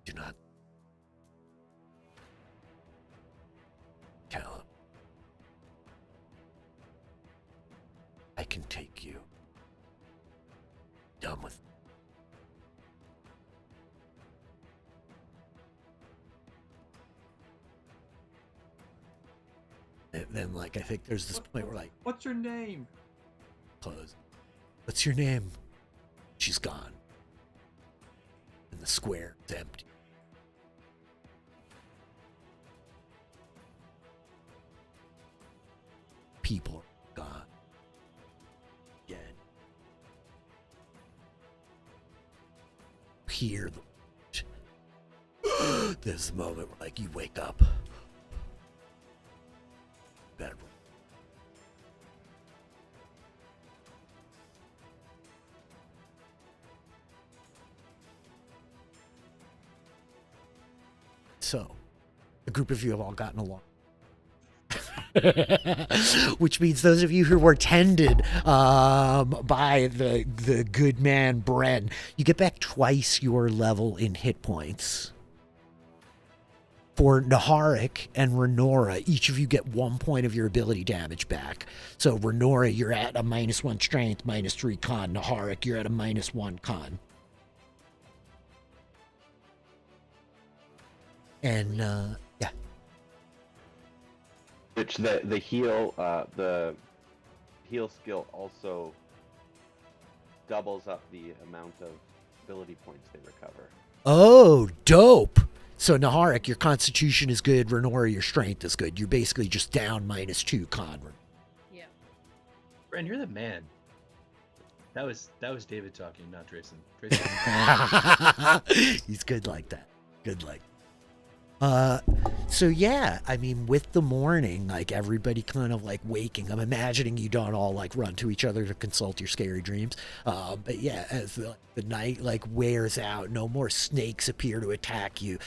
Do not, Callum. I can take you. Done with. And then, like, I think there's this point where, like, What's your name? close. What's your name? She's gone. And the square is empty. People are gone. Dead. Hear the there's a moment where like you wake up. Better. So, a group of you have all gotten along. Which means those of you who were tended by the good man Bren, you get back twice your level in hit points. For Naharik and Renora, each of you get 1 point of your ability damage back. So Renora, you're at a -1 strength, -3 con. Naharik, you're at a -1 con. And yeah. Which the heal skill also doubles up the amount of ability points they recover. Oh, dope. So Naharik, your constitution is good. Renora, your strength is good. You're basically just down -2 con. Yeah. Bren, you're the man. That was David talking, not Drayson. Drayson. He's good like that. Good like. So yeah, I mean, with the morning, like everybody kind of like waking. I'm imagining you don't all like run to each other to consult your scary dreams. But yeah, as the night like wears out, no more snakes appear to attack you.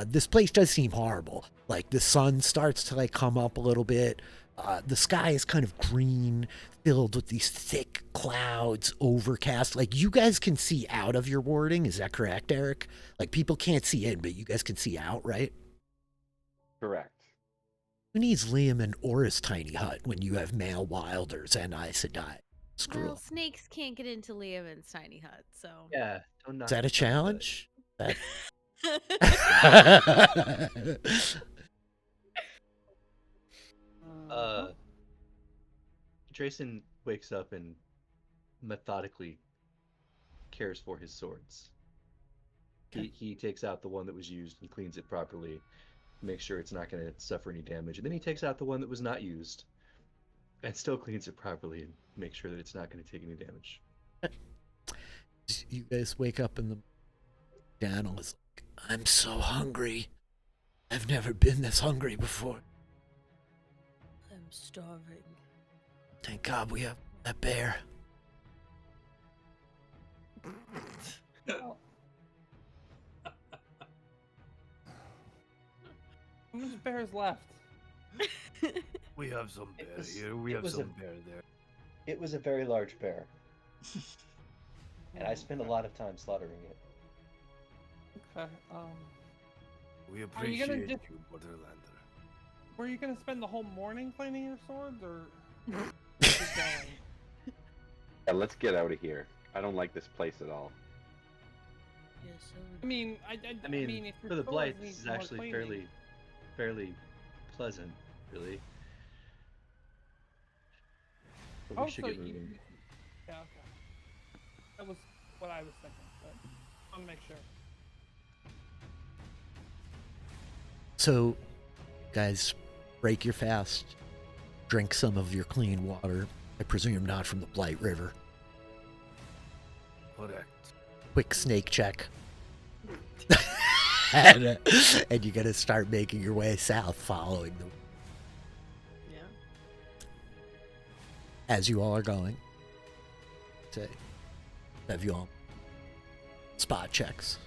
This place does seem horrible. Like the sun starts to like come up a little bit. The sky is kind of green, filled with these thick clouds, overcast. Like you guys can see out of your warding. Is that correct, Eric? Like people can't see in, but you guys can see out, right? Correct. Who needs Liam and Aura's tiny hut when you have male wilders and Aes Sedai? Screw Well, 'em. snakes can't get into Leovin's tiny hut, so. Yeah, don't knock Is that a his tiny hut. challenge? That... Drayson wakes up and methodically cares for his swords. He takes out the one that was used and cleans it properly, makes sure it's not going to suffer any damage, and then he takes out the one that was not used and still cleans it properly and makes sure that it's not going to take any damage. You guys wake up and the Daniel is like, I'm so hungry. I've never been this hungry before. I'm starving. Thank God we have that bear. How much bears left? We have some bear was- here. We it have was some a- bear there. It was a very large bear, and I spent a lot of time slaughtering it. Okay. We Are you gonna appreciate just- you, Borderlander. Were you gonna spend the whole morning cleaning your swords, or keep going? Yeah, let's get out of here. I don't like this place at all. Yes, I mean, I I mean, if your for the swords blight, need this is more actually cleaning- fairly pleasant, really. But we Oh, should so get moving. Yeah, okay. That was what I was thinking, but I want to make sure. So, guys, break your fast. Drink some of your clean water. I presume not from the Blight River. Correct. Quick snake check. and you gotta start making your way south following the Yeah. as you all are going. Say, have you all spot checks?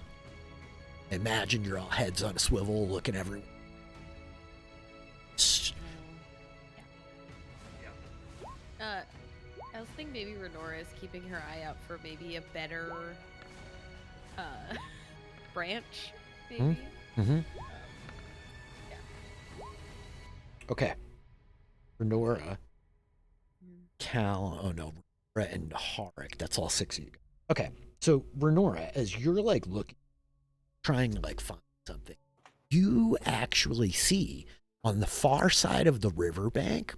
Imagine you're all heads on a swivel, looking everywhere. I was thinking maybe Renora is keeping her eye out for maybe a better branch, maybe. Mm-hmm. Yeah. Okay. Renora, Mm. Cal, oh no, Renora and Harik. That's all 6 of you. Okay. So Renora, as you're like looking, trying to like find something, you actually see on the far side of the riverbank,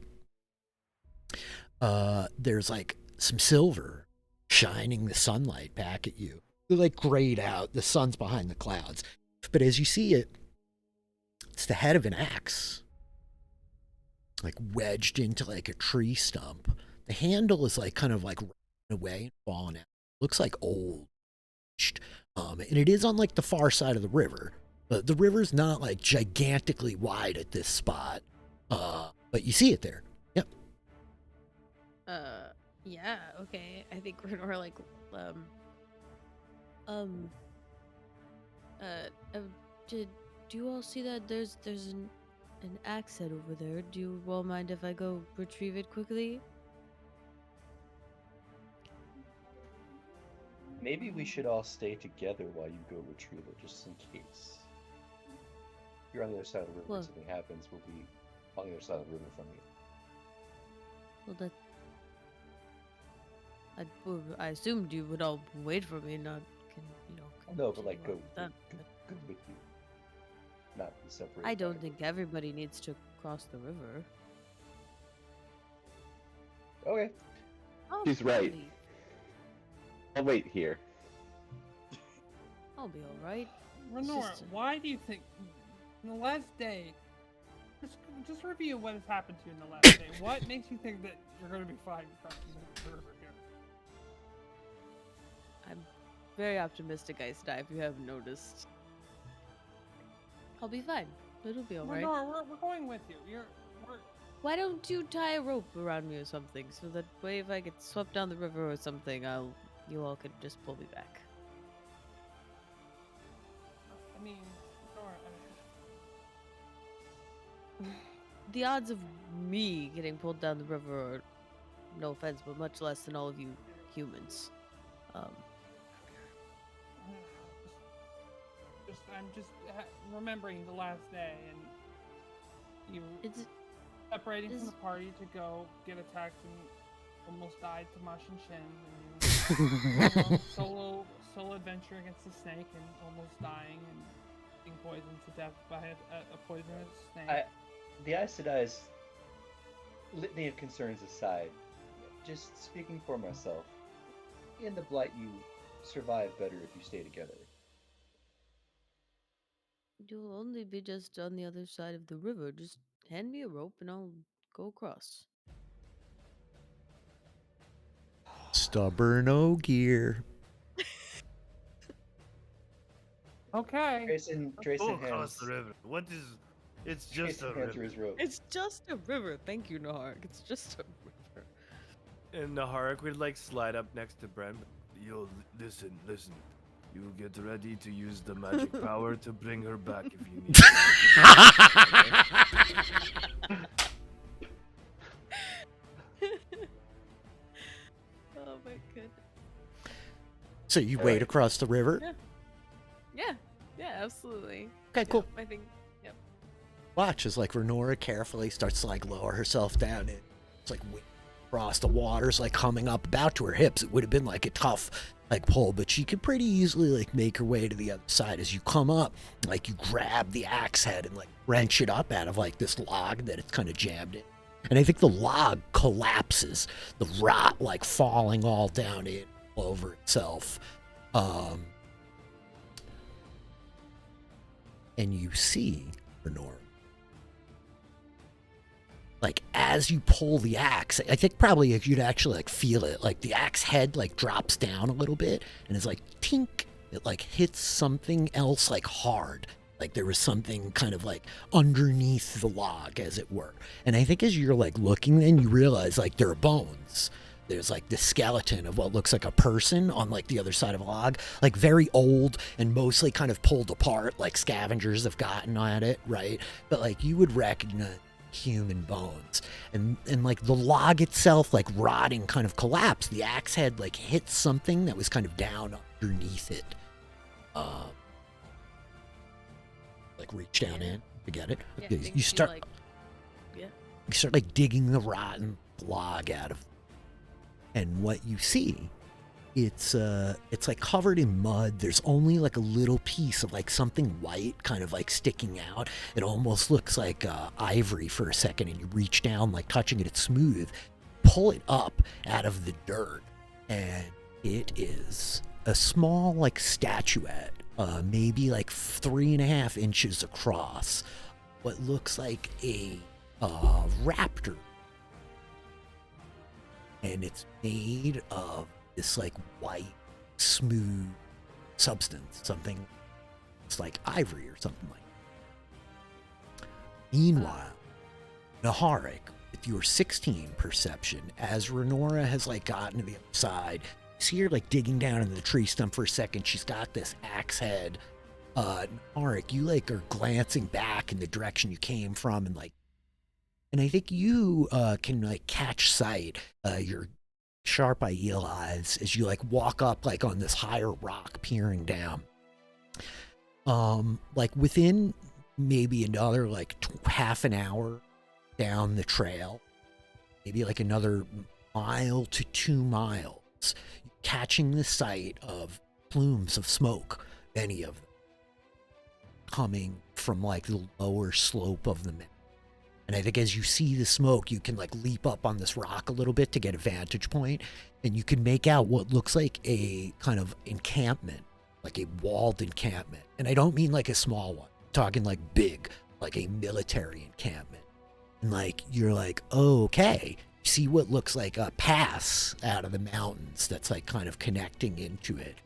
there's like some silver shining the sunlight back at you. You're like grayed out. The sun's behind the clouds. But as you see it, it's the head of an axe, like wedged into like a tree stump. The handle is like kind of like rotting away and falling out. Looks like old. And it is on like the far side of the river. But the river's not like gigantically wide at this spot. But you see it there. Yep. Yeah, okay. I think Renora like Did you all see that? There's an axe head over there. Do you all mind if I go retrieve it quickly? Maybe we should all stay together while you go retrieve it, just in case. You're on the other side of the river. Well- If something happens, we'll be on the other side of the river from you. Well, I assumed you would all wait for me, not No, but like continue go on with that, but with you. Not be separated. I don't by- think everybody needs to cross the river. Okay. I'll She's right. leave. I'll wait here. I'll be all right. Renora, just a- why do you think in the last day? Just review what has happened to you in the last day. What makes you think that you're going to be fine crossing the river here? I'm very optimistic, Ice Die, if you haven't noticed. I'll be fine. It'll be all right. Renora, we're going with you. We're Why don't you tie a rope around me or something, so that way if I get swept down the river or something, you all could just pull me back. I mean, Renora, The odds of me getting pulled down the river are, no offense, but much less than all of you humans. I'm just remembering the last day and you It's separating from is- the party to go get attacked and almost died to Mush and Shin, and you solo adventure against the snake and almost dying and being poisoned to death by a poisonous snake. The Aes Sedai's litany of concerns aside, just speaking for myself, in the Blight you survive better if you stay together. You'll only be just on the other side of the river. Just hand me a rope and I'll go across. Stubborn Ogier. Okay. Drayson Go across hands, the river. What is? It's just Drayson a hands her river. his rope. It's just a river. Thank you, Nahark. It's just a river. And Naharik would like slide up next to Bren. Yo, listen. You get ready to use the magic power to bring her back if you need. Oh my goodness. So you wade across the river? Yeah, absolutely. Okay, cool. I think. Yep. Watch as like Renora carefully starts to like lower herself down and it's like across the water's like coming up about to her hips. It would have been like a tough like pull, but she could pretty easily like make her way to the other side. As you come up, like you grab the axe head and like wrench it up out of like this log that it's kind of jammed in. And I think the log collapses, the rot like falling all down in all over itself. And you see, Renora, like as you pull the axe, I think probably you'd actually like feel it, like the axe head like drops down a little bit and it's like tink, it like hits something else like hard. Like there was something kind of like underneath the log, as it were. And I think as you're like looking, then you realize like there are bones. There's like the skeleton of what looks like a person on like the other side of a log, like very old and mostly kind of pulled apart, like scavengers have gotten at it, right? But like you would recognize human bones. And like the log itself, like rotting, kind of collapsed. The axe head like hit something that was kind of down underneath it. Like reach down in to get it. Yeah, Okay, things you start like, yeah. you start like digging the rotten log out of, and what you see, it's like covered in mud. There's only like a little piece of like something white kind of like sticking out. It almost looks like ivory for a second, and you reach down like touching it, it's smooth, pull it up out of the dirt, and it is a small like statuette, maybe like 3.5 inches across, what looks like a raptor, and it's made of this like white smooth substance, something it's like ivory or something like that. Meanwhile, Naharik, with your 16 perception, as Renora has like gotten to the other side, you see her like digging down in the tree stump for a second. She's got this axe head Arik, you like are glancing back in the direction you came from, and I think you can like catch sight, your sharp eel eyes as you like walk up like on this higher rock peering down. Like within maybe another like half an hour down the trail, maybe like another mile to 2 miles, catching the sight of plumes of smoke, many of them coming from like the lower slope of the mountain. And I think as you see the smoke, you can like leap up on this rock a little bit to get a vantage point, and you can make out what looks like a kind of encampment, like a walled encampment. And I don't mean like a small one, I'm talking like big, like a military encampment. And like you're like, oh, okay, you see what looks like a pass out of the mountains that's like kind of connecting into it.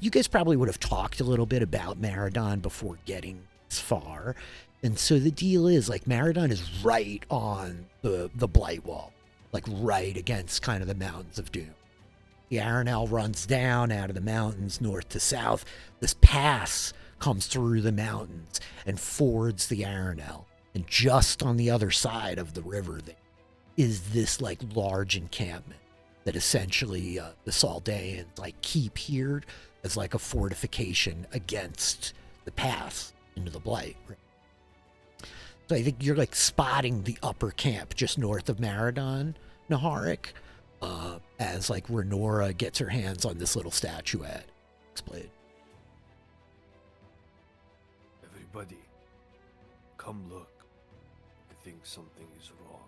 You guys probably would have talked a little bit about Maradon before getting this far. And so the deal is, like, Maradon is right on the Blight Wall, like right against kind of the Mountains of Doom. The Arenal runs down out of the mountains north to south. This pass comes through the mountains and fords the Arenal. And just on the other side of the river there is this, like, large encampment that essentially the Saldaeans, like, keep here as, like, a fortification against the pass into the Blight, right? So I think you're like spotting the upper camp just north of Maradon, Naharik, as like Renora gets her hands on this little statuette. Explain. Everybody, come look. I think something is wrong.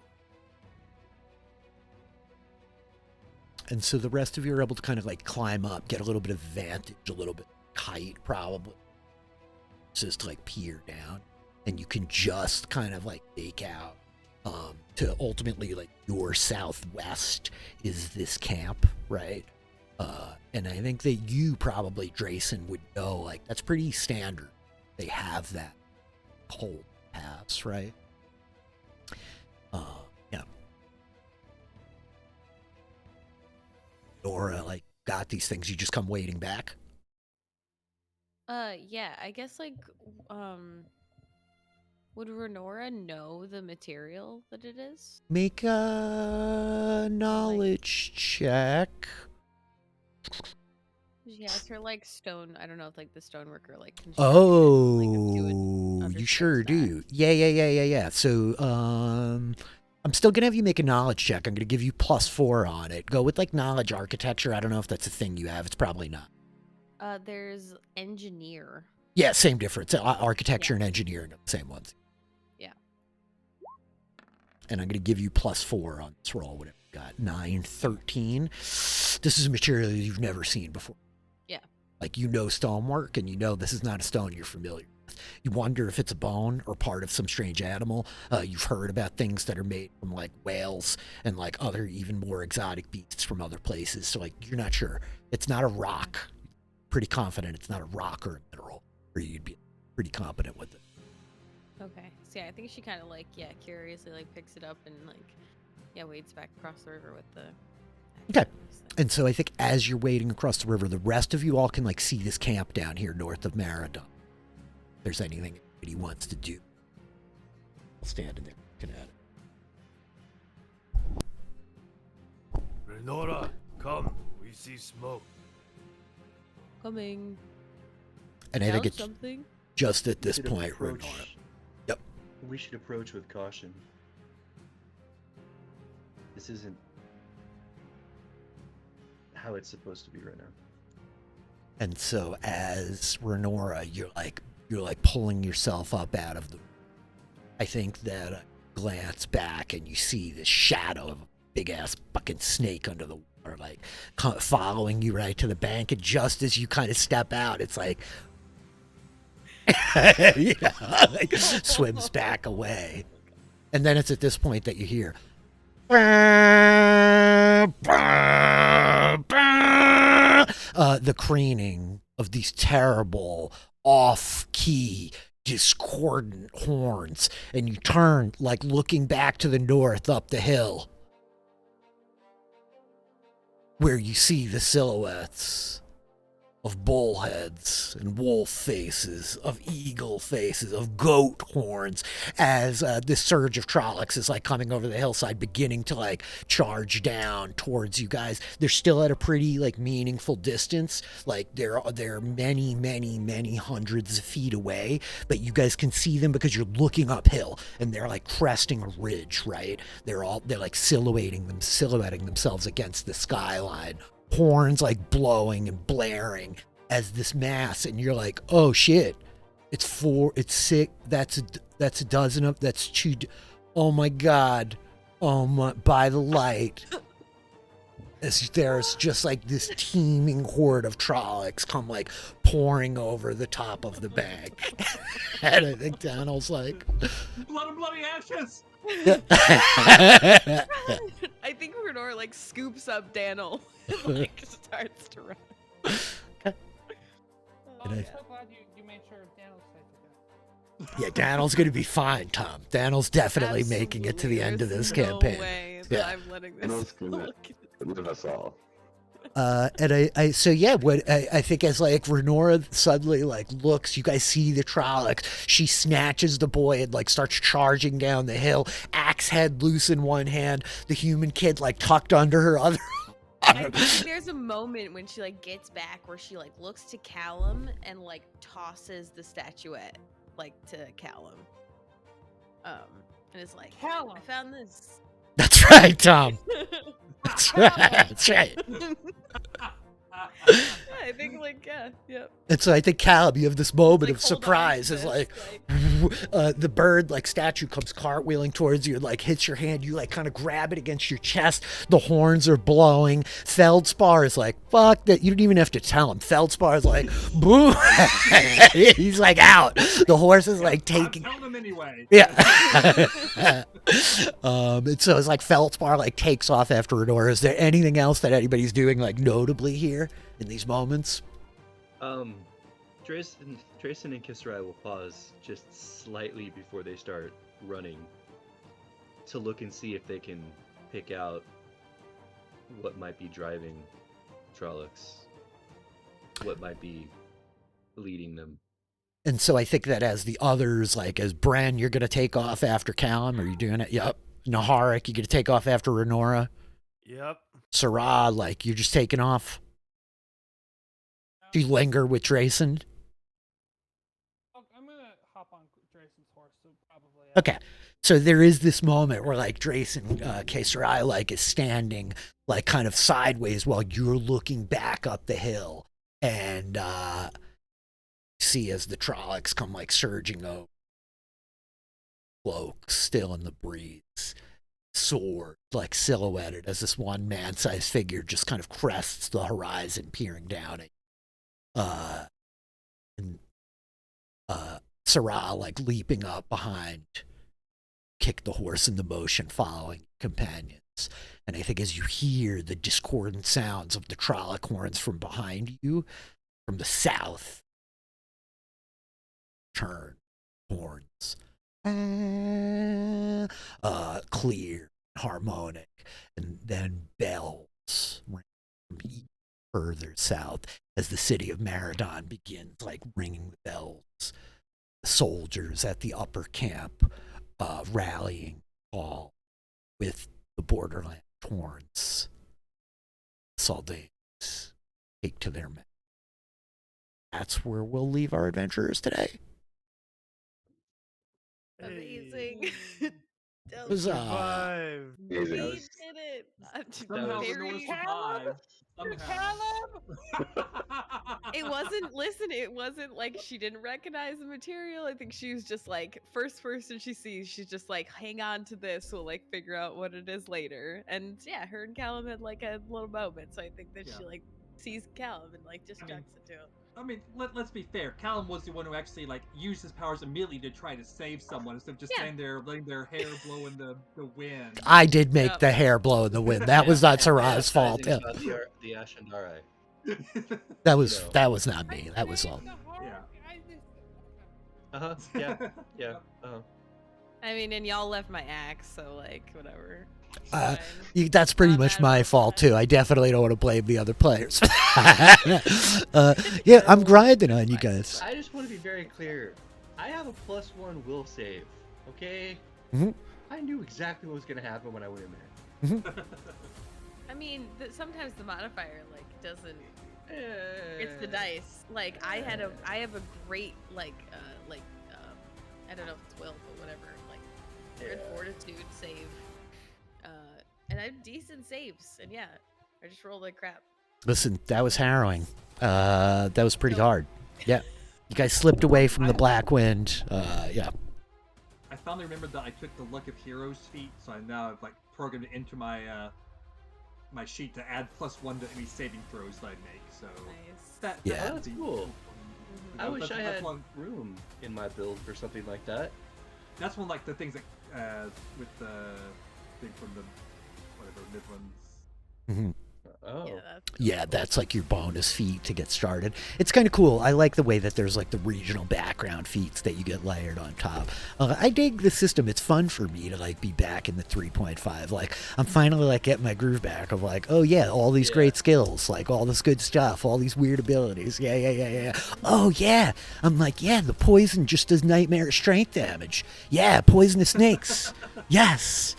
And so the rest of you are able to kind of like climb up, get a little bit of vantage, a little bit of height probably, just to like peer down. And you can just kind of like make out to ultimately like your southwest is this camp, right? And I think that you probably, Drayson, would know like that's pretty standard. They have that cold pass, right? Yeah. Nora like got these things. You just come wading back. Yeah, I guess like would Renora know the material that it is? Make a knowledge check. She has her like stone. I don't know if like the stoneworker like. Oh, you sure do. Yeah. So, I'm still gonna have you make a knowledge check. I'm gonna give you +4 on it. Go with like knowledge architecture. I don't know if that's a thing you have. It's probably not. There's engineer. Yeah, same difference. Architecture and engineering are the same ones. Yeah. And I'm gonna give you +4 on this roll. Whatever you got. 9, 13. This is a material you've never seen before. Yeah. Like you know stonework, and you know this is not a stone you're familiar with. You wonder if it's a bone or part of some strange animal. You've heard about things that are made from like whales and like other even more exotic beasts from other places. So like you're not sure. It's not a rock. Pretty confident it's not a rock or a mineral, or you'd be pretty competent with it. Okay. So yeah, I think she kind of like curiously like picks it up and like wades back across the river with the. Okay. And so I think as you're wading across the river, the rest of you all can like see this camp down here north of Maradon. If there's anything anybody wants to do, standing there looking at it. Renora, come. We see smoke. Coming. And I think it's something. just at this should point, approach- Renora. Yep. We should approach with caution. This isn't how it's supposed to be right now. And so as Renora, you're like pulling yourself up out of the. I think that a glance back and you see this shadow of a big ass fucking snake under the water, like following you right to the bank. And just as you kind of step out, it's like, like swims back away. And then it's at this point that you hear. The crooning of these terrible, off-key, discordant horns, and you turn, like looking back to the north up the hill, where you see the silhouettes of bull heads and wolf faces, of eagle faces, of goat horns, as this surge of Trollocs is like coming over the hillside, beginning to like charge down towards you guys. They're still at a pretty like meaningful distance, like they're many, many, many hundreds of feet away, but you guys can see them because you're looking uphill, and they're like cresting a ridge, right? They're like silhouetting themselves against the skyline. Horns like blowing and blaring as this mass, and you're like, oh shit, it's 6, that's a dozen of, that's 2, oh my god, oh my, by the light, there's just like this teeming horde of Trollocs come like pouring over the top of the bank. And I think Daniel's like, Blood and bloody ashes! I think Renor like scoops up Daniel and like starts to run. Well, I'm I- so glad you made sure Daniel's safe again. yeah, Daniel's gonna be fine, Tom. Daniel's definitely making it to the end of this There's no campaign. way Yeah. that I'm letting this. Daniel's gonna look at live us all. And so yeah, what I think as like Renora suddenly like looks, you guys see the Trollocs. She snatches the boy and like starts charging down the hill, axe head loose in one hand, the human kid like tucked under her other I arm. think there's a moment when she like gets back where she like looks to Callum and like tosses the statuette like to Callum. And it's like, Callum. I found this. That's right, Tom. That's right. That's right. Yeah, I think like yep. And so I think Caleb, you have this moment Like, of hold on surprise to as this, like the bird like statue comes cartwheeling towards you, like hits your hand, you like kind of grab it against your chest, the horns are blowing. Feldspar is like, fuck that, you don't even have to tell him. Feldspar is like, boom. He's like out. The horse is like taking Tell them anyway. yeah. And so it's like Feldspar like takes off after Renora. Is there anything else that anybody's doing like notably here in these moments? Drayson and Kisrai will pause just slightly before they start running to look and see if they can pick out what might be driving Trollocs, what might be leading them. And so I think that as the others, like as Bren, you're going to take off after Callum. Are you doing it? Yep. Naharik, you're going to take off after Renora. Yep. Sarah, like you're just taking off. Do you linger with Drayson? I'm gonna hop on Drayson's horse, so probably. Okay. So there is this moment where like Drayson, Sarai, like is standing like kind of sideways while you're looking back up the hill, and see as the Trollocs come like surging over. Cloak still in the breeze, sword like silhouetted as this one man-sized figure just kind of crests the horizon, peering down at you. And Sarah like leaping up behind, kick the horse into motion, following companions. And I think as you hear the discordant sounds of the Trolloc horns from behind you, from the south, turn horns. Clear, harmonic, and then bells ring from further south as the city of Maradon begins like ringing the bells. Soldiers at the upper camp rallying all with the borderland horns. Saldaeans take to their men. That's where we'll leave our adventurers today. Amazing. Huzzah. Survive. We Amazing. did it. Somehow Very- Lenore survived. Somehow. It wasn't, listen, it wasn't like she didn't recognize the material. I think she was just like, first person she sees, she's just like, hang on to this, we'll like figure out what it is later. And yeah, her and Callum had like a little moment, so I think that she like sees Callum and like just chucks it to him. I mean, let's be fair. Callum was the one who actually like used his powers immediately to try to save someone instead of just Yeah. standing there letting their hair blow in the wind. I did make Yep. the hair blow in the wind. That was not Sarah's fault. Yeah. About the Ashendari. That was No. that was not me. That was all. Yeah. Yeah. Yeah. I mean, and y'all left my axe, so like whatever. It's Uh, fine. That's pretty Not much mad my about fault that. too. I definitely don't want to blame the other players. Yeah, I'm grinding on you guys. I just want to be very clear. I have a +1 will save. Okay. Mhm. I knew exactly what was gonna happen when I went in there. I mean, sometimes the modifier like doesn't. It's the Eh. dice. Like I have a great I don't know if it's will, but whatever. Like good Yeah. fortitude save. And I have decent saves, and yeah, I just rolled like crap. Listen, that was harrowing. That was pretty No. hard. Yeah. You guys slipped away from the black wind. Yeah. I finally remembered that I took the Luck of Heroes feat, so I now have like programmed it into my my sheet to add +1 to any saving throws that I make. So Nice. Yeah. Oh, that's cool. I know, wish I that's had one. room in my build for something like that. That's one like the things that with the thing from the whatever Midlands. Mhm. Oh. Yeah, that's like your bonus feat to get started. It's kind of cool. I like the way that there's like the regional background feats that you get layered on top. I dig the system. It's fun for me to like be back in the 3.5. Like I'm finally like getting my groove back of like, oh yeah, all these great skills, like all this good stuff, all these weird abilities. Yeah. Oh yeah. I'm like, yeah, the poison just does nightmare strength damage. Yeah, poisonous snakes. Yes.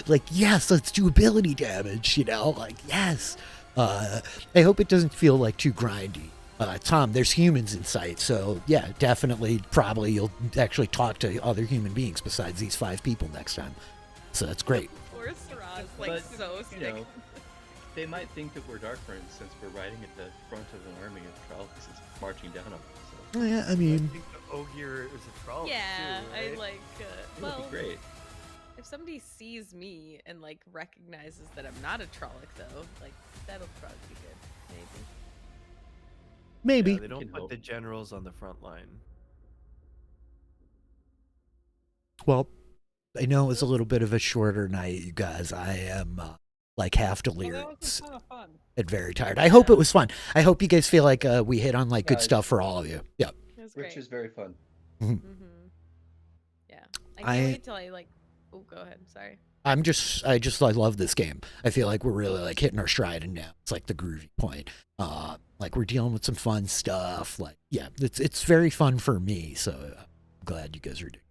Like yes, let's do ability damage, you know, like yes. I hope it doesn't feel like too grindy. Tom, there's humans in sight, so yeah, definitely, probably you'll actually talk to other human beings besides these 5 people next time. So that's great. Poor Siraj, like But, so you sick. know, they might think that we're Dark Friends since we're riding at the front of an army of Trollocs is marching down on us. So Yeah, I I mean, think the Ogier is a troll. Yeah, too, I right? like. it Well, would be great. if somebody sees me and like recognizes that I'm not a Trolloc, though, like that'll probably be good. Maybe. maybe. Yeah, they don't Can put hope. the generals on the front line. Well, I know it was a little bit of a shorter night, you guys. I am like half Well, that was delirious just kind of fun. and very tired. I hope it was fun. I hope you guys feel like we hit on like good Yeah, stuff for all of you. Yeah. It was Which great. is very fun. Mm-hmm. Yeah, I can't I- wait till I like. Oh, go ahead. Sorry. I love this game. I feel like we're really like hitting our stride, and now it's like the groovy point. Like we're dealing with some fun stuff. Like yeah, it's very fun for me. So I'm glad you guys are doing.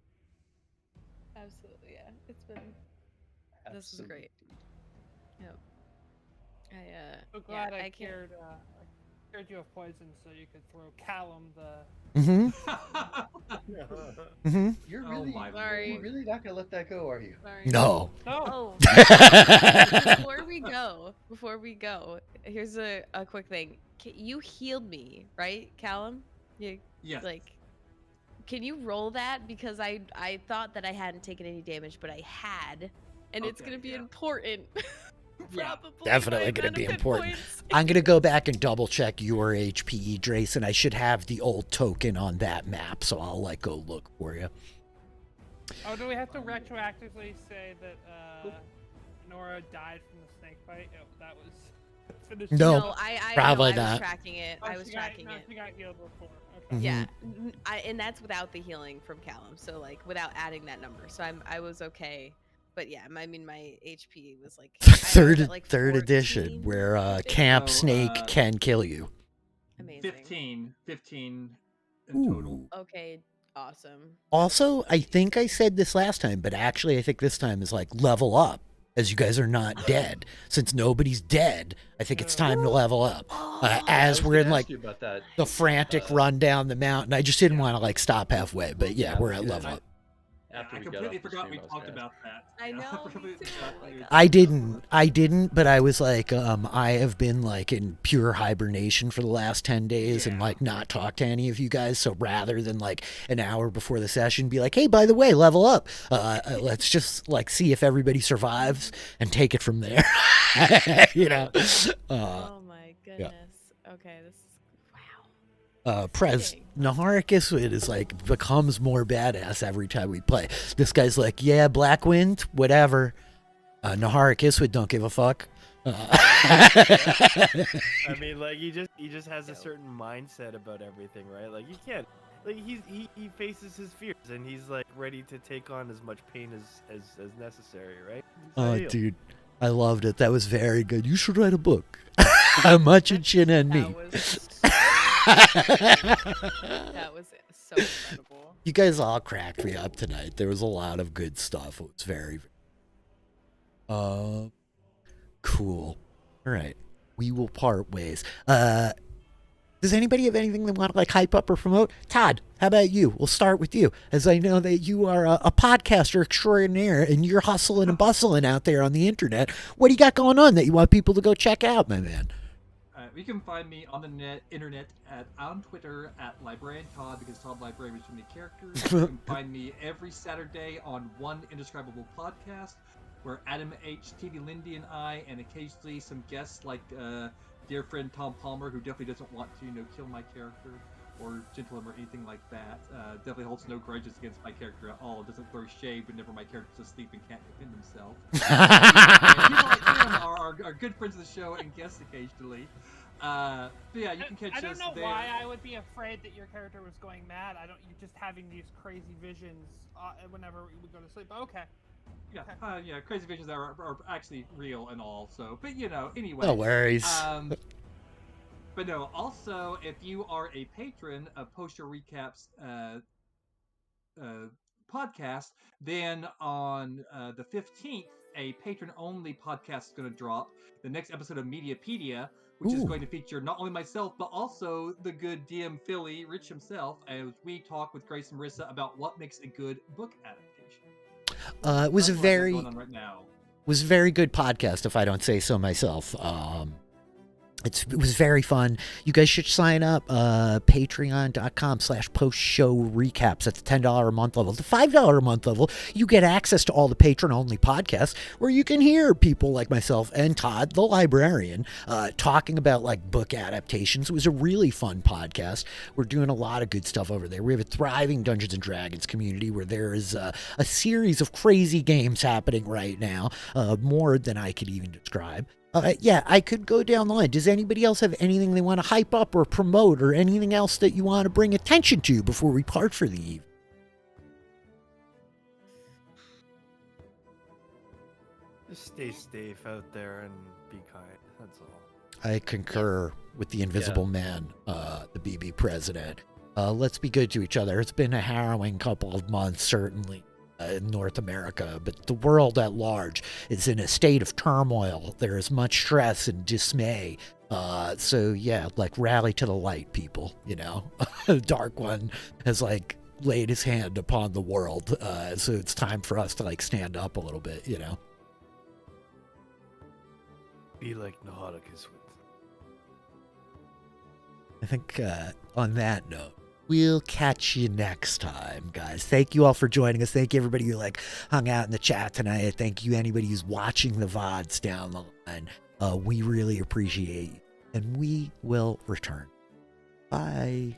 Absolutely, yeah. It's been. This was great. Yep. So glad yeah, I can't. cured you of poison so you could throw Callum the. Mm-hmm. Mm-hmm. You're Oh really, my Sorry. you're really not gonna let that go, are you? Sorry. No. No. Oh. Before we go, here's a quick thing. You healed me, right, Callum? You Yes. like. Can you roll that because I thought that I hadn't taken any damage, but I had, and it's Okay, gonna be yeah. important. Yeah. Probably Definitely my gonna amount be of hit important. points. I'm gonna go back and double check your HP, Drace, and I should have the old token on that map, so I'll like go look for you. Oh, do we have to retroactively say that Nora died from the snake bite? Oh, that was finished. No. No, I probably know, I not. was tracking it. I was tracking it. She got healed before. Okay. Mhm. Yeah, and that's without the healing from Callum. So like without adding that number. So I was okay. But yeah, I mean my HP was like I was Third at, like, third 14, edition, where I think. Camp So, Snake can kill you. Amazing. 15 in total. Ooh. Okay, awesome. Also, I think I said this last time, but actually I think this time is like level up, as you guys are not dead. Since nobody's dead, I think it's time to level up. I As was we're in gonna like ask you about that. the frantic run down the mountain. I just didn't want to like stop halfway, but yeah, we're at Yeah. level up. After I we got completely off the forgot stream, we I was talked gonna about that. I know, me completely too. forgot Oh my that we were God. I didn't, but I was like, I have been like in pure hibernation for the last 10 days and Yeah. like not talked to any of you guys. So rather than like an hour before the session be like, hey, by the way, level up, let's just like see if everybody survives and take it from there. You know? Oh my goodness. Okay, this is wow. Prez, Dang. Nahara Kiswit is like becomes more badass every time we play. This guy's like, yeah, Black Wind, whatever. Nahara Kiswit don't give a fuck. I mean, like he just has a certain mindset about everything, right? Like you can't like he faces his fears and he's like ready to take on as much pain as necessary, right? Oh, Deal. dude, I loved it. That was very good. You should write a book. How much a chin and me. That was so incredible. You guys all cracked me up tonight. There was a lot of good stuff. It was very cool. All right. We will part ways. Does anybody have anything they want to like hype up or promote? Todd, how about you? We'll start with you, as I know that you are a podcaster extraordinaire and you're hustling and bustling out there on the internet. What do you got going on that you want people to go check out, my man? You can find me on the internet on Twitter at Librarian Todd, because Todd Librarian was too many characters. You can find me every Saturday on One Indescribable Podcast, where Adam H, TV Lindy, and I, and occasionally some guests like dear friend Tom Palmer, who definitely doesn't want to kill my character or gentle him or anything like that. Definitely holds no grudges against my character at all. Doesn't throw shade whenever my character's asleep and can't defend himself. And people like him are good friends of the show and guests occasionally. But yeah, you can catch us there. I don't know why I would be afraid that your character was going mad. You're just having these crazy visions whenever we go to sleep. Okay. Yeah, crazy visions are actually real and all. So, but anyway. No worries. But no, also, if you are a patron of Post Your Recaps podcast, then on the 15th, a patron-only podcast is going to drop. The next episode of Mediapedia, which is going to feature not only myself, but also the good DM Philly, Rich himself, as we talk with Grace and Marissa about what makes a good book adaptation. It was That's what's going on right now. Was a very good podcast, if I don't say so myself. It was very fun. You guys should sign up. Patreon.com/postshow-recaps at the $10 a month level. The $5 a month level, you get access to all the patron-only podcasts where you can hear people like myself and Todd, the librarian, talking about like book adaptations. It was a really fun podcast. We're doing a lot of good stuff over there. We have a thriving Dungeons & Dragons community where there is a series of crazy games happening right now, more than I could even describe. Yeah, I could go down the line. Does anybody else have anything they want to hype up or promote, or anything else that you want to bring attention to before we part for the evening? Just stay safe out there and be kind. That's all. I concur with the Invisible Man, the BB president. Let's be good to each other. It's been a harrowing couple of months, certainly. In North America, but the world at large is in a state of turmoil. There is much stress and dismay. So yeah, like rally to the light, people. The Dark One has like laid his hand upon the world. So it's time for us to like stand up a little bit. Be like Nauticus. I think on that note, we'll catch you next time, guys. Thank you all for joining us. Thank you, everybody who hung out in the chat tonight. Thank you, anybody who's watching the VODs down the line. We really appreciate you, and we will return. Bye.